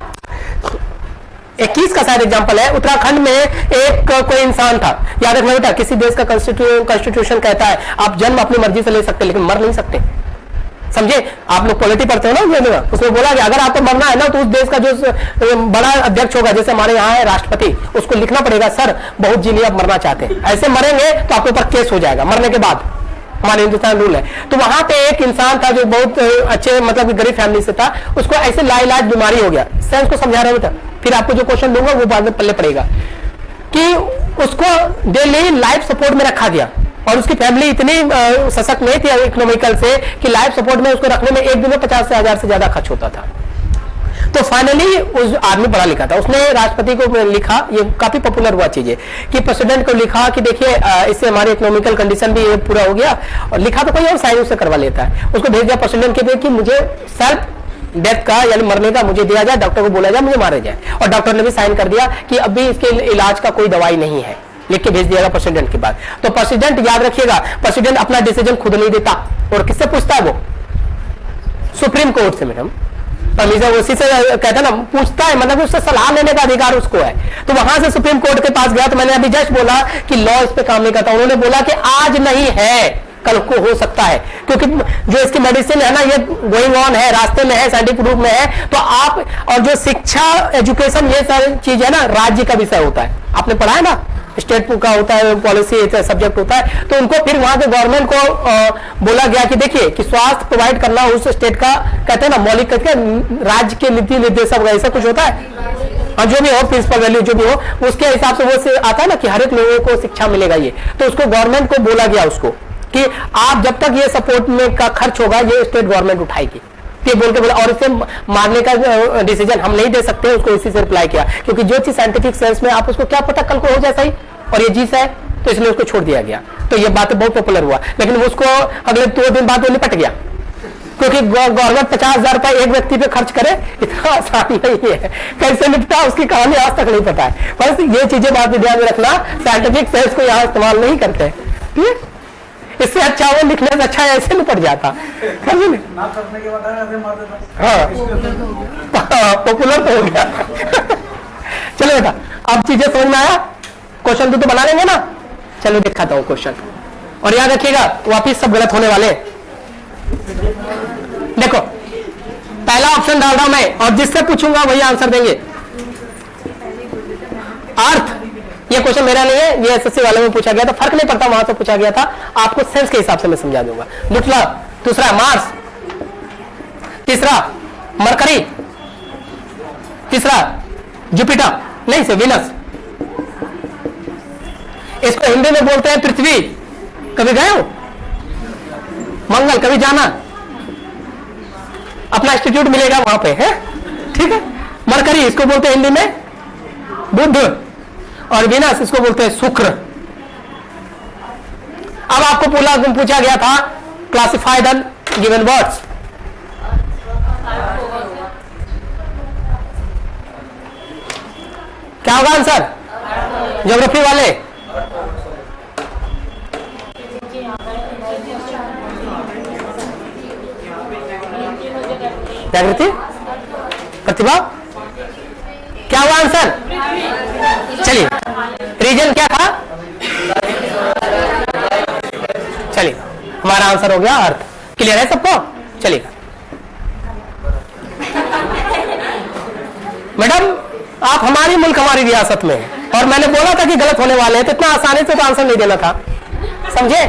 21 का शायद एग्जांपल है, उत्तराखंड में एक कोई इंसान था, याद रखना बेटा किसी देश का कॉन्स्टिट्यूशन कहता है आप जन्म अपनी मर्जी से ले सकते लेकिन मर नहीं सकते, समझे। आप लोग पॉलिटी पढ़ते हो ना, उसमें बोला कि अगर आपको मरना है ना तो उस देश का जो बड़ा अध्यक्ष होगा, जैसे हमारे यहाँ है राष्ट्रपति, उसको लिखना पड़ेगा सर बहुत जी लिए आप मरना चाहते हैं, ऐसे मरेंगे तो आपके ऊपर केस हो जाएगा मरने के बाद, हमारे हिंदुस्तान रूल है। तो वहां पे एक इंसान था जो बहुत अच्छे मतलब गरीब फैमिली से था, उसको ऐसे लाइलाज बीमारी हो गया, सेंस को समझा रहे था, फिर आपको जो क्वेश्चन दूंगा वो बाद में पल्ले पड़ेगा, कि उसको डेली लाइफ सपोर्ट में रखा गया, और उसकी फैमिली इतनी सशक्त नहीं थी इकोनॉमिकल से कि लाइफ सपोर्ट में उसको रखने में एक दिन में 50,000 से ज्यादा खर्च होता था। तो फाइनली उस आदमी पढ़ा लिखा था, उसने राष्ट्रपति को लिखा, ये काफी पॉपुलर हुआ चीज है, कि प्रेसिडेंट को लिखा कि देखिए इससे हमारी इकोनॉमिकल कंडीशन भी पूरा हो गया, और लिखा तो कोई और साइन उससे करवा लेता है, उसको भेज दिया प्रेसिडेंट के पे कि मुझे सेल्फ डेथ का यानी मरने का मुझे दिया जाए, डॉक्टर को बोला जाए मुझे मारा जाए, और डॉक्टर ने भी साइन कर दिया कि अभी इसके इलाज का कोई दवाई नहीं है, लिख के भेज दिया प्रेसिडेंट के बाद। तो प्रेसिडेंट याद रखिएगा, प्रेसिडेंट अपना डिसीजन खुद नहीं देता, और किससे पूछता है वो? सुप्रीम कोर्ट से। मैडम परमिशन उसी से कहता ना, पूछता है, मतलब उससे सलाह लेने का अधिकार उसको है। तो वहां से सुप्रीम कोर्ट के पास गया, तो मैंने अभी जस्ट बोला कि लॉ इस पे काम नहीं करता, उन्होंने बोला कि आज नहीं है कल को हो सकता है, क्योंकि जो इसकी मेडिसिन है ना ये गोइंग ऑन है, रास्ते में है, साइंटिफिक रूप में है। तो आप और जो शिक्षा एजुकेशन ये सारी चीज है ना राज्य का विषय होता है, आपने पढ़ा है ना, स्टेट का होता है, पॉलिसी सब्जेक्ट होता है। तो उनको फिर वहां के गवर्नमेंट को बोला गया कि देखिए कि स्वास्थ्य प्रोवाइड करना उस स्टेट का कहते हैं ना मौलिक करके राज्य के नीति निर्देशक ऐसा कुछ होता है, और जो भी हो प्रिंसिपल वैल्यू जो भी हो उसके हिसाब से वो आता है ना कि हर एक लोगों को शिक्षा मिलेगा ये। तो उसको गवर्नमेंट को बोला गया उसको कि आप जब तक ये सपोर्ट में का खर्च होगा ये स्टेट गवर्नमेंट उठाएगी, ये बोल के बोला। और इसे मारने का डिसीजन हम नहीं दे सकते, उसको इसी से रिप्लाई किया, क्योंकि जो चीज साइंटिफिक सेंस में आप उसको क्या पता कल को हो जाए सही, और ये जीस है, तो इसलिए उसको छोड़ दिया गया। तो ये बात बहुत पॉपुलर हुआ, लेकिन उसको अगले 2 दिन बाद वो निपट गया, क्योंकि गवर्नमेंट 50,000 रुपए एक व्यक्ति पे खर्च करे इतना आसान नहीं है, कैसे निपटा उसकी कहानी आज तक नहीं पता है। बस ये चीजें बात ध्यान में रखना, साइंटिफिक सेंस को यहाँ इस्तेमाल नहीं करते, ठीक। इससे अच्छा वो लिखने से अच्छा ऐसे निपट जाता, ना करने के बाद ऐसे मार देता। हाँ पॉपुलर तो हो गया। चलो बेटा अब चीजें समझ में आया, क्वेश्चन तो बना लेंगे ना। चलो दिखाता हूं क्वेश्चन, और याद रखिएगा वापिस सब गलत होने वाले। देखो पहला ऑप्शन डाल रहा हूं मैं, और जिससे पूछूंगा वही आंसर देंगे। अर्थ, ये क्वेश्चन मेरा नहीं है, ये एसएससी वाले में पूछा गया था, फर्क नहीं पड़ता वहां से पूछा गया था, आपको सेंस के हिसाब से मैं समझा दूंगा। दूसरा दूसरा मार्स, तीसरा मरकरी, तीसरा जुपिटर नहीं से विनस। इसको हिंदी में बोलते हैं पृथ्वी। कभी गए हो मंगल, कभी जाना, अपना इंस्टीट्यूट मिलेगा वहां पे है, ठीक है। मरकरी इसको बोलते हैं हिंदी में बुध, और विनस इसको बोलते हैं शुक्र। अब आपको पूछा गया था क्लासिफाई द गिवन वर्ड्स। क्या होगा आंसर? ज्योग्राफी वाले जागृति, प्रतिभा, क्या हुआ आंसर? चलिए रीजन क्या था? चलिए हमारा आंसर हो गया अर्थ। क्लियर है सबको? चलिए मैडम आप हमारी मुल्क हमारी रियासत में है, और मैंने बोला था कि गलत होने वाले हैं, तो इतना आसानी से तो आंसर नहीं देना था, समझे।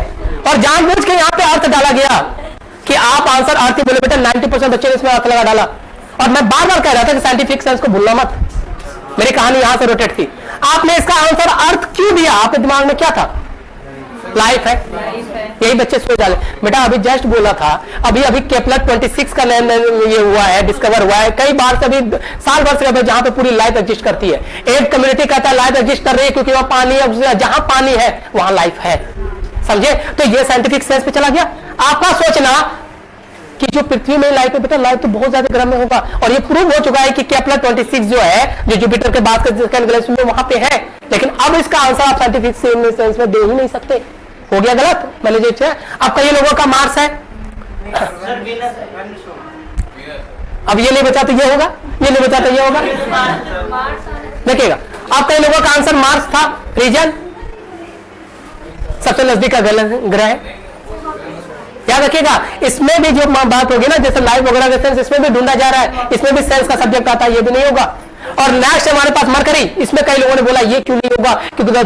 और जानबूझ के यहाँ पे अर्थ डाला गया कि आप आंसर अर्थ ही बोले। बेटा 90% बच्चे ने इसमें अर्थ लगा डाला, और मैं बार बार कह रहा था कि साइंटिफिक सेंस को भूलना मत, मेरी कहानी यहां से रोटेट थी। आपने इसका आंसर अर्थ क्यों दिया? आपके दिमाग में क्या था? लाइफ है, यही बच्चे सोच डाले। बेटा अभी जस्ट बोला था, अभी केपलर 26 का ये हुआ है, डिस्कवर हुआ है, कई बार से, अभी साल भर से जहां पे पूरी लाइफ एग्जिस्ट करती है। एक कम्युनिटी कहता है लाइफ एग्जिस्ट कर रही है क्योंकि वहां पानी है, जहां पानी है वहां लाइफ है, समझे। तो ये साइंटिफिक सेंस पे चला गया। आपका सोचना कि जो पृथ्वी में लाइफ है, बेटा लाइफ तो बहुत ज्यादा ग्रह में होगा, और ये प्रूव हो चुका है कि केपलर 26 जो है, जो जुपिटर के बाद गैलेक्सी में वहां पे है। लेकिन अब इसका आंसर आप साइंटिफिक सेंस में दे ही नहीं सकते, हो गया गलत। मैंने जो अब कई लोगों का मार्स है, अब ये नहीं बचा तो ये होगा, ये नहीं बचा तो ये होगा, देखिएगा। अब कई लोगों का आंसर मार्स था। रीजन सबसे नजदीक का ग्रह है, याद रखिएगा। इसमें भी जो बात होगी ना, जैसे लाइफ वगैरह का सेंस इसमें भी ढूंढा जा रहा है, इसमें भी सेंस का सब्जेक्ट आता है, ये भी नहीं होगा। और नेक्स्ट हमारे पास मरकरी, इसमें कई लोगों ने बोला ये क्यों नहीं होगा, क्योंकि the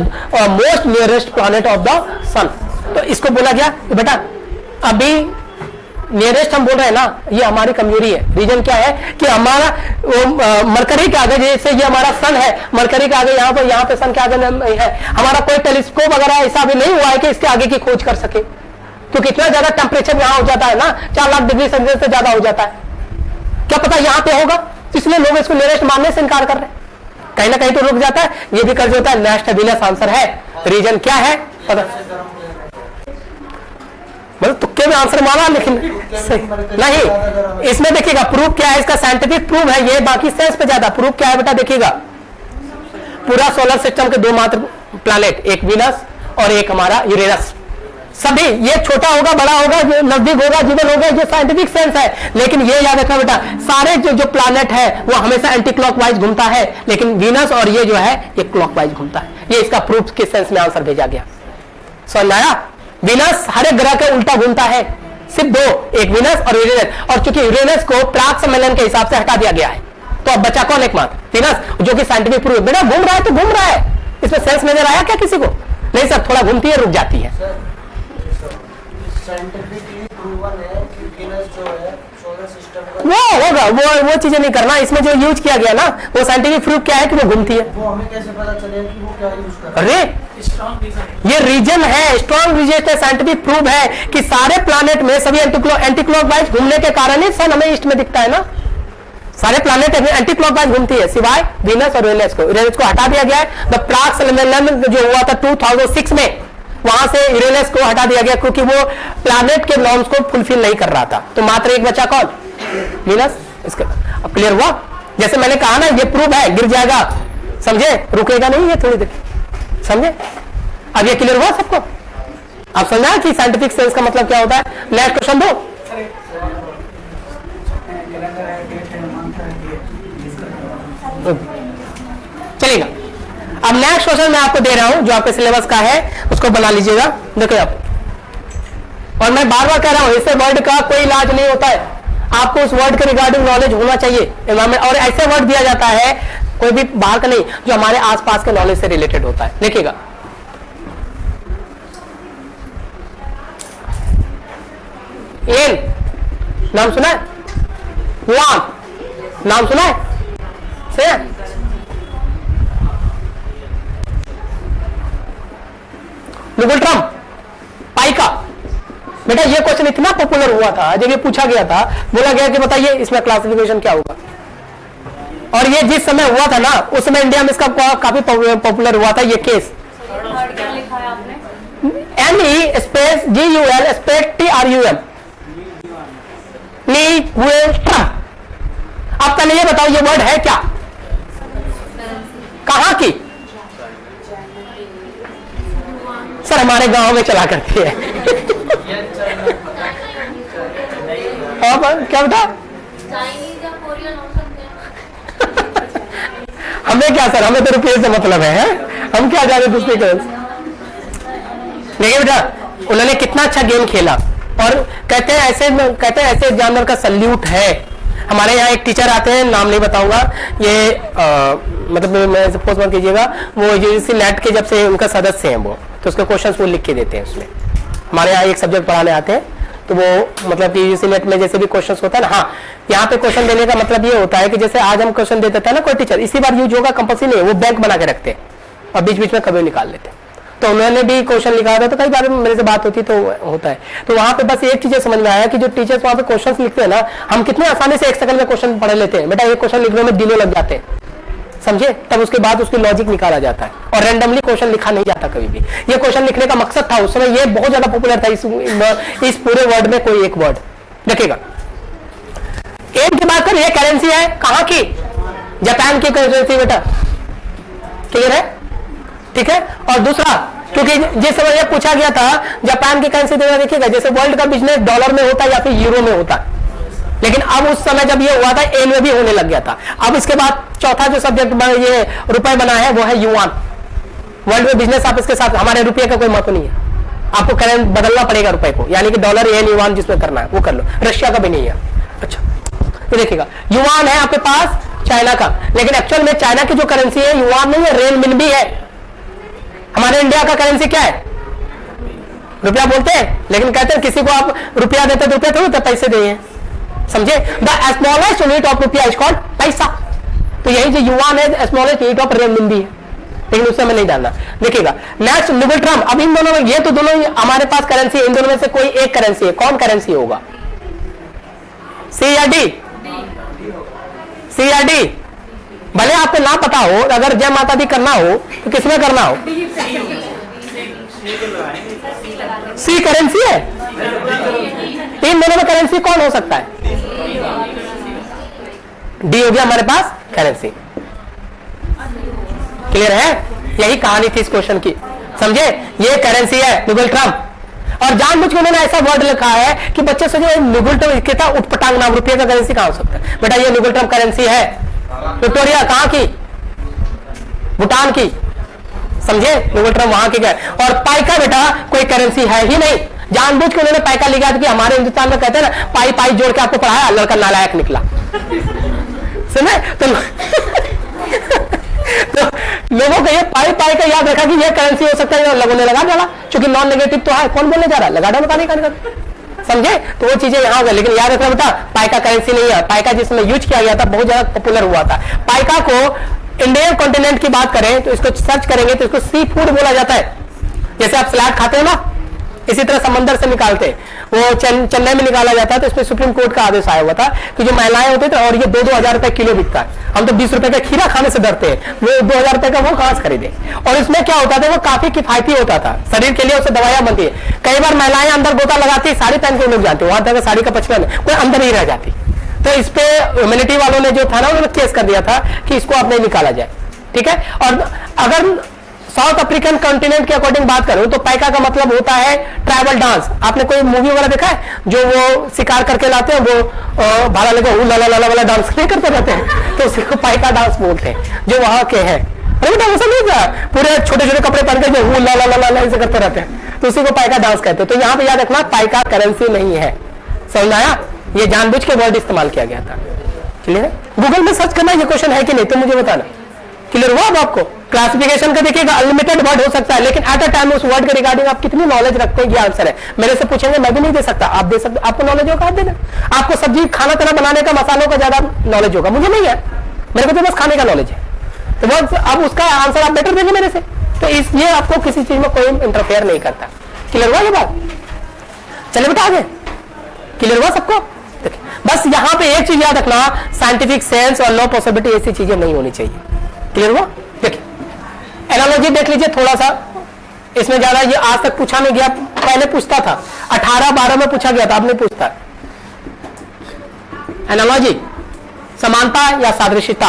most nearest planet of the sun. तो इसको बोला गया कि बेटा अभी नियरेस्ट हम बोल रहे हैं ना, ये हमारी कमजोरी है। रीजन क्या है कि हमारा मरकरी के आगे, जैसे ये हमारा सन है, मरकरी के आगे यहाँ पे सन के आगे है, हमारा कोई टेलीस्कोप वगैरह ऐसा भी नहीं हुआ है कि इसके आगे की खोज कर सके, क्योंकि इतना ज्यादा टेम्परेचर यहाँ हो जाता है ना, 4 लाख डिग्री सेल्सियस से ज्यादा हो जाता है। क्या पता यहाँ पे होगा, इसलिए लोग इसको नियरेस्ट मानने से इनकार कर रहे हैं। कहीं ना कहीं तो रुक जाता है, ये भी कर होता है। नेक्स्ट वीनस आंसर है। रीजन क्या है पता, मतलब तुक्के में आंसर माना, लेकिन नहीं। इसमें देखिएगा प्रूफ क्या है, इसका साइंटिफिक प्रूफ है ये, बाकी सेंस पे ज्यादा प्रूफ क्या है बेटा देखिएगा। पूरा सोलर सिस्टम के 2 मात्र प्लैनेट, एक वीनस और एक हमारा यूरेनस, सभी ये छोटा होगा बड़ा होगा, नजदीक होगा जीवन होगा, ये साइंटिफिक सेंस है। लेकिन ये याद रखना बेटा, सारे जो प्लैनेट है वो हमेशा एंटी क्लॉकवाइज घूमता है, लेकिन वीनस और ये जो है ये क्लॉकवाइज घूमता है। ये इसका प्रूफ के सेंस में आंसर भेजा गया। समझ आया? वीनस हर एक ग्रह के उल्टा घूमता है, सिर्फ 2, एक वीनस और यूरेनस। और चूंकि यूरेनस को प्राक सम्मेलन के हिसाब से हटा दिया गया है, तो अब बचा कौन एकमात्र? वीनस, जो कि साइंटिफिक प्रूफ। बेटा घूम रहा है तो घूम रहा है, इसमें सेंस नजर आया क्या किसी को? नहीं सर, थोड़ा घूमती है रुक जाती है। साइंटिफिकली प्रूवन है कि वीनस जो है सोलर सिस्टम का, वो होगा, वो चीजें नहीं करना। इसमें जो यूज किया गया ना, वो साइंटिफिक प्रूफ क्या है कि वो घूमती है। वो हमें कैसे पता चलेगा कि वो क्या यूज कर रहा अरे ये रीजन है, स्ट्रॉन्ग रीजन है, साइंटिफिक प्रूफ है कि सारे प्लैनेट में सभी एंटी क्लॉकवाइज घूमने के कारण ही सन हमें ईस्ट में दिखता है ना। सारे प्लैनेट एंटी क्लॉकवाइज घूमती है सिवाय वीनस और यूरेनस को। यूरेनस को हटा दिया गया है। द प्राक सम्मेलन जो हुआ था 2006 में, वहां से यूरेनस को हटा दिया गया क्योंकि वो प्लैनेट के नॉर्म्स को फुलफिल नहीं कर रहा था। तो मात्र एक बचा कौन? वीनस। इसका अब क्लियर हुआ? जैसे मैंने कहा ना, ये प्रूफ है, गिर जाएगा, समझे, रुकेगा नहीं ये थोड़ी देर, समझे? अब ये क्लियर हुआ सबको? आप समझा कि साइंटिफिक सेंस का मतलब क्या होता है? नेक्स्ट क्वेश्चन दो। चलेगा। अब नेक्स्ट क्वेश्चन मैं आपको दे रहा हूं जो आपके सिलेबस का है, उसको बना लीजिएगा। देखो आप, और मैं बार बार कह रहा हूं, इससे वर्ड का कोई इलाज नहीं होता है। आपको उस वर्ड के रिगार्डिंग नॉलेज होना चाहिए एनवायरमेंट, और ऐसे वर्ड दिया जाता है कोई भी बाहर का नहीं, जो हमारे आसपास के नॉलेज से रिलेटेड होता है। देखिएगा, एन नाम सुना है? वान नाम सुना है? डोनाल्ड ट्रम्प, पाइका। बेटा ये क्वेश्चन इतना पॉपुलर हुआ था, जब ये पूछा गया था, बोला गया कि बताइए इसमें क्लासिफिकेशन क्या होगा। और ये जिस समय हुआ था ना, उस समय इंडिया में इसका काफी पॉपुलर हुआ था ये केस। क्या लिखा है आपने? NE space GUL space TRUM, Trump. अब पहले ये बताओ ये वर्ड है क्या, कहां की? सर हमारे गांव में चला करती है। क्या बेटा? चाइनीज या कोरियन हो सकते हैं। हमें क्या सर, हमें तो रुपये से मतलब है, हम क्या जाने दूसरे को। देखिए बेटा, उन्होंने कितना अच्छा गेम खेला, और कहते हैं ऐसे जानवर का सल्यूट है। हमारे यहाँ एक टीचर आते हैं, नाम नहीं बताऊंगा, ये मतलब मैं सपोज मत कीजिएगा, वो यूजीसी नेट के जब से उनका सदस्य हैं वो, तो उसके क्वेश्चंस वो लिख के देते हैं उसमें। हमारे यहाँ एक सब्जेक्ट पढ़ाने आते हैं, तो वो मतलब कि यूजीसी नेट में जैसे भी क्वेश्चंस होता है ना, हाँ यहाँ पे क्वेश्चन देने का मतलब ये होता है कि जैसे आज हम क्वेश्चन देते थे ना कोई टीचर, इसी बार यूज होगा कंपल्सरी नहीं, वो बैंक बना के रखते हैं और बीच बीच में कभी निकाल लेते हैं। तो उन्होंने भी क्वेश्चन लिखा था, तो कई बार मेरे से बात होती तो होता है। तो वहां पे बस एक चीज समझ में आया कि जो टीचर्स वहां पे क्वेश्चंस लिखते हैं ना, हम कितने आसानी से 1 सेकंड में क्वेश्चन पढ़ लेते हैं। बेटा एक क्वेश्चन लिखने में दिनों लग जाते हैं, समझे? तब उसके बाद उसकी लॉजिक निकाला जाता है, और रैंडमली क्वेश्चन लिखा नहीं जाता कभी भी। ये क्वेश्चन लिखने का मकसद था उस समय, ये बहुत ज्यादा पॉपुलर था इस पूरे वर्ड में कोई एक वर्ड। देखिएगा, एक की बात करें, ये करेंसी है कहां की? जापान की करेंसी बेटा, क्लियर है? ठीक है। और दूसरा, क्योंकि जिस समय ये पूछा गया था जापान की करेंसी, देखिएगा जैसे वर्ल्ड का बिजनेस डॉलर में होता है या फिर यूरो में होता है, लेकिन अब उस समय जब ये हुआ था एन में भी होने लग गया था। अब इसके बाद चौथा जो सब्जेक्ट ये रुपए बना है वो है युआन। वर्ल्ड में बिजनेस आप इसके साथ, हमारे रुपये का कोई महत्व नहीं है, आपको करेंट बदलना पड़ेगा रुपए को, यानी कि डॉलर एन युआन जिसमें करना है वो कर लो। रशिया का भी नहीं है। अच्छा ये देखिएगा, युआन है आपके पास चाइना का, लेकिन एक्चुअल में चाइना की जो करेंसी है युआन नहीं है, रेनमिनबी है। हमारे इंडिया का करेंसी क्या है? रुपया बोलते हैं, लेकिन कहते हैं किसी को आप रुपया देते तो रुपया थोड़ी पैसे दें, समझे। द स्मॉलेस्ट यूनिट ऑफ रुपया इज कॉल्ड पैसा। तो यही जो युवान है स्मॉलेस्ट यूनिट ऑफ रेमबी है, लेकिन उससे हमें नहीं जानना। देखिएगा नेक्स्ट नुबल ट्रम। अब इन दोनों में, ये तो दोनों हमारे पास करेंसी है, इन दोनों में से कोई एक करेंसी है, कौन करेंसी होगा? सी या डी? सी या डी? भले आपको ना पता हो, अगर जय माता दी करना हो तो किसमें करना हो? सी करेंसी है। इन दोनों में करेंसी कौन हो सकता है? डी हो गया हमारे पास करेंसी। क्लियर है? यही कहानी थी इस क्वेश्चन की, समझे। ये करेंसी है नुबल ट्रम्प, और जानबूझ के उन्होंने ऐसा वर्ड लिखा है कि बच्चे सोचे नुबल ट्रम्प कितना उठपटांग नाम, रुपये का करेंसी कहां हो सकता है? बेटा ये नुबल ट्रम्प करेंसी है। विक्टोरिया कहां की? भूटान की, समझे। नुबल ट्रम्प वहां की गए। और पाइका बेटा कोई करेंसी है ही नहीं, जानबूझ के उन्होंने पाइका लिखा था कि हमारे हिंदुस्तान में कहते हैं ना पाई पाई जोड़ के आपको पढ़ाया, लड़का नालायक निकला। सुने तो तो लोगों को ये पाई पाई का याद रखा कि ये करेंसी हो सकता है, लोगों ने लगा डाला, क्योंकि नॉन नेगेटिव तो है, कौन बोलने जा रहा है, लगा डालो पानी का, समझे। तो वो चीजें यहां हो गई, लेकिन याद रखना बेटा पाइका करेंसी नहीं है। पाइका जिसमें यूज किया गया था बहुत ज्यादा पॉपुलर हुआ था। पाइका को इंडियन कॉन्टिनेंट की बात करें तो इसको सर्च करेंगे तो इसको सी फूड बोला जाता है। जैसे आप सलाद खाते हो ना, इसी तरह समंदर से निकालते हैं, वो चेन्नई में निकाला जाता है। तो इसमें सुप्रीम कोर्ट का आदेश आया हुआ था कि जो महिलाएं होती थी, और ये 2-2 हजार रुपए किलो बिकता है, हम तो 20 रुपए का खीरा खाने से डरते हैं, वो 2 हजार रुपए का वो कहां से खरीदे। और इसमें क्या होता था, वो काफी किफायती होता था, शरीर के लिए उससे दवाइयां बनती है। कई बार महिलाएं अंदर गोता लगाती, साड़ी पहन के लोग जानते, वहां तक साड़ी का पचलन कोई अंदर ही रह जाती। तो इस पे ह्यूमैनिटी वालों ने जो था ना, उन्होंने केस कर दिया था कि इसको अब नहीं निकाला जाए, ठीक है। और अगर साउथ अफ्रीकन कॉन्टिनेंट के अकॉर्डिंग बात करूं तो पाइका का मतलब होता है ट्राइबल डांस। आपने कोई मूवी वगैरह देखा है जो वो शिकार करके लाते हैं, वो भाला लेकर ला ला ला वाला डांस नहीं करते रहते हैं, तो उसी को पाइका डांस बोलते हैं, जो वहां के हैं। अरे बेटा वो सब नहीं था, पूरे छोटे छोटे कपड़े पहन के जो ला ला ला ला ऐसे करते रहते हैं, तो उसी को पाइका डांस कहते हैं। तो यहाँ पे याद रखना पाइका करेंसी नहीं है, समझ आया। ये जानबूझ के वर्ड इस्तेमाल किया गया था, क्लियर है। गूगल में सर्च करना ये क्वेश्चन है कि नहीं, तो मुझे बताना, क्लियर हुआ अब आपको। क्लासिफिकेशन का देखिएगा अनलिमिटेड वर्ड हो सकता है, लेकिन एट अ टाइम उस वर्ड के रिगार्डिंग आप कितनी नॉलेज रखते हैं ये आंसर है। मेरे से पूछेंगे मैं भी नहीं दे सकता, आप दे सकते, आपको नॉलेज होगा आप दे दें। आपको सब्जी खाना तरह बनाने का, मसालों का ज्यादा नॉलेज होगा, मुझे नहीं है, मेरे को तो बस खाने का नॉलेज है। तो बस अब उसका आंसर आप बेटर देंगे मेरे से, तो ये आपको किसी चीज में कोई इंटरफेयर नहीं करता। क्लियर हुआ ये बात? चलिए बेटा आगे, क्लियर हुआ सबको? बस यहाँ पे एक चीज याद रखना, साइंटिफिक सेंस और नो पॉसिबिलिटी ऐसी चीजें नहीं होनी चाहिए। क्लियर हुआ? देखिए एनालॉजी देख लीजिए थोड़ा सा, इसमें ज्यादा ये आज तक पूछा नहीं गया, पहले पूछता था 18-12 में पूछा गया था, अब नहीं पूछता। एनालॉजी समानता या सादृश्यता,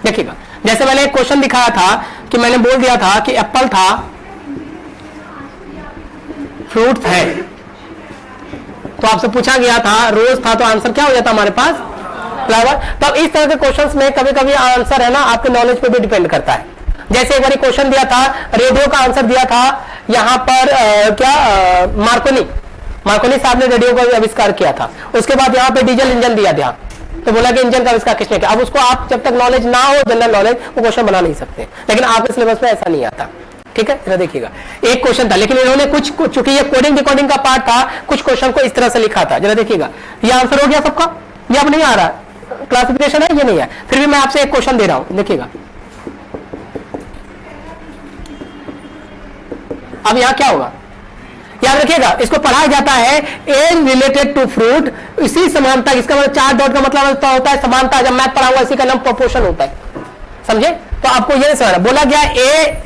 देखिएगा जैसे मैंने एक क्वेश्चन दिखाया था कि मैंने बोल दिया था कि एप्पल था, फ्रूट है, तो आपसे पूछा गया था रोज था, तो आंसर क्या हो जाता हमारे पास? फ्लावर। तब इस तरह के क्वेश्चंस में कभी कभी आंसर है ना आपके नॉलेज पे भी डिपेंड करता है। जैसे एक बार क्वेश्चन दिया था, रेडियो का आंसर दिया था यहां पर मार्कोनी साहब ने रेडियो का आविष्कार किया था। उसके बाद यहाँ पे डीजल इंजन दिया था, तो बोला कि इंजन का आविष्कार किसने किया। अब उसको आप जब तक नॉलेज ना हो, जनरल नॉलेज, वो क्वेश्चन बना नहीं सकते, लेकिन आपके सिलेबस में ऐसा नहीं आता, ठीक है। जरा देखिएगा एक क्वेश्चन था, लेकिन इन्होंने कुछ चूंकि ये कोडिंग डिकोडिंग का पार्ट था, कुछ क्वेश्चन को इस तरह से लिखा था। जरा देखिएगा ये आंसर हो गया सबका, ये अब नहीं आ रहा, क्लासिफिकेशन है ये नहीं है, फिर भी मैं आपसे एक क्वेश्चन दे रहा हूं, देखिएगा। अब यहां क्या होगा याद रखिएगा, इसको पढ़ाया जाता है एज रिलेटेड टू फ्रूट, इसी समानता, इसका मतलब 4 डॉट का मतलब होता है समानता। जब मैथ पढ़ा हुआ इसी का नाम प्रोपोर्शन होता है, समझे। तो आपको ये समझना, बोला गया ए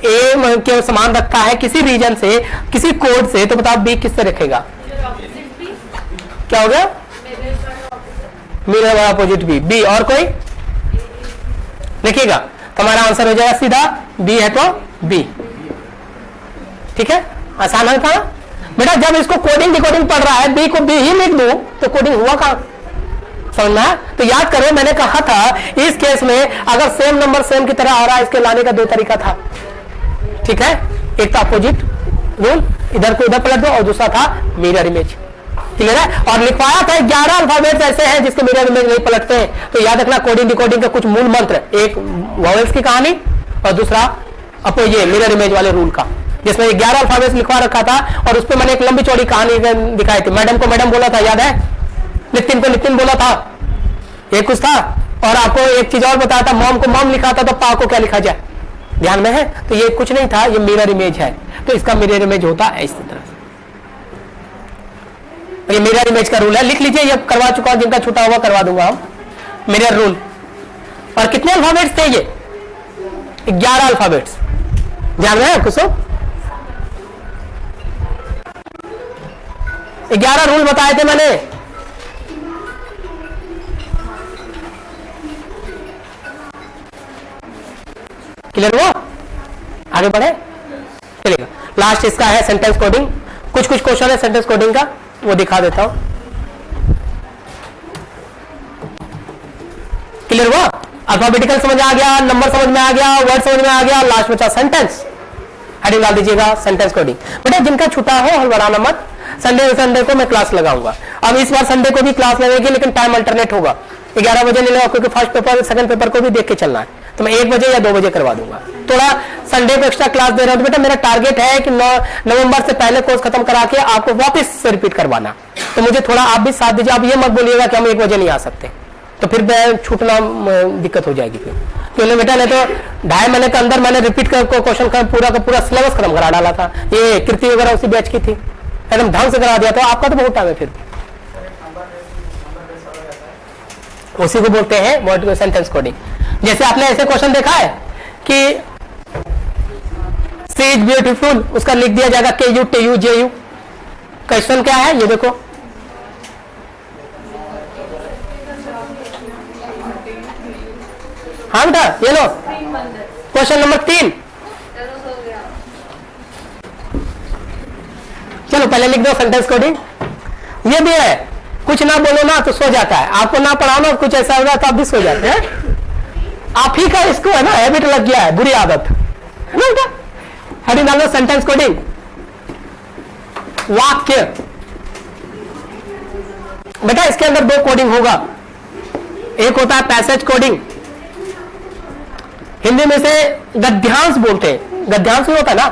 के समान रखता है किसी रीजन से, किसी कोड से, तो बताओ बी किससे रखेगा? क्या हो गया? Mirror opposite B. बी और कोई लिखिएगा तो हमारा आंसर हो जाएगा सीधा बी है तो बी, ठीक है। आसान है था बेटा। जब इसको कोडिंग डिकोडिंग पढ़ रहा है, बी को बी ही लिख दूं तो कोडिंग हुआ कहां? समझना है? तो याद करो मैंने कहा था इस केस में अगर सेम नंबर सेम की तरह आ रहा है, इसके लाने का 2 तरीका था, ठीक है। एक था अपोजिट रूल, इधर को इधर पलट दो, और दूसरा था मिरर इमेज, क्लियर है। और लिखवाया था 11 अल्फाबेट्स ऐसे हैं जिसके मिरर इमेज नहीं पलटते हैं। तो याद रखना कोडिंग डिकोडिंग का कुछ मूल मंत्र, एक वॉवेल्स की कहानी और दूसरा ये मिरर इमेज वाले रूल का, जिसमें 11 अल्फाबेट्स लिखवा रखा था और उस पर मैंने एक लंबी चौड़ी कहानी दिखाई थी। मैडम को मैडम बोला था, याद है? नितिन को नितिन बोला था, ये कुछ था। और आपको एक चीज और बताया था, मॉम को मॉम लिखा था तो पा को क्या लिखा जाए, ध्यान में है? तो ये कुछ नहीं था, ये मिरर इमेज है। तो इसका मिरर इमेज होता है इस तरह से। ये मिरर इमेज का रूल है, लिख लीजिए, ये करवा चुका हूं, जिनका छूटा हुआ करवा दूंगा हम। Mirror rule. और कितने अल्फाबेट्स थे ये? 11 अल्फाबेट्स, ध्यान में है कुछ? 11 रूल बताए थे मैंने। क्लियर हुआ? आगे बढ़े, चलिएगा। लास्ट इसका है सेंटेंस कोडिंग। कुछ कुछ क्वेश्चन है सेंटेंस कोडिंग का, वो दिखा देता हूं। क्लियर हुआ? अल्फाबेटिकल समझ आ गया, नंबर समझ में आ गया, वर्ड समझ में आ गया, लास्ट बचा सेंटेंस। हेडिंग डाल दीजिएगा सेंटेंस कोडिंग। बेटा जिनका छूटा हो हड़बड़ाना मत, संडे को मैं क्लास लगाऊंगा। अब इस बार संडे को भी क्लास लगेगी, लेकिन टाइम अल्टरनेट होगा। 11 बजे नहीं लगा, क्योंकि फर्स्ट पेपर सेकंड पेपर को भी देख के चलना है। तो मैं 1 बजे या 2 बजे करवा दूंगा। थोड़ा संडे को एक्स्ट्रा क्लास दे रहा हूं। तो बेटा मेरा टारगेट है कि नवंबर से पहले कोर्स खत्म करा के आपको वापस से रिपीट करवाना। तो मुझे थोड़ा आप भी साथ दीजिए। आप ये मत बोलिएगा कि हम 1 बजे नहीं आ सकते, तो फिर छूटना दिक्कत हो जाएगी। फिर क्योंकि बेटा ने तो 2.5 महीने के अंदर मैंने रिपीट कर क्वेश्चन का पूरा सिलेबस खत्म करा डाला था। ये कीर्ति वगैरह उसी बैच की थी, एकदम ढंग से करा दिया था। आपका तो बहुत टाइम है। फिर उसी को बोलते हैं वर्ड सेंटेंस कोडिंग। जैसे आपने ऐसे क्वेश्चन देखा है कि सी इज ब्यूटीफुल, उसका लिख दिया जाएगा KUTUJU। क्वेश्चन क्या है ये देखो, हाँ बेटा ये लो क्वेश्चन नंबर 3। चलो पहले लिख दो सेंटेंस कोडिंग। ये भी है, कुछ ना बोलो ना तो सो जाता है। आपको ना पढ़ाओ ना, कुछ ऐसा होगा तो आप भी सो जाते हैं। आप ही का इसको है ना हैबिट लग गया है, बुरी आदत है ना बेटा। हेडिंग डालो सेंटेंस कोडिंग। वाक्य। बेटा इसके अंदर 2 कोडिंग होगा। एक होता है पैसेज कोडिंग, हिंदी में से गद्यांश बोलते हैं। गद्यांश भी होता है ना,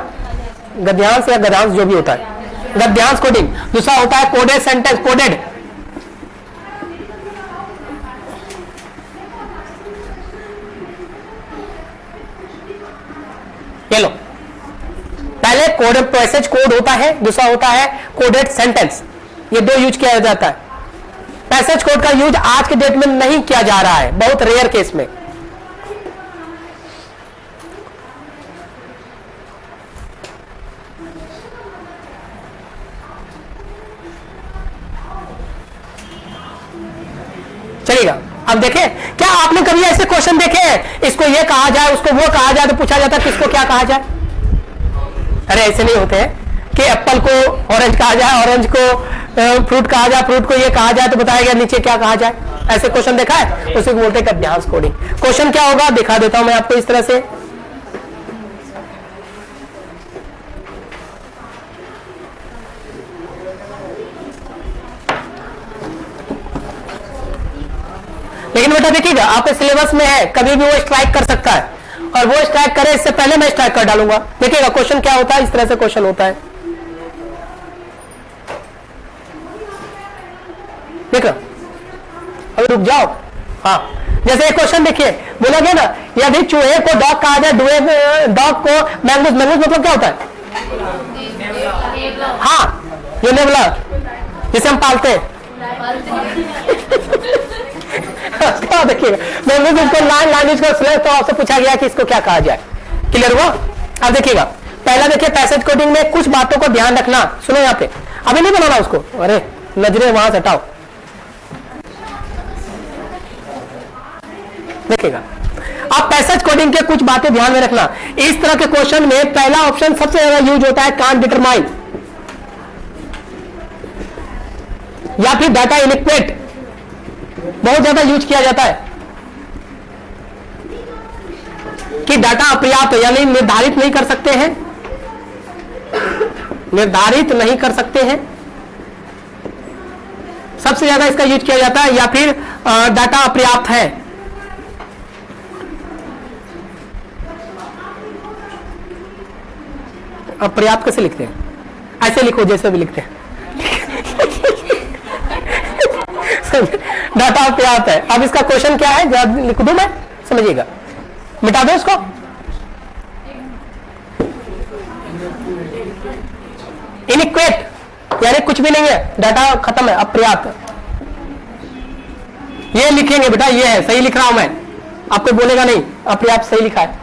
गद्यांश या गद्यांश जो भी होता है, गद्यांश कोडिंग। दूसरा होता है कोडेड सेंटेंस, कोडेड। ये लो, पहले कोड पैसेज कोड होता है, दूसरा होता है कोडेड सेंटेंस। ये 2 यूज किया जाता है। पैसेज कोड का यूज आज के डेट में नहीं किया जा रहा है, बहुत रेयर केस में। चलिएगा। अब देखें, क्या आपने कभी ऐसे क्वेश्चन देखे हैं, इसको ये कहा जाए उसको वो कहा जाए, तो पूछा जाता है किसको क्या कहा जाए? अरे ऐसे नहीं होते हैं कि एप्पल को ऑरेंज कहा जाए, ऑरेंज को फ्रूट कहा जाए, फ्रूट को ये कहा जाए, तो बताया गया नीचे क्या कहा जाए। ऐसे क्वेश्चन देखा है, उसी को बोलते हैं गद्यांश कोडिंग। क्वेश्चन क्या होगा दिखा देता हूं मैं आपको इस तरह से। लेकिन बेटा देखिएगा, आपके सिलेबस में है, कभी भी वो स्ट्राइक कर सकता है, और वो स्ट्राइक करे इससे पहले मैं स्ट्राइक कर डालूंगा। देखिएगा क्वेश्चन क्या होता है, इस तरह से क्वेश्चन होता है। देखो अभी रुक जाओ। हाँ, जैसे एक क्वेश्चन देखिए, बोला गया ना, यदि चूहे को डॉग कहा जाए, डॉग को मैंगूस। मैंगूस मतलब क्या होता है? हाँ, ये नेबला जिसे हम पालते हैं। देखिएगा मैंगूस, इसको लैंग्वेज को तो आपसे पूछा गया कि इसको क्या कहा जाए। क्लियर हुआ? अब देखिएगा, पहला देखिए पैसेज कोडिंग में कुछ बातों को ध्यान रखना। सुनो यहाँ पे, अभी नहीं बनाना उसको, अरे नजरें वहां से हटाओ। देखिएगा, आप पैसेज कोडिंग के कुछ बातें ध्यान में रखना। इस तरह के क्वेश्चन में पहला ऑप्शन सबसे ज्यादा यूज होता है, कांट डिटरमाइन, या फिर डाटा इनइक्वेट, बहुत ज्यादा यूज किया जाता है कि डाटा अपर्याप्त यानी निर्धारित नहीं कर सकते हैं, निर्धारित नहीं कर सकते हैं, सबसे ज्यादा इसका यूज किया जाता है। या फिर डाटा अपर्याप्त है। अब पर्याप्त कैसे लिखते हैं? ऐसे लिखो जैसे भी लिखते हैं। डाटा पर्याप्त है। अब इसका क्वेश्चन क्या है जब लिख दूं मैं, समझिएगा, मिटा दो इसको। इनइक्वेट यानी कुछ भी नहीं है, डाटा खत्म है, अपर्याप्त। ये लिखेंगे बेटा, ये है सही लिख रहा हूं मैं, आपको बोलेगा नहीं अपर्याप्त सही लिखा है,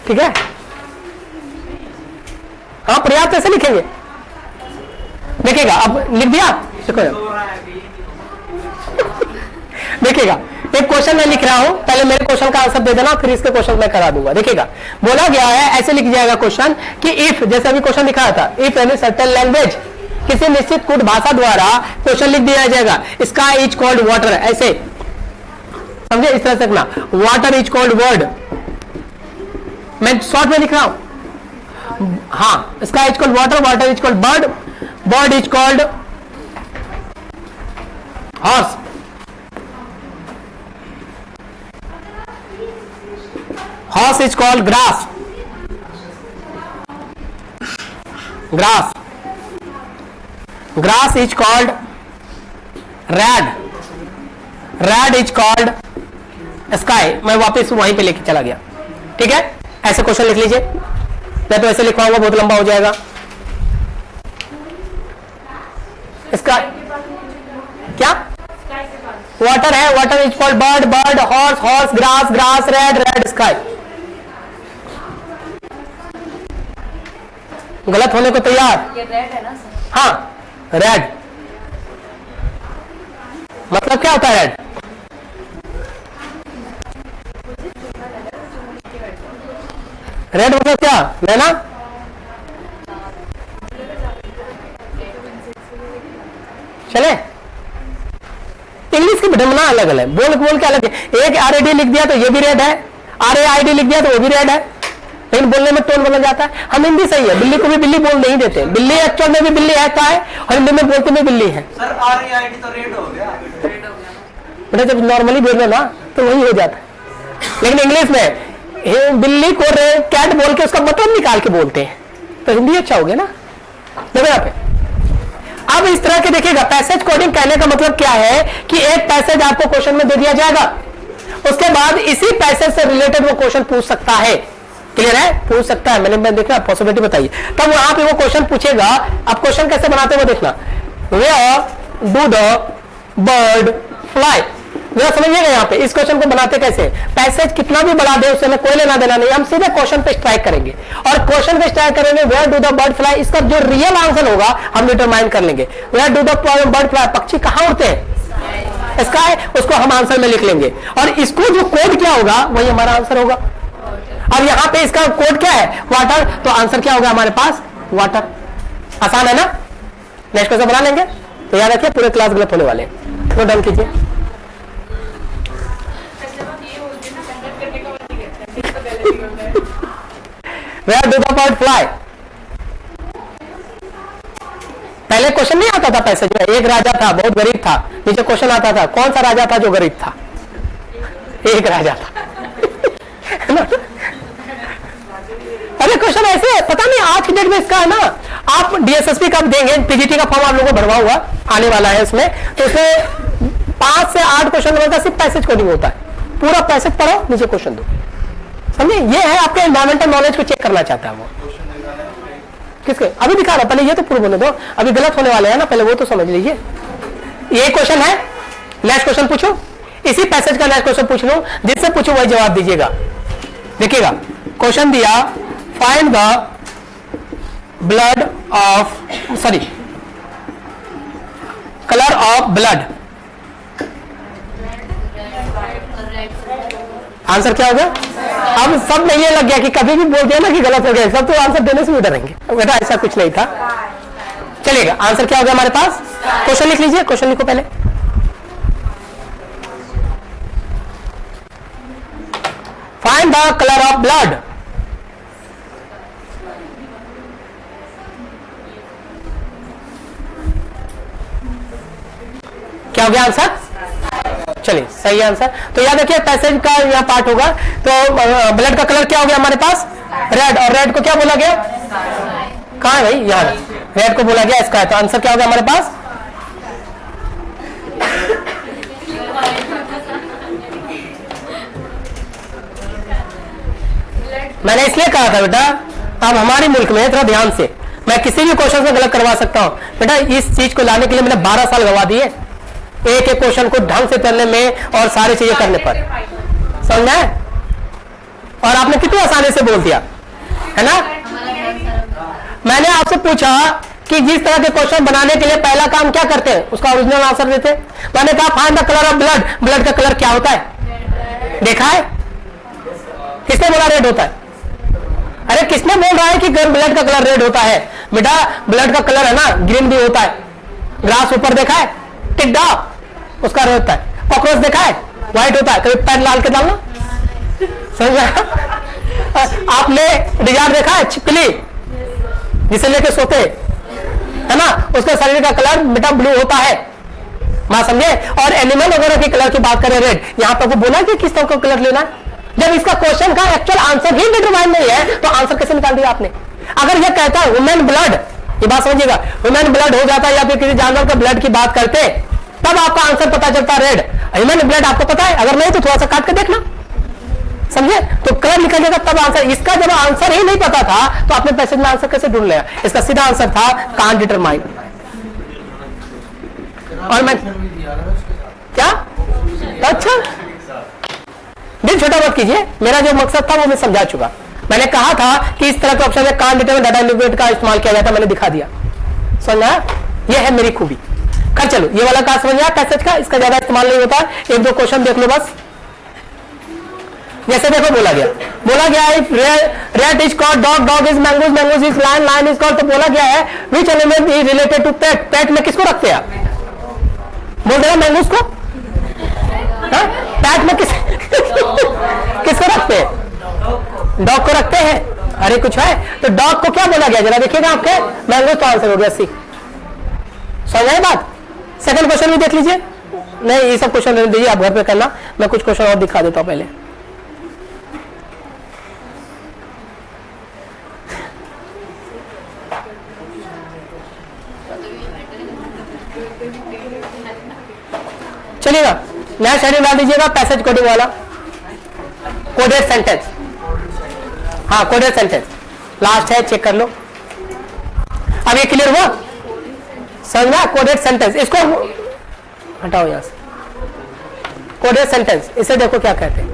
ठीक है? हाँ पर्याप्त ऐसे लिखेंगे, देखिएगा। अब लिख दिया, देखो देखिएगा, एक क्वेश्चन मैं लिख रहा हूं, पहले मेरे क्वेश्चन का आंसर दे देना, फिर इसके क्वेश्चन मैं करा दूंगा। देखिएगा, बोला गया है ऐसे लिख जाएगा क्वेश्चन कि इफ, जैसे अभी क्वेश्चन दिखाया था, इफ एनी सर्टेन लैंग्वेज, किसी निश्चित कुछ भाषा द्वारा क्वेश्चन लिख दिया जाएगा, स्काई इज कॉल्ड वाटर, ऐसे समझे, इस तरह से लिखना, वाटर इज कॉल्ड वर्ड, मैं शॉर्ट में लिख रहा हूं। हाँ, sky is called water, water is called bird, bird is called horse, horse is called grass, grass, grass is called rad, rad is called sky। मैं वापस वहीं पे लेके चला गया, ठीक है? ऐसे क्वेश्चन लिख लीजिए, मैं तो ऐसे लिखवाऊंगा बहुत लंबा हो जाएगा। इसका क्या वाटर है, water is called bird, bird, horse, horse, grass, grass, red, red, sky. गलत होने को तैयार? ये रेड है ना सर? हाँ, रेड मतलब क्या होता है? रेड रेड मतलब क्या? लेना, चले इंग्लिश की बना अलग अलग, बोल बोल के अलग है। एक RAD लिख दिया तो ये भी रेड है, RAID लिख दिया तो वो भी रेड है, लेकिन बोलने में टोन बदल जाता है। हम हिंदी सही है, बिल्ली को भी बिल्ली बोल नहीं देते, बिल्ली एक्चुअल में भी बिल्ली रहता है और हिंदी में बोलते में बिल्ली है। सर RAID तो रेड हो गया, बेटा जब नॉर्मली बोल रहे ना तो वही हो जाता है, लेकिन इंग्लिश में बिल्ली को कैट बोल के उसका मतलब निकाल के बोलते हैं, तो हिंदी अच्छा हो गया ना। देखो यहाँ पे अब इस तरह के देखिएगा, पैसेज कोडिंग कहने का मतलब क्या है कि एक पैसेज आपको क्वेश्चन में दे दिया जाएगा, उसके बाद इसी पैसेज से रिलेटेड वो क्वेश्चन पूछ सकता है। क्लियर है? पूछ सकता है, मैंने देख रहा पॉसिबिलिटी बताइए, तब वहां पे वो क्वेश्चन पूछेगा। अब क्वेश्चन कैसे बनाते हैं वो देखना, where do the bird fly, जरा समझिएगा यहाँ पे इस क्वेश्चन को बनाते कैसे। पैसेज कितना भी बढ़ा दे उससे हमें कोई लेना देना नहीं, हम सीधे क्वेश्चन पे स्ट्राइक करेंगे और क्वेश्चन पे स्ट्राइक करेंगे where do the bird fly, इसका जो रियल आंसर होगा हम डिटरमाइन कर लेंगे। Where do the bird fly, पक्षी कहाँ उड़ते हैं? स्काई, उसको हम आंसर में लिख लेंगे और इसको जो कोड क्या होगा वही हमारा आंसर होगा। अब यहाँ पे इसका कोड क्या है? वाटर, तो आंसर क्या होगा हमारे पास? वाटर। आसान है ना? नेक्स्ट क्वेश्चन बना लेंगे, तो याद रखिए पूरे क्लास गलत होने वाले हैं, तो डन कीजिए। Where do the bird fly? पहले क्वेश्चन नहीं आता था पैसेज में, एक राजा था बहुत गरीब था, नीचे क्वेश्चन आता था कौन सा राजा था जो गरीब था? एक राजा था। अरे क्वेश्चन ऐसे है, पता नहीं आज की डेट में इसका है ना, आप DSSP का देंगे, PGT का फॉर्म आप लोगों को भरवा हुआ आने वाला है उसमें, तो उसमें 5 से 8 क्वेश्चन नंबर का सिर्फ पैसेज कोडिंग होता है। पूरा पैसेज पढ़ो, नीचे क्वेश्चन दो, समझे? ये है आपके एनवायरमेंटल नॉलेज को चेक करना चाहता है वो। किसके? अभी दिखा रहा, पहले ये तो पूरा बोले दो, अभी गलत होने वाले हैं ना, पहले वो तो समझ लीजिए। ये क्वेश्चन है, नेक्स्ट क्वेश्चन पूछो, इसी पैसेज का नेक्स्ट क्वेश्चन पूछ लो, जिससे पूछो वही जवाब दीजिएगा। देखिएगा क्वेश्चन दिया, find the blood of, sorry, colour of blood, answer क्या होगा? अब सब में ये लग गया कि कभी भी बोल दिया ना कि गलत हो गया, सब तो आंसर देने से भी डरेंगे, बेटा ऐसा कुछ नहीं था। चलेगा, आंसर क्या होगा हमारे पास? क्वेश्चन लिख लीजिए, क्वेश्चन लिखो पहले। Find the colour of blood, क्या हो गया आंसर? चलिए सही आंसर। तो याद रखिए पैसेज का यह पार्ट होगा, तो ब्लड का कलर क्या हो गया हमारे पास? रेड, और रेड को क्या बोला गया? कहाँ है भाई, यहाँ रेड को बोला गया इसका है, तो आंसर क्या होगा हमारे पास? मैंने इसलिए कहा था बेटा, अब हमारे मुल्क में थोड़ा ध्यान से, मैं किसी भी क्वेश्चन में गलत करवा सकता हूं बेटा। इस चीज को लाने के लिए मैंने 12 साल गवा दिए, एक एक क्वेश्चन को ढंग से करने में और सारी चीजें करने पर, समझा है? और आपने कितनी आसानी से बोल दिया है ना। मैंने आपसे पूछा कि जिस तरह के क्वेश्चन बनाने के लिए पहला काम क्या करते हैं, उसका ओरिजिनल आंसर देते। मैंने कहा find the colour of blood, blood का कलर क्या होता है? देखा है? किसने बोला रेड होता है? अरे किसने बोल रहा है कि ब्लड का कलर रेड होता है? बेटा ब्लड का कलर है ना ग्रीन भी होता है। ग्रास ऊपर देखा है, टिड्डा उसका रेड होता है। कॉकरोच देखा है, व्हाइट होता है। कभी पैर डाल के डालना, समझ आपने डिजायर देखा है, छिपकली जिसे लेके सोते है ना, उसके शरीर का कलर बेटा ब्लू होता है, बात समझे। और एनिमल वगैरह के कलर की बात करें रेड, यहां पर बोला कि किस तरह का कलर लेना है। जब इसका क्वेश्चन का एक्चुअल आंसर ही डिटरमाइन नहीं है तो आंसर कैसे निकाल दिया आपने? अगर यह कहता है ह्यूमन ब्लड, ये बात समझिएगा, ह्यूमन ब्लड हो जाता है या फिर किसी जानवर का ब्लड की बात करते तब आपका आंसर पता चलता है रेड। ह्यूमन ब्लड आपको पता है, अगर नहीं तो थोड़ा सा काट के देखना, समझे, तो कलर निकल जाएगा तब आंसर। इसका जब आंसर ही नहीं पता था तो आपने पैसेज में आंसर कैसे ढूंढ लिया? इसका सीधा आंसर था कांट डिटरमाइन। और मैं क्या, अच्छा दिल छोटा मत कीजिए, मेरा जो मकसद था वो मैं समझा चुका। मैंने कहा था कि इस तरह के ऑप्शन में कांट डिटरमाइन डाटा इंडिकेट का इस्तेमाल किया जाता है, मैंने दिखा दिया, समझा? ये है मेरी खूबी। कर चलो, ये वाला कहा समझ गया पैसेज का, इसका ज्यादा इस्तेमाल नहीं होता। एक दो क्वेश्चन देख लो बस। जैसे देखो बोला गया है red is called dog, dog is mangoes, mangoes is lion, lion is called. तो बोला गया है which element is related to pet, pet में किसको रखते हैं? बोल देना मैंगोज को, पेट में किसको रखते हैं? डॉग को रखते हैं। अरे कुछ है तो डॉग को क्या बोला गया जरा देखिएगा आपके, मैंगोज तो आंसर हो गया सी। समझ आए बात? सेकंड क्वेश्चन भी देख लीजिए। नहीं ये सब क्वेश्चन रहने दीजिए, आप घर पे करना, मैं कुछ क्वेश्चन और दिखा देता हूं पहले। चलिएगा नया शेड्यूल डाल दीजिएगा, पैसेज कोडिंग वाला, कोडेड सेंटेंस। हाँ कोडेड सेंटेंस लास्ट है, चेक कर लो। अब ये क्लियर हुआ, समझा? कोडेड सेंटेंस, इसको हटाओ यहां से। कोडेड सेंटेंस, इसे देखो क्या कहते हैं।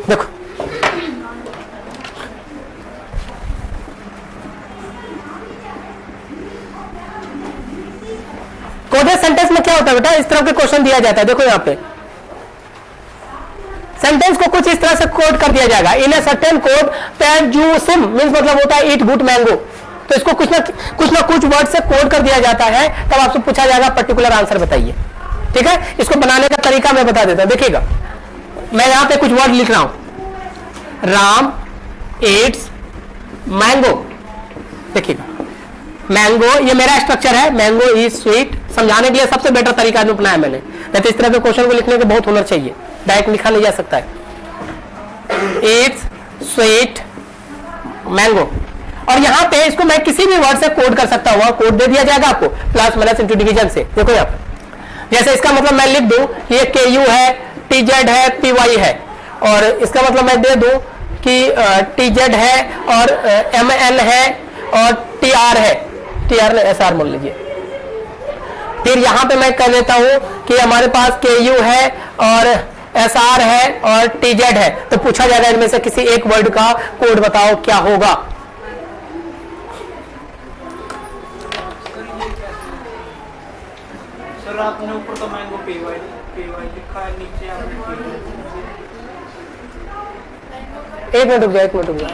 देखो कोडेड सेंटेंस में क्या होता है बेटा, इस तरह के क्वेश्चन दिया जाता है। देखो यहाँ पे सेंटेंस को कुछ इस तरह से कोड कर दिया जाएगा। In a certain code pat you sim means मतलब होता है ईट गुड मैंगो। तो इसको कुछ ना कुछ वर्ड से कोड कर दिया जाता है, तब आपसे पूछा जाएगा पर्टिकुलर आंसर बताइए। ठीक है, इसको बनाने का तरीका मैं बता देता हूं। देखिएगा मैं यहां पे कुछ वर्ड लिख रहा हूं, राम ईट्स मैंगो। देखिएगा मैंगो ये मेरा स्ट्रक्चर है, मैंगो इज स्वीट। समझाने के लिए सबसे बेटर तरीका अपनाया मैंने, नहीं तो इस तरह के क्वेश्चन को लिखने के बहुत हुनर चाहिए, डायरेक्ट लिखा नहीं जा सकता है। It's sweet mango. और यहां पे इसको मैं किसी भी वर्ड से कोड कर सकता हूं, कोड दे दिया जाएगा आपको प्लस माइनस इंटू डिवीजन से। देखो यहाँ पे जैसे इसका मतलब मैं लिख दूं ये KU है, TZ है, PY है, और इसका मतलब मैं दे दूं कि TZ है और MN है और TR है, TR ने SR मान लीजिए। फिर यहां पे मैं कर देता हूं कि हमारे पास KU है और SR है और TZ है। तो पूछा जाएगा इनमें से किसी एक वर्ड का कोड बताओ क्या होगा। सर आपने ऊपर तो मैंगो PY लिखा है, नीचे आपने एक मिनट रुक जाओ।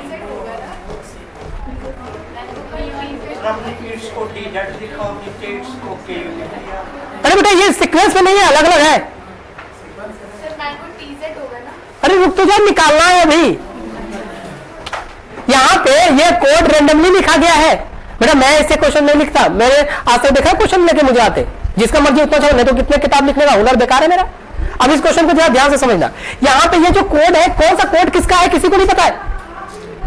आपने ईट्स को TZ लिखा और नीचे ईट्स को KU लिख दिया। अरे बेटा ये सीक्वेंस में नहीं है, अलग अलग है। सर मैंगो TZ होगा ना? अरे रुक तो जाओ, निकालना है अभी। यहाँ पे ये कोड रेंडमली लिखा गया है बेटा, मैं ऐसे क्वेश्चन नहीं लिखता। मैंने आज तक देखा क्वेश्चन लेके मुझे आते, जिसका मर्जी उतना चाहो, नहीं तो कितने किताब लिखने का हुनर बेकार है मेरा। अब इस क्वेश्चन को जरा ध्यान से समझना, यहाँ पे ये जो कोड है, कौन सा कोड किसका है किसी को नहीं पता है,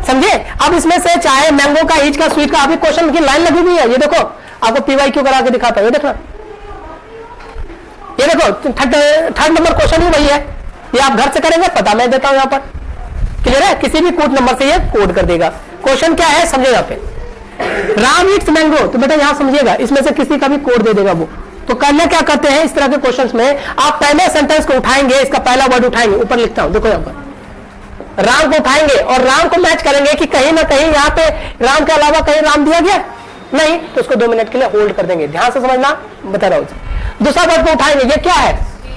समझे। अब इसमें से चाहे मैंगो का, ईच का, स्वीट का, अभी क्वेश्चन की लाइन लगी हुई है, ये देखो आपको PYQ करा के दिखाता हूं, ये देखना, ये देखो थर्ड नंबर क्वेश्चन ही वही है, ये आप घर से करेंगे, पता मैं देता हूं यहाँ पर, क्लियर है। किसी भी कोड नंबर से ये कोड कर देगा। क्वेश्चन क्या है समझेगा, पे राम ईट्स मैंगो, तो बेटा यहां समझिएगा, इसमें से किसी का भी कोड दे देगा वो। तो करना क्या करते हैं इस तरह के क्वेश्चंस में, आप पहले सेंटेंस को उठाएंगे, इसका पहला वर्ड उठाएंगे, ऊपर लिखता हूं देखो यहाँ पर, राम को उठाएंगे और राम को मैच करेंगे कि कहीं ना कहीं यहाँ पे राम के अलावा कहीं राम दिया गया नहीं, तो उसको 2 मिनट के लिए होल्ड कर देंगे, ध्यान से समझना, बता रहा हूं। दूसरा वर्ड को उठाएंगे, ये क्या है,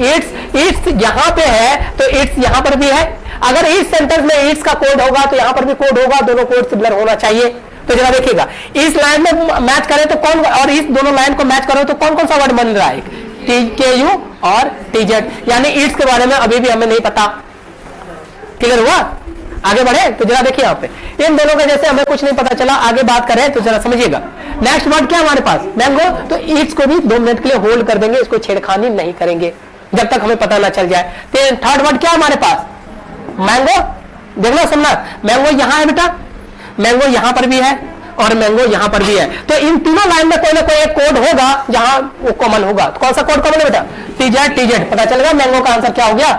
इट्स, इट्स यहां पे है तो इट्स यहां पर भी है, अगर इस सेंटेंस में इट्स का कोड होगा तो यहां पर भी कोड होगा, दोनों कोड सिमिलर होना चाहिए। तो जरा देखिएगा, इस लाइन में मैच करें तो कौन, और इस दोनों लाइन को मैच करो तो कौन कौन सा वर्ड बन रहा है, TKU और TZ, यानी इट्स के बारे में अभी भी हमें नहीं पता। क्लियर हुआ, आगे बढ़े तो जरा देखिए यहाँ पे, इन दोनों के जैसे हमें कुछ नहीं पता चला, आगे बात करें तो जरा समझिएगा। नेक्स्ट वर्ड क्या हमारे पास, मैंगो, तो इट्स को भी 2 मिनट के लिए होल्ड कर देंगे, इसको छेड़खानी नहीं करेंगे जब तक हमें पता ना चल जाए। थर्ड वर्ड क्या हमारे पास, मैंगो, देखना सुनना, मैंगो यहां है बेटा, मैंगो यहां पर भी है और मैंगो यहां पर भी है, तो इन तीनों लाइन में कोई ना कोई एक कोड होगा जहां वो कॉमन होगा। तो कौन सा कोड कॉमन है बेटा, TZ, पता चलेगा मैंगो का आंसर क्या हो गया,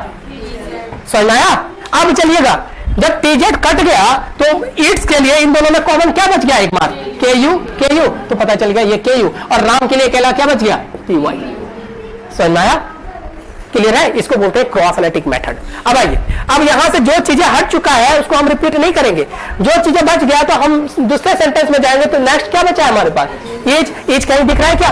समझ आया। अब चलिएगा, जब TZ कट गया तो इट्स के लिए इन दोनों में कॉमन क्या बच गया, एक बार KU, तो पता चल गया ये KU, और राम के लिए अकेला क्या बच गया, PY, समझ में आया, क्लियर है। इसको बोलते हैं क्रॉस एनालिटिक मेथड। अब आइए, अब यहां से जो चीजें हट चुका है उसको हम रिपीट नहीं करेंगे, जो चीजें बच गया तो हम दूसरे सेंटेंस में जाएंगे। तो नेक्स्ट क्या बचा है हमारे पास, इज कहीं दिख रहा है क्या,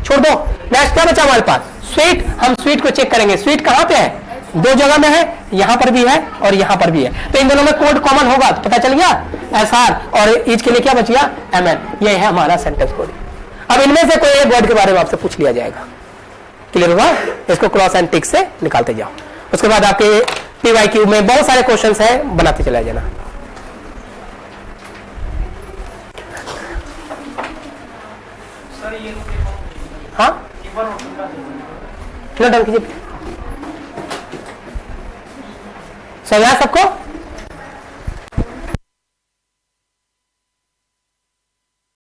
छोड़ दो। नेक्स्ट क्या बचा हमारे पास, स्वीट, हम स्वीट को चेक करेंगे, स्वीट कहां पे है, 2 जगह में है, यहां पर भी है और यहां पर भी है, तो इन दोनों में कोड कॉमन होगा, तो पता चल गया SR, और इज के लिए क्या बच गया MN, ये है हमारा सेंटेंस कोड। अब इनमें से कोई एक वर्ड के बारे में आपसे पूछ लिया जाएगा, क्लियर हुआ, इसको क्रॉस एंड टिक से निकालते जाओ। उसके बाद आपके PYQ में बहुत सारे क्वेश्चंस हैं, बनाते चला जाना। सर ये हाँ चलो डन कीजिए, समझ आया सबको।